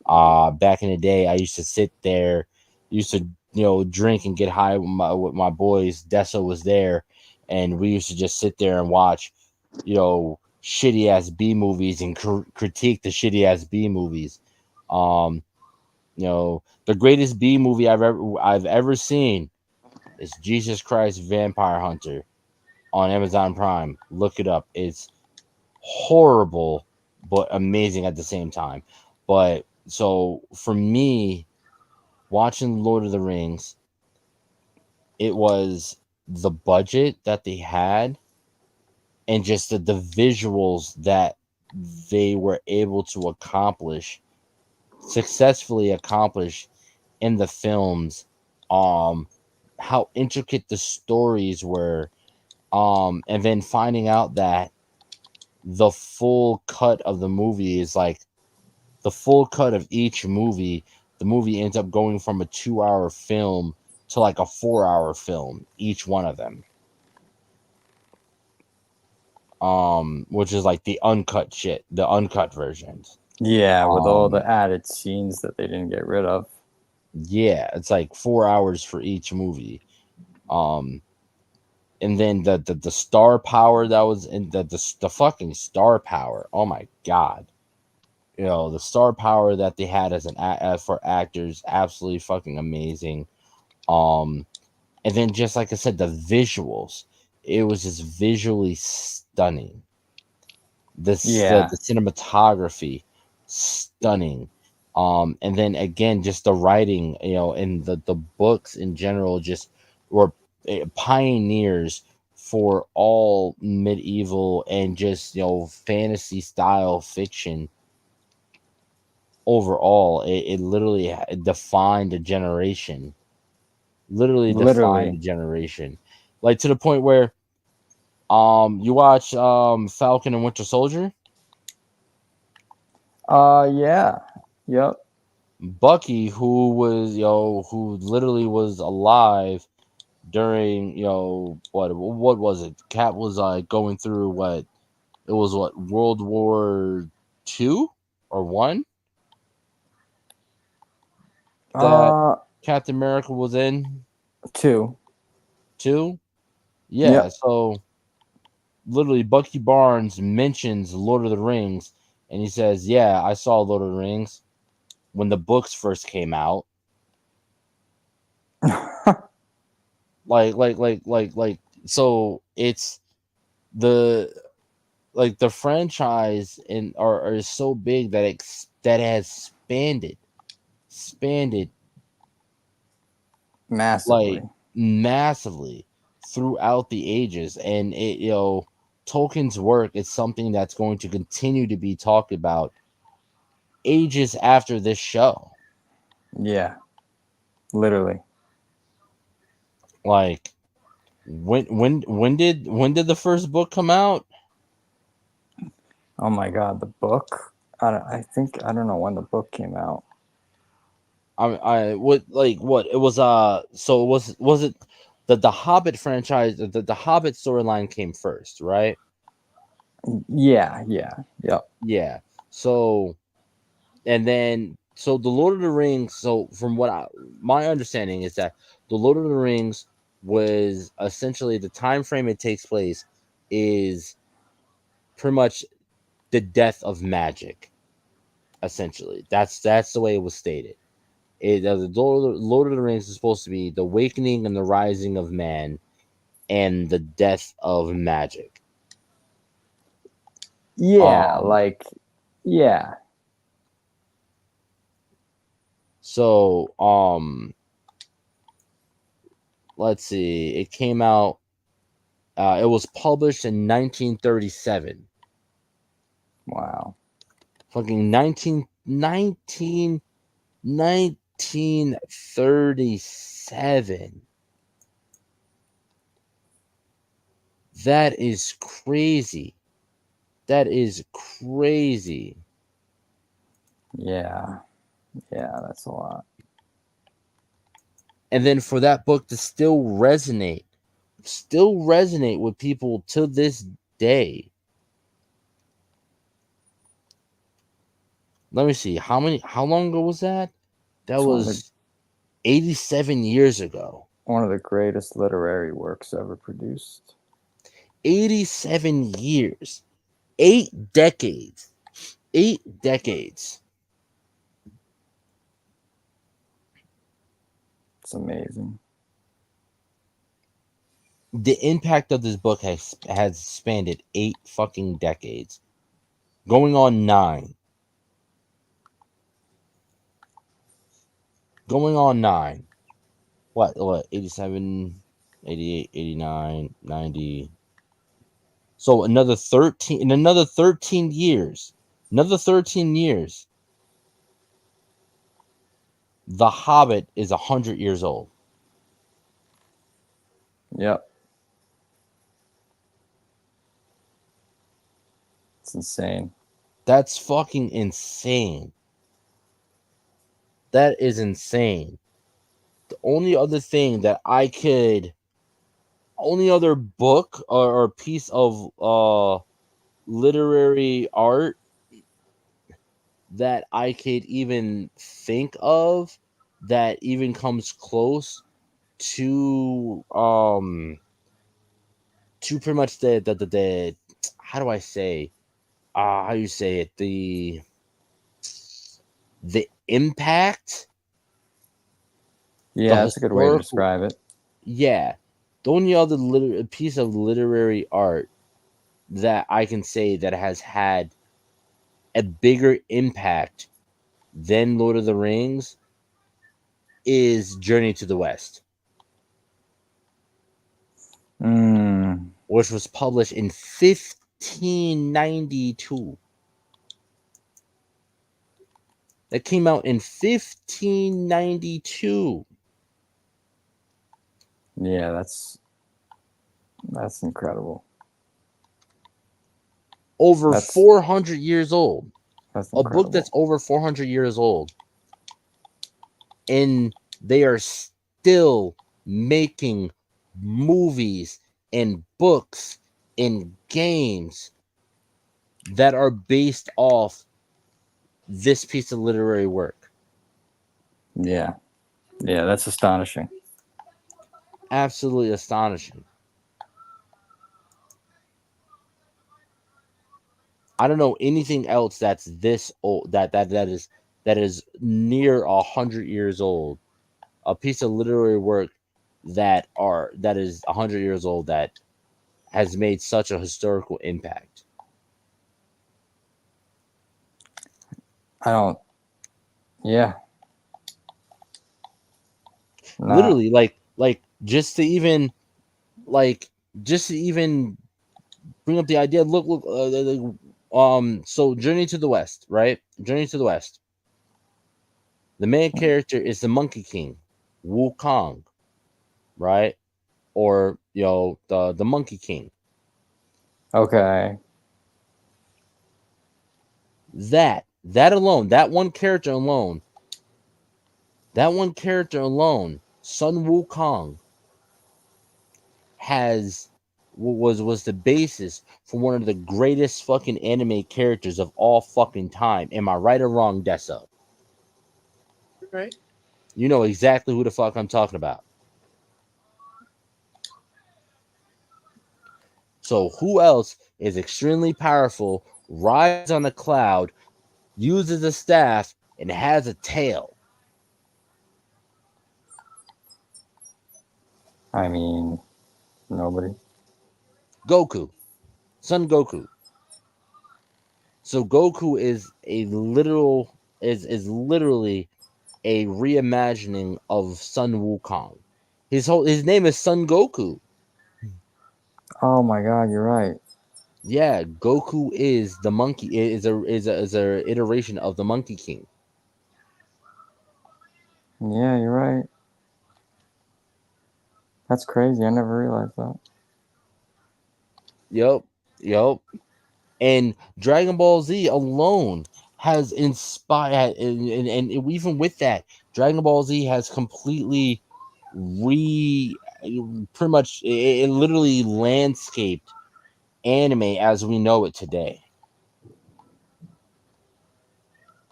Back in the day, I used to sit there, drink and get high with my boys. Dessa was there, and we used to just sit there and watch, shitty ass B movies and critique the shitty ass B movies. The greatest B movie I've ever seen is Jesus Christ Vampire Hunter on Amazon Prime. Look it up. It's horrible but amazing at the same time. But so for me, watching Lord of the Rings, it was the budget that they had and just the visuals that they were able to successfully accomplish in the films, how intricate the stories were, and then finding out that the full cut of the movie is like the full cut of each movie. The movie ends up going from a 2-hour film to like a 4-hour film, each one of them. Which is like the uncut versions. Yeah, with all the added scenes that they didn't get rid of. Yeah, it's like 4 hours for each movie. And then the star power that was in the fucking star power. Oh my god. The star power that they had for actors, absolutely fucking amazing. And then just like I said, the visuals, it was just visually stunning. The cinematography, stunning. And then again, just the writing, and the books in general just were pioneers for all medieval and just fantasy style fiction. Overall, it literally defined a generation. Literally defined a generation, like to the point where you watch Falcon and Winter Soldier. Yeah. Yep. Bucky, who literally was alive during what was it? Cap was going through World War II or one that Captain America was in. Two. Yeah. Yep. So literally Bucky Barnes mentions Lord of the Rings and he says, yeah, I saw Lord of the Rings when the books first came out. So it's the franchise is so big that that has expanded massively throughout the ages, and Tolkien's work is something that's going to continue to be talked about ages after this show. Yeah, literally. Like when did the first book come out? Oh my god, the book. I don't know when the book came out. It was it the Hobbit franchise, the Hobbit storyline came first, right? Yeah. Yeah. So and then the Lord of the Rings, so from my understanding is that the Lord of the Rings was essentially the time frame it takes place is pretty much the death of magic. Essentially, that's the way it was stated. The Lord of the Rings is supposed to be the awakening and the rising of man and the death of magic. Yeah, yeah. So, let's see. It came out. It was published in 1937. Wow. Fucking 1937. That is crazy. Yeah, that's a lot. And then for that book to still resonate with people to this day. Let me see. How long ago was that? That was 87 years ago. One of the greatest literary works ever produced. 87 years. 8 decades. 8 decades. It's amazing. The impact of this book has spanned 8 fucking decades, going on 9. Going on 9. What? 87, 88, 89, 90. So another 13 in another 13 years. Another 13 years. The Hobbit is 100 years old. Yep. It's insane. That's fucking insane. That is insane. The only other thing that only other book or piece of literary art that I could even think of that even comes close to pretty much the how do I say how you say it, the impact. Yeah, that's a good way to describe it. Yeah, the only other piece of literary art that I can say that has had a bigger impact than Lord of the Rings is Journey to the West, which was published in 1592. That came out in 1592. Yeah, that's incredible. Over 400 years old. That's a book that's over 400 years old. And they are still making movies and books and games that are based off this piece of literary work. Yeah. Yeah, that's astonishing. Absolutely astonishing. I don't know anything else that's this old that is near 100 years old. A piece of literary work that is 100 years old that has made such a historical impact. Yeah. Literally, like just to even bring up the idea. Look. So Journey to the West, right? Journey to the West. The main character is the Monkey King, Wukong, right? Or the Monkey King. Okay. That alone, that one character alone, Sun Wukong was the basis for one of the greatest fucking anime characters of all fucking time. Am I right or wrong, Deso? Right. You know exactly who the fuck I'm talking about. So who else is extremely powerful, rides on a cloud, uses a staff, and has a tail? I mean, nobody. Goku. Son Goku. So Goku is literally a reimagining of Sun Wukong. His name is Son Goku. Oh my god, you're right. Yeah, Goku is the monkey. Is a iteration of the Monkey King. Yeah, you're right. That's crazy. I never realized that. Yep. And Dragon Ball Z alone has inspired, and even with that, Dragon Ball Z has completely pretty much it literally landscaped anime as we know it today.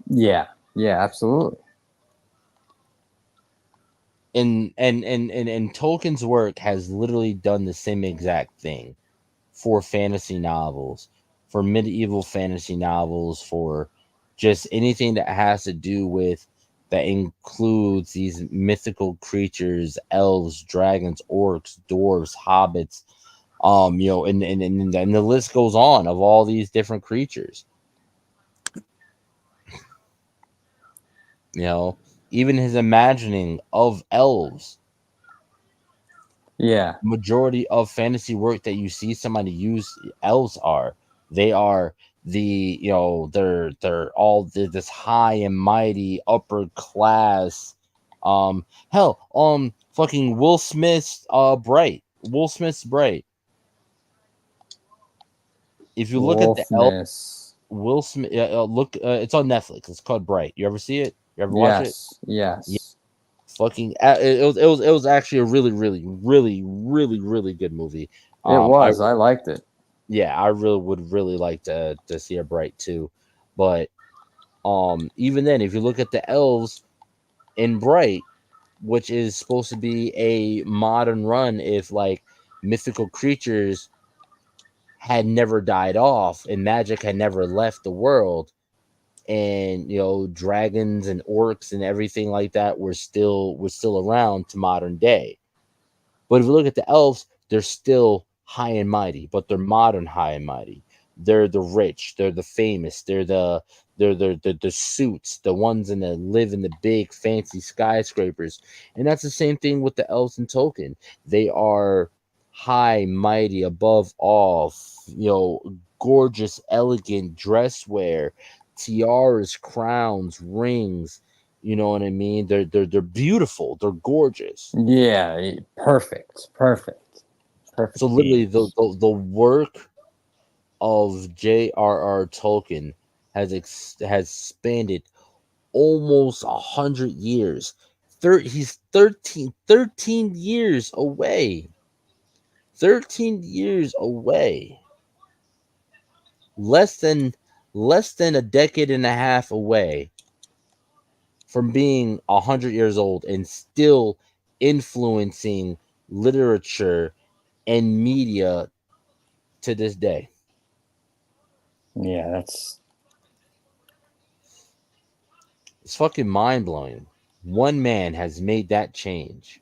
Yeah, absolutely. And Tolkien's work has literally done the same exact thing for fantasy novels, for medieval fantasy novels, for just anything that has to do with that includes these mythical creatures, elves, dragons, orcs, dwarves, hobbits, and the list goes on of all these different creatures. Even his imagining of elves. Yeah. Majority of fantasy work that you see somebody use elves they are they're all this high and mighty upper class. Fucking Will Smith's Bright. If you look at the elf, Wolfness. Will Smith, look, it's on Netflix. It's called Bright. You ever see it? You ever watch it? Yes. Fucking, it was actually a really, really, really, really, really good movie. It was. I liked it. Yeah, I would really like to see a Bright too, but even then, if you look at the elves in Bright, which is supposed to be a modern run, if like mythical creatures had never died off and magic had never left the world, and dragons and orcs and everything like that were still around to modern day. But if you look at the elves, they're still high and mighty, but they're modern high and mighty. They're the rich, they're the famous, they're the suits, the ones that live in the big fancy skyscrapers. And that's the same thing with the elves in Tolkien. They are high, mighty, above all, gorgeous, elegant dress wear, tiaras, crowns, rings. You know what I mean? They're beautiful. They're gorgeous. Yeah, perfect. So literally, the work of J.R.R. Tolkien has spanned almost 100 years. He's 13 years away. 13 years away. Less than a decade and a half away from being 100 years old and still influencing literature and media to this day. Yeah, it's fucking mind-blowing. One man has made that change.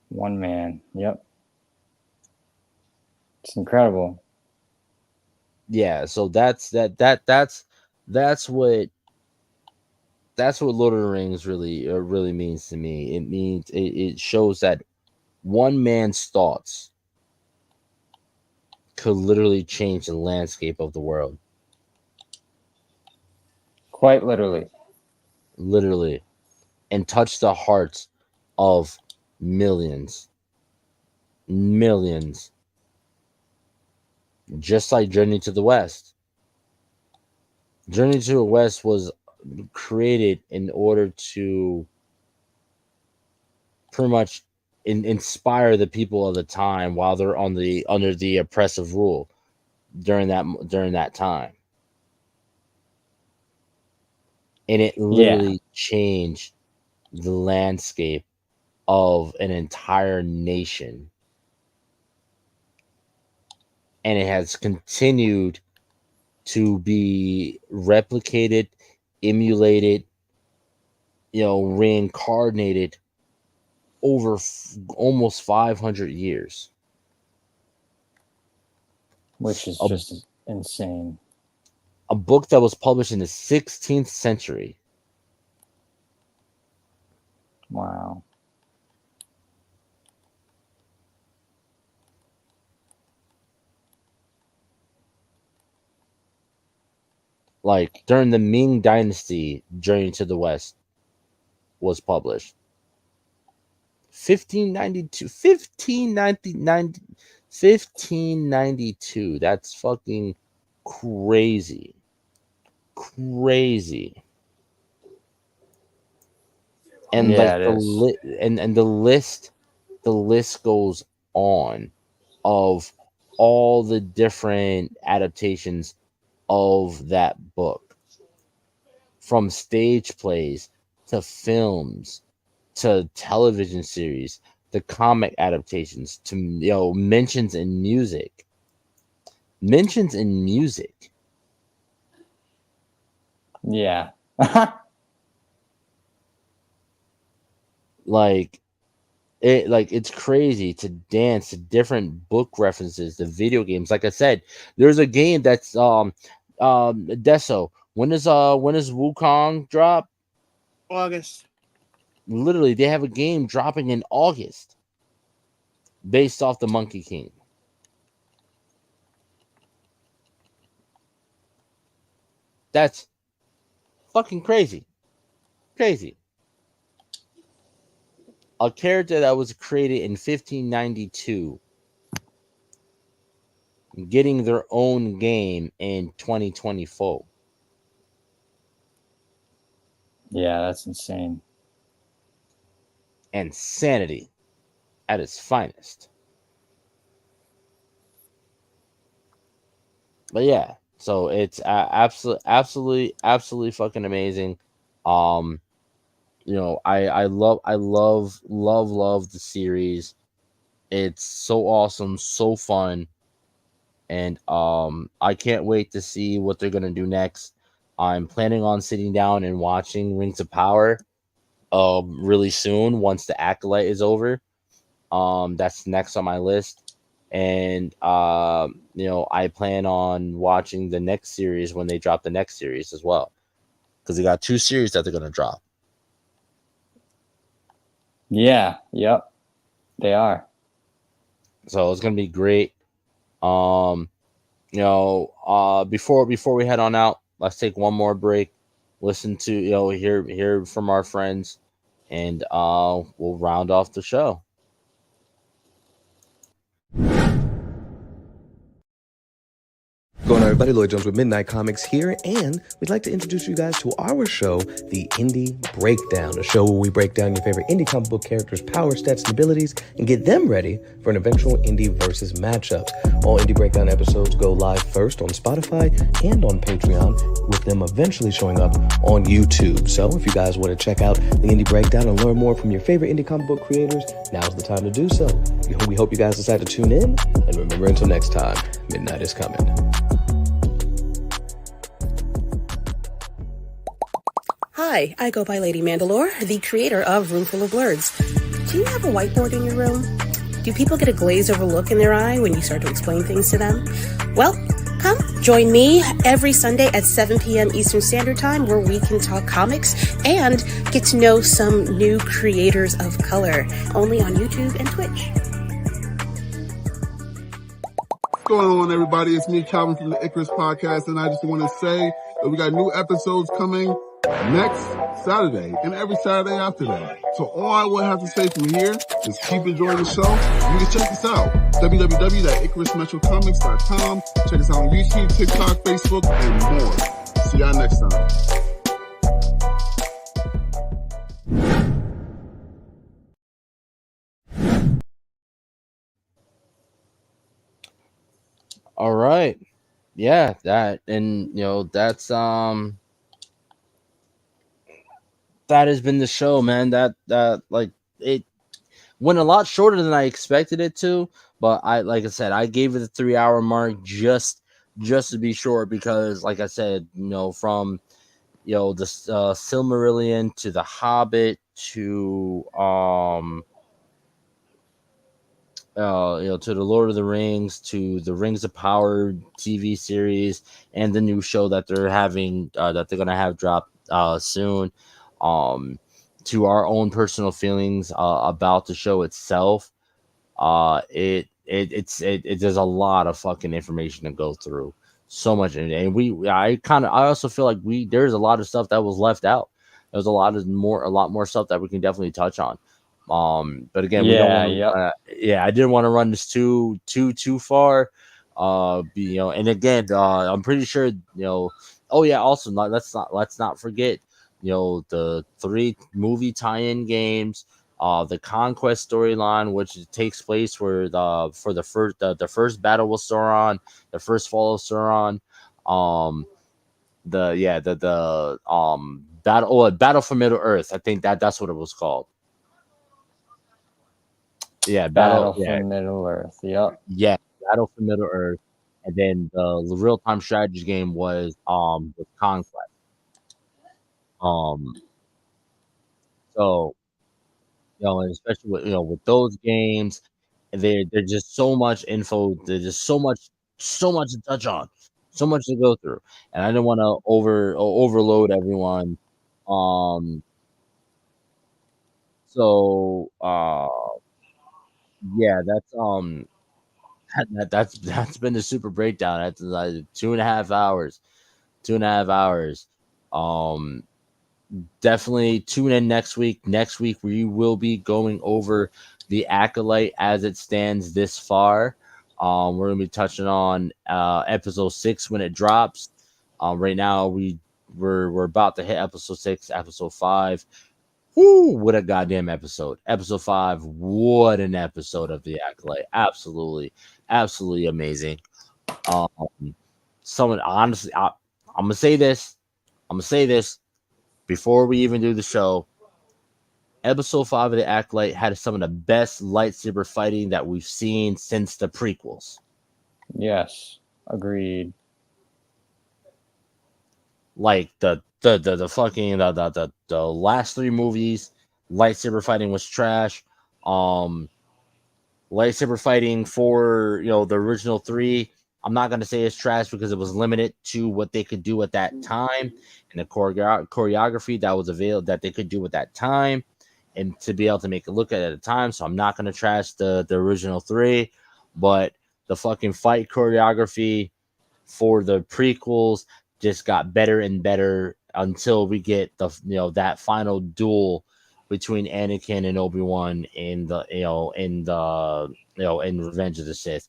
One man. Yep. It's incredible. Yeah, so that's what Lord of the Rings really means to me. It means it shows that one man's thoughts could literally change the landscape of the world. Quite literally. And touch the hearts of millions. Just like Journey to the West. Journey to the West was created in order to pretty much inspire the people of the time while they're under the oppressive rule during that time. And it literally changed the landscape of an entire nation. And it has continued to be replicated, emulated, reincarnated over almost 500 years. Which is just insane. A book that was published in the 16th century. Wow. Like during the Ming Dynasty, Journey to the West was published. 1592. That's fucking crazy. And the list goes on of all the different adaptations of that book, from stage plays to films to television series, the comic adaptations to mentions in music. Yeah. like it's crazy to dance to different book references, the video games. Like I said, there's a game that's Deso. When is Wukong drop? August. Literally, they have a game dropping in August based off the Monkey King. That's fucking crazy. Crazy. A character that was created in 1592 getting their own game in 2024. Yeah, that's insane. Insanity at its finest. But yeah, so it's absolutely fucking amazing. I love the series. It's so awesome, so fun, and I can't wait to see what they're gonna do next. I'm planning on sitting down and watching Rings of Power really soon once the Acolyte is over. That's next on my list. And I plan on watching the next series when they drop the next series as well. Because they got 2 series that they're gonna drop. Yeah, yep. They are. So it's gonna be great. Before we head on out, let's take one more break. Listen to hear from our friends, and we'll round off the show. Going on, everybody, Lloyd Jones with Midnight Comics here, and we'd like to introduce you guys to our show, The Indie Breakdown, a show where we break down your favorite indie comic book characters' power, stats, and abilities, and get them ready for an eventual indie versus matchup. All Indie Breakdown episodes go live first on Spotify and on Patreon, with them eventually showing up on YouTube. So if you guys want to check out The Indie Breakdown and learn more from your favorite indie comic book creators, now's the time to do so. We hope you guys decide to tune in, and remember, until next time, midnight is coming. Hi, I go by Lady Mandalore, the creator of Roomful of Blurs. Do you have a whiteboard in your room? Do people get a glazed over look in their eye when you start to explain things to them? Well, come join me every Sunday at 7 p.m. Eastern Standard Time, where we can talk comics and get to know some new creators of color, only on YouTube and Twitch. What's going on, everybody? It's me, Calvin, from the Icarus Podcast, and I just want to say that we got new episodes coming next Saturday and every Saturday after that. So all I will have to say from here is keep enjoying the show. You can check us out, www.icarusmetrocomics.com. Check us out on YouTube, TikTok, Facebook, and more. See y'all next time. All right. Yeah, that that has been the show, man. That it went a lot shorter than I expected it to, but like I said, I gave it the 3-hour mark just to be short, because like I said, from the Silmarillion to the Hobbit to to the Lord of the Rings, to the Rings of Power TV series, and the new show that they're having that they're gonna have dropped soon. To our own personal feelings about the show itself, there's a lot of fucking information to go through, so much, and I also feel like there's a lot of stuff that was left out. There's a lot more stuff that we can definitely touch on. But again, I didn't want to run this too far. And again, I'm pretty sure, oh yeah, also let's not forget, the 3 movie tie-in games, the Conquest storyline, which takes place for the first battle with Sauron, the first fall of Sauron, Battle for Middle Earth. I think that's what it was called. Yeah, Battle for Middle Earth. Yep. Yeah, Battle for Middle Earth, and then the real-time strategy game was the Conquest. So and especially with with those games, they're just so much info. There's just so much to touch on, so much to go through, and I didn't want to overload everyone. Um, so yeah, that's been the super breakdown. That's like 2.5 hours, 2.5 hours. Um, Definitely tune in next week. Next week we will be going over the Acolyte as it stands this far. We're gonna be touching on episode 6 when it drops. Right now we're about to hit episode 6, episode 5. Whoo, what a goddamn episode. Episode 5, what an episode of the Acolyte. Absolutely amazing. Um Someone honestly, I'm gonna say this. I'm gonna say this before we even do the show. Episode 5 of the Acolyte had some of the best lightsaber fighting that we've seen since the prequels. Yes, agreed. Like the fucking the last 3 movies, lightsaber fighting was trash. Lightsaber fighting for the original 3, I'm not gonna say it's trash because it was limited to what they could do at that time and the choreography that was available that they could do at that time, and to be able to make it look at a time. So I'm not gonna trash the original 3, but the fucking fight choreography for the prequels just got better and better until we get the that final duel between Anakin and Obi-Wan in the in Revenge of the Sith.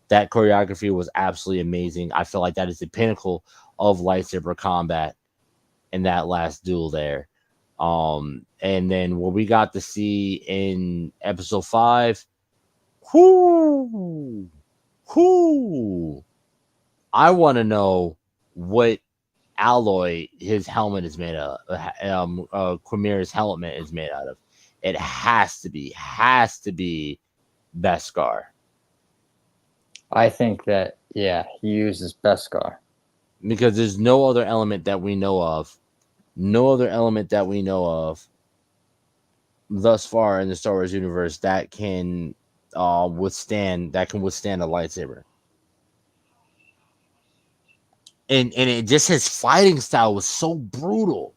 That choreography was absolutely amazing. I feel like that is the pinnacle of lightsaber combat in that last duel there. And then what we got to see in episode 5, whoo, I want to know what alloy his helmet is made of. Quimir's helmet is made out of. It has to be Beskar. I think that, yeah, he uses Beskar. Because there's no other element that we know of. No other element that we know of thus far in the Star Wars universe that can withstand a lightsaber. And it just his fighting style was so brutal.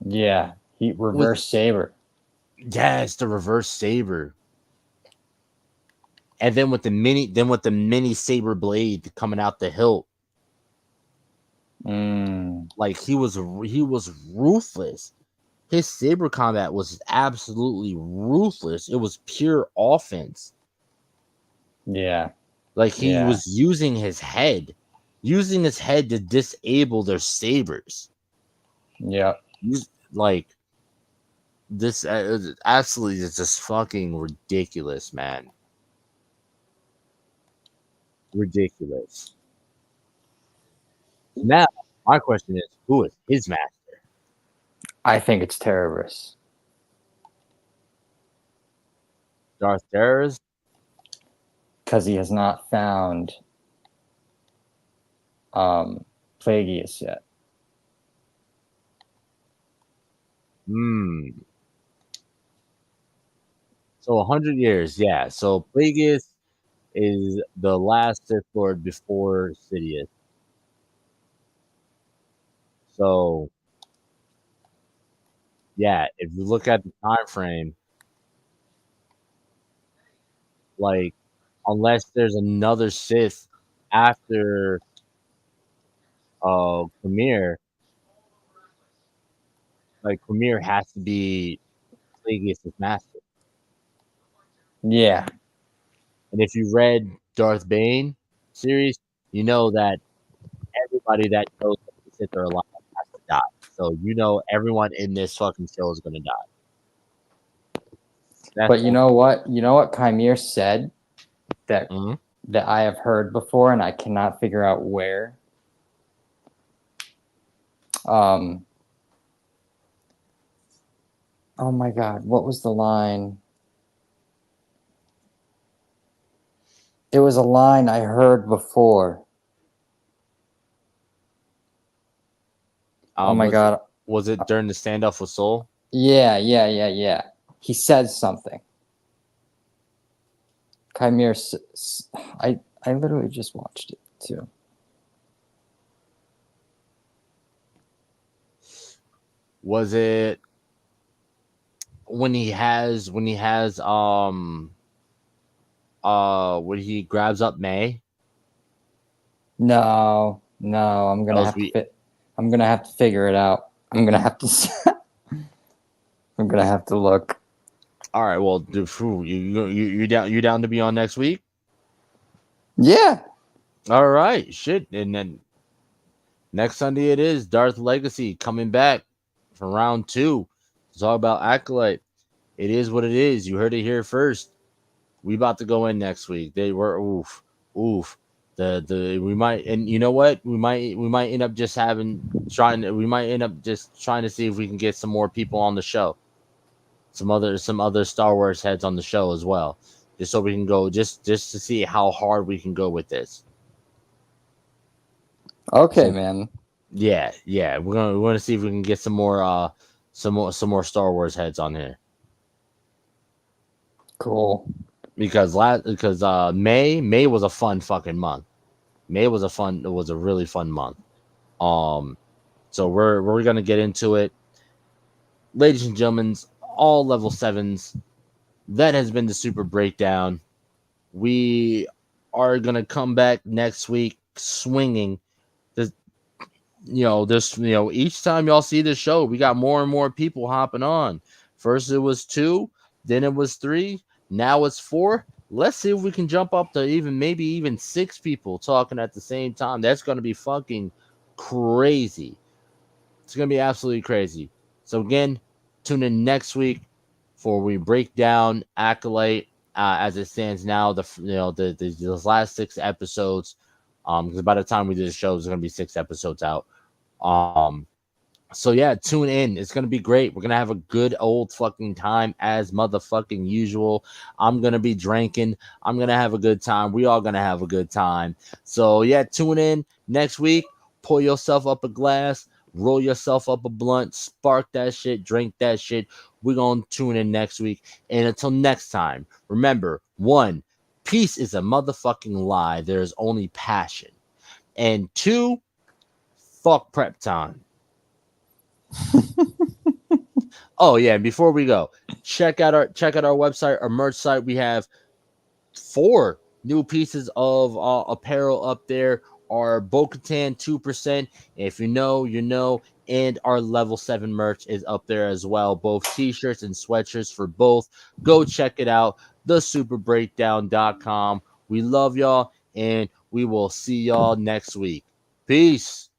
Yeah, he reverse saber. Yes, the reverse saber. And then with the mini saber blade coming out the hilt. Like he was ruthless. His saber combat was absolutely ruthless. It was pure offense. Yeah. Like he was using his head to disable their sabers. Yeah. Like this absolutely is just fucking ridiculous, man. Ridiculous. Now, my question is, who is his master? I think it's Terebrus. Darth Terebrus? Because he has not found Plagueis yet. So 100 years, yeah. So Plagueis is the last Sith Lord before Sidious. So yeah, if you look at the time frame, like unless there's another Sith after Quimir, like Quimir has to be Plagueis' master. Yeah. And if you read Darth Bane series, you know that everybody that knows that the Sith are alive has to die. So you know everyone in this fucking show is gonna die. But you know what? You know what Chimere said that that I have heard before, and I cannot figure out where. Oh my God, what was the line? It was a line I heard before. Oh my God. Was it during the standoff with Soul? Yeah. he says something. Chimera. I literally just watched it too. Was it when he grabs up May? No, I'm gonna have to figure it out. I'm gonna have to look. All right, well, you down to be on next week? Yeah. All right, shit, and then next Sunday it is Darth Legacy coming back for round 2. It's all about Acolyte. It is what it is. You heard it here first. We about to go in next week. They were oof. We might, and you know what? We might end up just trying to see if we can get some more people on the show. Some other Star Wars heads on the show as well. Just so we can go just to see how hard we can go with this. Okay, man. Yeah. We're gonna see if we can get some more Star Wars heads on here. Cool. Because May was a fun fucking month. It was a really fun month. So we're gonna get into it, ladies and gentlemen. All level 7s. That has been the Super Breakdown. We are gonna come back next week swinging. Each time y'all see this show, we got more and more people hopping on. First it was 2, then it was 3, now it's 4. Let's see if we can jump up to maybe even 6 people talking at the same time. That's going to be fucking crazy. It's going to be absolutely crazy. So again, tune in next week for we break down Acolyte as it stands now. The last 6 episodes. Because by the time we do the show, there's going to be 6 episodes out. So yeah, tune in. It's going to be great. We're going to have a good old fucking time as motherfucking usual. I'm going to be drinking. I'm going to have a good time. We all going to have a good time. So yeah, tune in next week. Pour yourself up a glass. Roll yourself up a blunt. Spark that shit. Drink that shit. We're going to tune in next week. And until next time, remember, 1, peace is a motherfucking lie. There is only passion. And 2, fuck prep time. Oh yeah, before we go, check out our website, our merch site. We have 4 new pieces of apparel up there. Our Bo-Katan 2%. If you know, you know. And our level 7 merch is up there as well. Both t-shirts and sweatshirts for both. Go check it out. thesuperbreakdown.com. We love y'all, and we will see y'all next week. Peace.